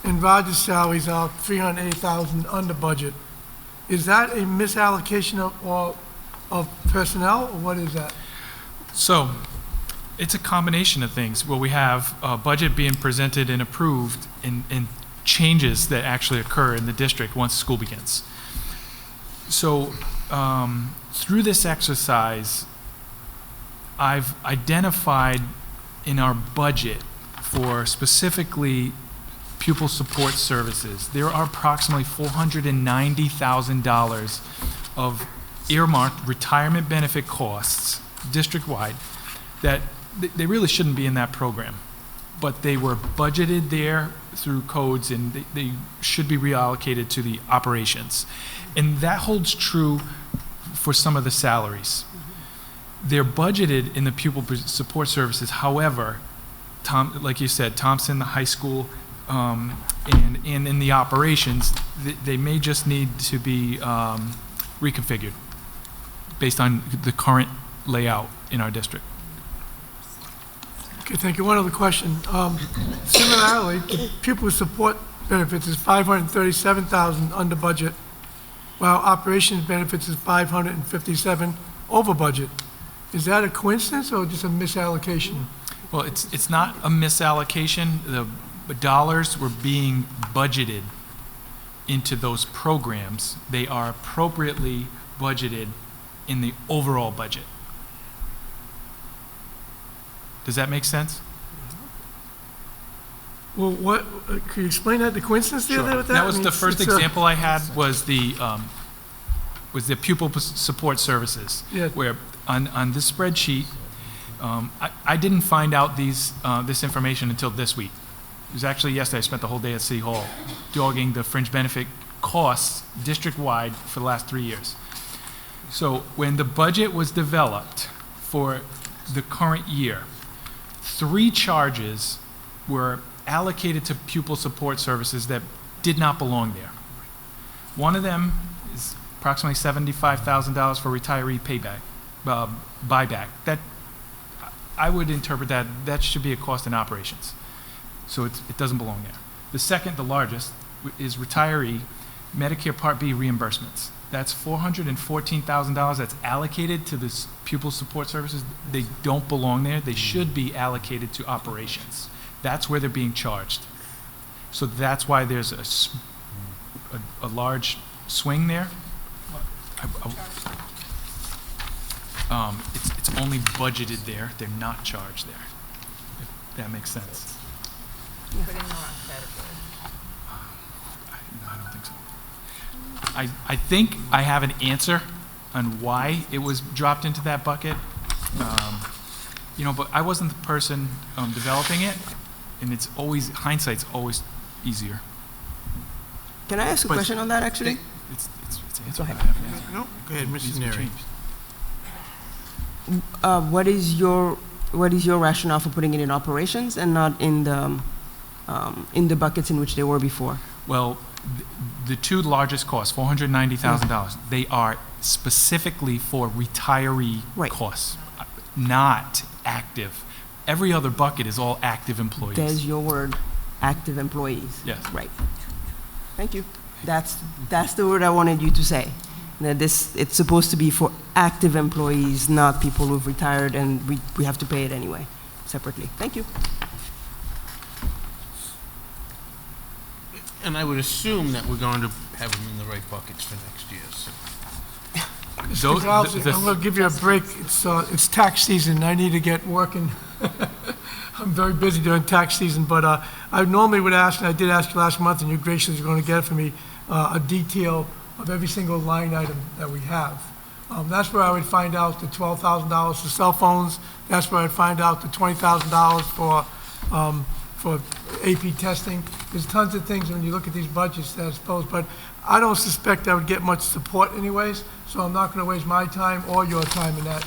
and Rogers' salaries are $380,000 under budget. Is that a misallocation of personnel, or what is that? So, it's a combination of things where we have a budget being presented and approved and changes that actually occur in the district once school begins. So, through this exercise, I've identified in our budget for specifically pupil support services, there are approximately $490,000 of earmarked retirement benefit costs district-wide that they really shouldn't be in that program, but they were budgeted there through codes and they should be reallocated to the operations. And that holds true for some of the salaries. They're budgeted in the pupil support services. However, like you said, Thompson, the high school, and in the operations, they may just need to be reconfigured based on the current layout in our district. Okay, thank you. One other question. Similarly, pupil support benefits is $537,000 under budget, while operations benefits is $557,000 over budget. Is that a coincidence or just a misallocation? Well, it's not a misallocation. The dollars were being budgeted into those programs. They are appropriately budgeted in the overall budget. Does that make sense? Well, what, can you explain that, the coincidence there with that? That was the first example I had was the pupil support services, where on this spreadsheet, I didn't find out this information until this week. It was actually yesterday. I spent the whole day at City Hall dogging the fringe benefit costs district-wide for the last 3 years. So when the budget was developed for the current year, 3 charges were allocated to pupil support services that did not belong there. One of them is approximately $75,000 for retiree payback, buyback. That, I would interpret that should be a cost in operations. So it doesn't belong there. The second, the largest, is retiree Medicare Part B reimbursements. That's $414,000 that's allocated to this pupil support services. They don't belong there. They should be allocated to operations. That's where they're being charged. So that's why there's a large swing there. It's only budgeted there. They're not charged there, if that makes sense. Put in the wrong category. I don't think so. I think I have an answer on why it was dropped into that bucket. You know, but I wasn't the person developing it, and it's always, hindsight's always easier. Can I ask a question on that, actually? It's answer. Go ahead. No, go ahead, Mrs. Neri. What is your rationale for putting it in operations and not in the buckets in which they were before? Well, the 2 largest costs, $490,000, they are specifically for retiree costs, not active. Every other bucket is all active employees. There's your word, active employees. Yes. Right. Thank you. That's the word I wanted you to say. That it's supposed to be for active employees, not people who've retired, and we have to pay it anyway, separately. Thank you. And I would assume that we're going to have them in the right buckets for next year. So. Mr. Gonzalez, I'm going to give you a break. It's tax season. I need to get working. I'm very busy during tax season, but I normally would ask, and I did ask you last month, and you graciously going to get it for me, a detail of every single line item that we have. That's where I would find out the $12,000 for cell phones. That's where I'd find out the $20,000 for AP testing. There's tons of things when you look at these budgets that I suppose, but I don't suspect I would get much support anyways, so I'm not going to waste my time or your time in that.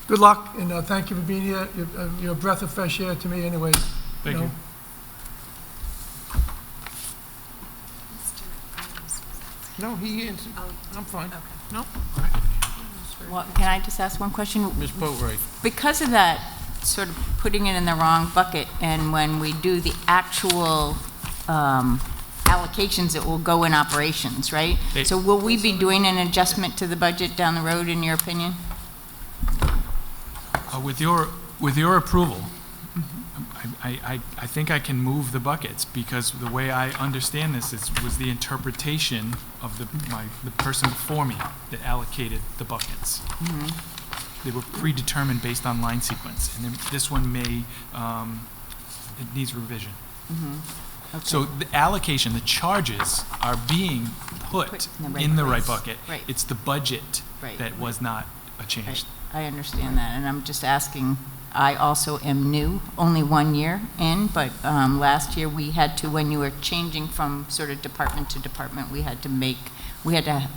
Good luck, and thank you for being here. You're a breath of fresh air to me anyways. Thank you. No, he is. I'm fine. No? Well, can I just ask one question? Ms. Boatright. Because of that, sort of putting it in the wrong bucket, and when we do the actual allocations, it will go in operations, right? So will we be doing an adjustment to the budget down the road, in your opinion? With your approval, I think I can move the buckets, because the way I understand this was the interpretation of the person before me that allocated the buckets. They were predetermined based on line sequence, and then this one may, it needs revision. Okay. So the allocation, the charges are being put in the right bucket. Right. It's the budget Right. that was not changed. I understand that, and I'm just asking, I also am new, only 1 year in, but last year we had to, when you were changing from sort of department to department, we had to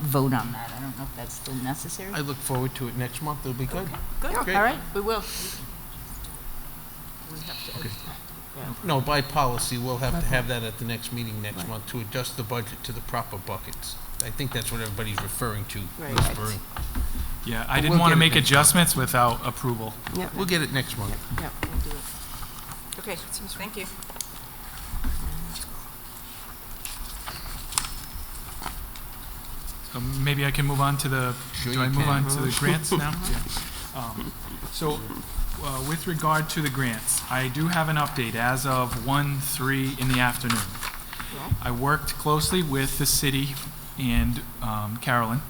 vote on that. I don't know if that's still necessary. I look forward to it next month. It'll be good. Good, Great. all right, we will. No, by policy, we'll have to have that at the next meeting next month to adjust the budget to the proper buckets. I think that's what everybody's referring to, Right. Ms. Burry. Yeah, But I didn't we'll want to get it make next adjustments without approval. Yep. We'll get it next month. Yeah, we'll do it. Okay, thank you. So maybe I can move on to the, Sure do I you move can. on to the grants now? So with regard to the grants, I do have an update as of 1:03 in the afternoon. I worked closely with the city and Carolyn.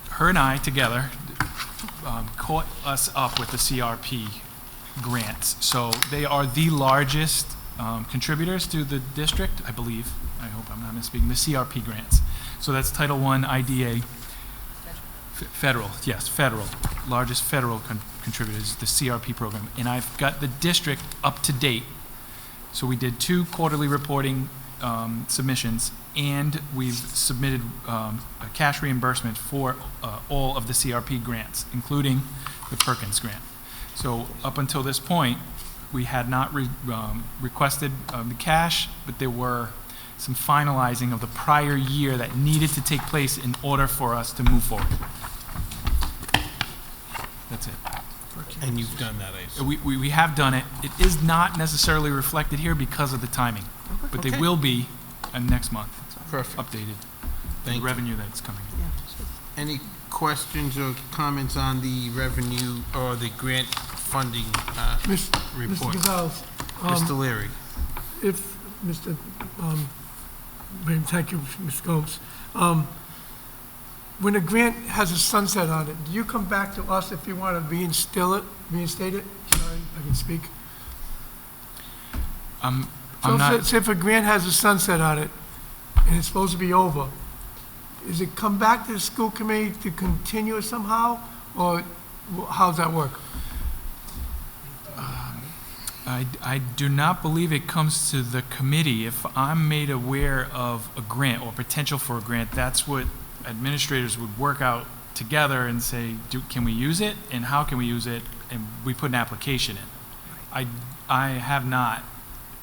Her and I together caught us up with the CRP grants. So they are the largest contributors to the district, I believe. I hope I'm not misspeaking, the CRP grants. So that's Title I IDA, federal, yes, federal, largest federal contributors, the CRP program. And I've got the district up to date. So we did 2 quarterly reporting submissions, and we've submitted a cash reimbursement for all of the CRP grants, including the Perkins grant. So up until this point, we had not requested the cash, but there were some finalizing of the prior year that needed to take place in order for us to move forward. That's it. And you've done that, I assume. We have done it. It is not necessarily reflected here because of the timing, but they Okay. will be next month. Perfect. Updated. Thank The you. revenue that's coming in. Any questions or comments on the revenue or the grant funding report? Mr. Gonzalez. Mr. Leary. If, Mr., thank you, Mr. Gomes. When a grant has a sunset on it, do you come back to us if you want to reinstate it? Sorry, I can speak. I'm So not, say if a grant has a sunset on it, and it's supposed to be over, is it come back to the school committee to continue it somehow, or how's that work? I do not believe it comes to the committee. If I'm made aware of a grant or potential for a grant, that's what administrators would work out together and say, can we use it, and how can we use it, and we put an application in. I have not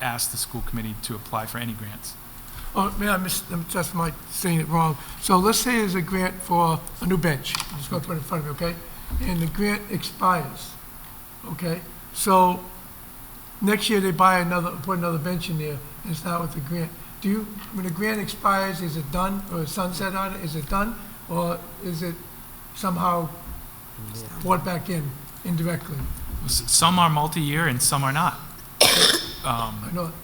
asked the school committee to apply for any grants. Oh, that's my saying it wrong. So let's say there's a grant for a new bench. I'm just going to put it in front of me, okay? And the grant expires, okay? So next year they put another bench in there, and it's not with the grant. When the grant expires, is it done, or a sunset on it, is it done? Or is it somehow brought back in indirectly? Some are multi-year and some are not. I know it.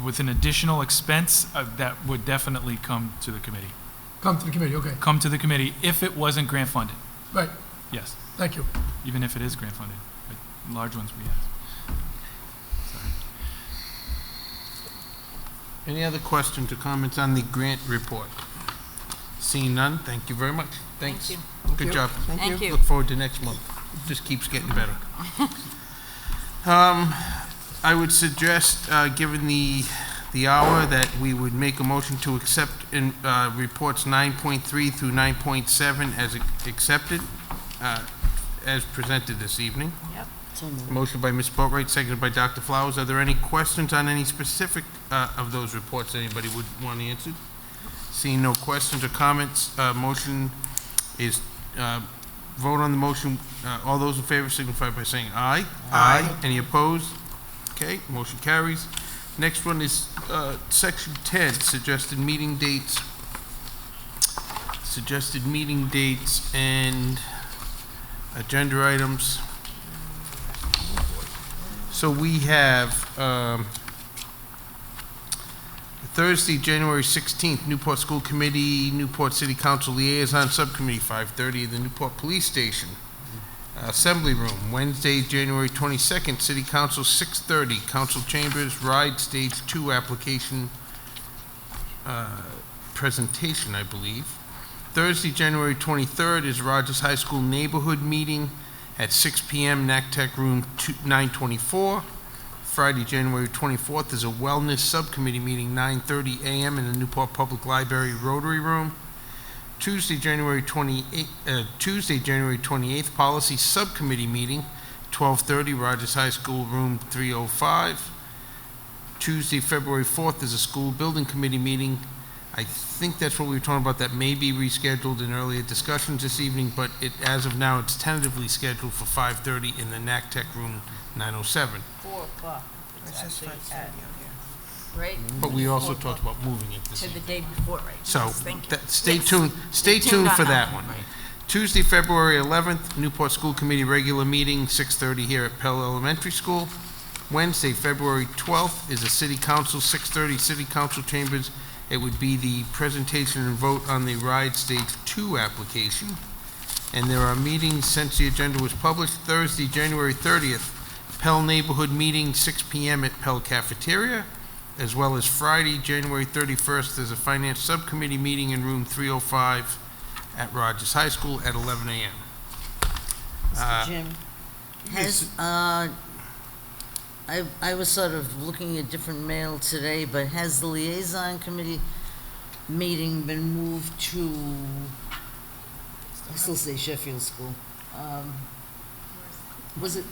With an additional expense, that would definitely come to the committee. Come to the committee, okay. Come to the committee if it wasn't grant funded. Right. Yes. Thank you. Even if it is grant funded. But large ones we have. Any other questions or comments on the grant report? Seeing none, thank you very much. Thanks. you. Good you. job. Thank you. Look forward to next month. It just keeps getting better. I would suggest, given the hour, that we would make a motion to accept reports 9.3 through 9.7 as accepted, as presented this evening. Yep. Motion by Ms. Boatright, seconded by Dr. Flowers. Are there any questions on any specific of those reports anybody would want answered? Seeing no questions or comments, motion is, vote on the motion. All those in favor signify by saying aye. Aye. Any opposed? Okay, motion carries. Next one is Section 10, suggested meeting dates. Suggested meeting dates and agenda items. So we have Thursday, January 16th, Newport School Committee, Newport City Council Liaison Subcommittee, 5:30 at the Newport Police Station. Assembly Room, Wednesday, January 22nd, City Council, 6:30, Council Chambers, RIDE Stage 2 application presentation, I believe. Thursday, January 23rd is Rogers High School Neighborhood Meeting at 6 p.m., NACTEC Room 924. Friday, January 24th is a Wellness Subcommittee meeting, 9:30 a.m. in the Newport Public Library Rotary Room. Tuesday, January 28th, Policy Subcommittee meeting, 12:30, Rogers High School Room 305. Tuesday, February 4th is a School Building Committee meeting. I think that's what we were talking about, that may be rescheduled in earlier discussions this evening, but as of now, it's tentatively scheduled for 5:30 in the NACTEC Room 907. 4 o'clock. It's actually at, right? But we also talked about moving it this To the evening. day before, right? So Yes, thank you. stay Yes. tuned. Stay tuned for on that one. Tuesday, February 11th, Newport School Committee regular meeting, 6:30 here at Pell Elementary School. Wednesday, February 12th is a City Council, 6:30 City Council Chambers. It would be the presentation and vote on the RIDE Stage 2 application. And there are meetings since the agenda was published. Thursday, January 30th, Pell Neighborhood Meeting, 6 p.m. at Pell Cafeteria, as well as Friday, January 31st, there's a Finance Subcommittee meeting in Room 305 at Rogers High School at 11 a.m. Mr. Jim, has, I was sort of looking at different mail today, but has the liaison committee meeting been moved to, I still say Sheffield School. Was it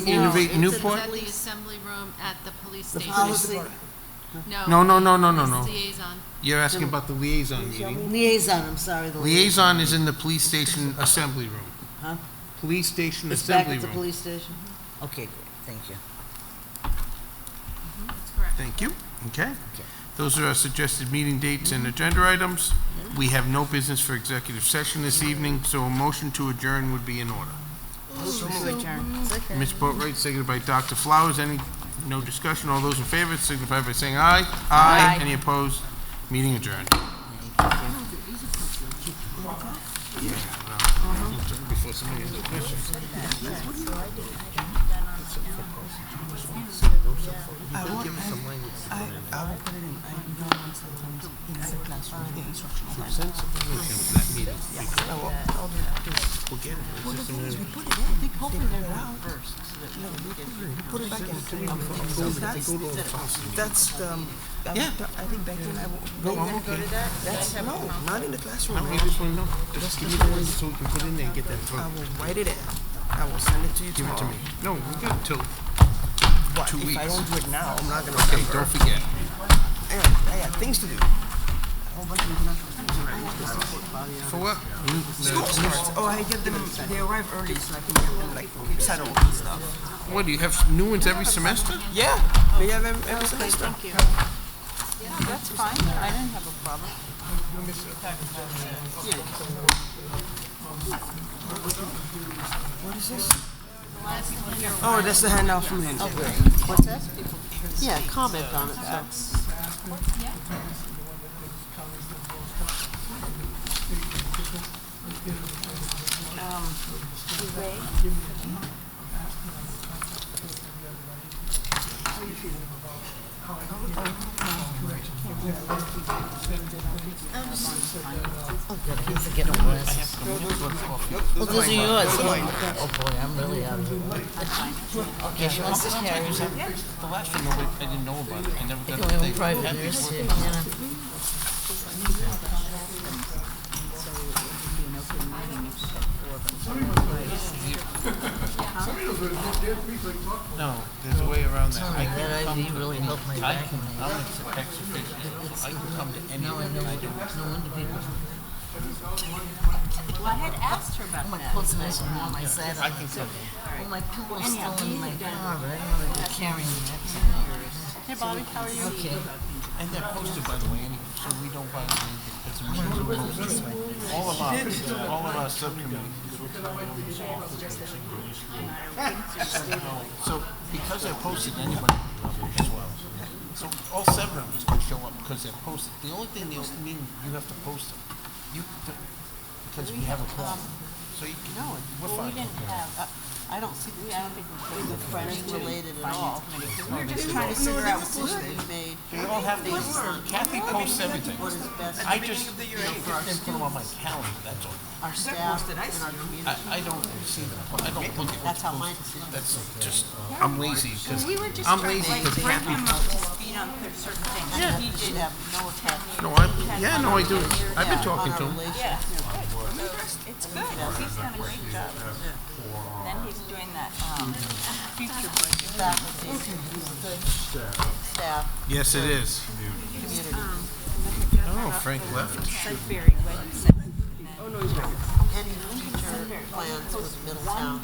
Innovate Newport? It's at the assembly room at the police The station. policy? No. No. It's liaison. You're asking about the liaison meeting. Liaison, I'm sorry. The Liaison is in the police station assembly room. Huh? Police station It's back assembly at the room. police station? Okay, great, thank you. That's correct. Thank you. Okay. Those are our suggested meeting dates and agenda items. We have no business for executive session this evening, so a motion to adjourn would be in order. Ms. Boatright, seconded by Dr. Flowers. No discussion? All those in favor signify by saying aye. Aye. Any opposed? Meeting adjourned. Before somebody has a question. I will put it in, the classroom, the instructional plan. That meeting. We'll get it. Well, the thing is, we put it in, they hopefully they're out first. No, we put it back in. So that's the, Yeah. I think Becky and I will. Go, I'm okay. That's, no, not in the classroom. I just want to know. Just give me the list so we can put it in there and get that through. I will write it in. I will send it to you Give it to tomorrow. me. No, we got till What, 2 weeks. if I don't do it now, I'm not gonna Okay, remember. don't forget. I got things to do. A whole bunch of international things. For what? School starts. Oh, I get them, they arrive early so I can get them like settled and stuff. What, do you have new ones every semester? Yeah, they have every semester. Thank you. Yeah, that's fine. I didn't have a problem. What is this? Oh, that's the handout from him. What's that? Yeah, comment on it, so. How are you feeling? Well, those are yours. Oh, boy, I'm really out of it. Okay, she wants to carry some. The last one, I didn't know about it. I never got They to go in think. private nurse here, yeah. No, there's a way around that. Sorry, that IV really helped my back and my... I'm ex-official, so I can come to any of them. No wonder people... Well, I had asked her about My that. clothes are nice and warm, I sat on I can come. Well, my pillow's still in my car, but I don't know if they're carrying that. Hey, Bobby, how are you? Okay. And they're posted, by the way, so we don't buy anything. It's posted. All of our subcommittees. So because they're posted, anybody can do it as well. So all 7 of us can show up because they're posted. The only thing they mean, you have to post them. Because we have a quorum. So you can, no, we're fine. I don't see the French related at all. We were just trying to figure out what Decision we made. They all have to, Kathy posts everything. What is best I just, you know, didn't put them on my calendar, that's all. our staff and our community. I don't see them, I don't look at That's what's how my posted. decision. That's just, I'm lazy, because We were just I'm trying lazy to because bring Kathy. him up to speed on certain things. And he did have no attachment. No, I do. I've been talking to him. Yeah. It's good. He's done a great job. Then he's doing that, Future budget faculty, good staff, Yes, it is. community. Oh, Frank left. Sudbury, Any future plans with Middletown?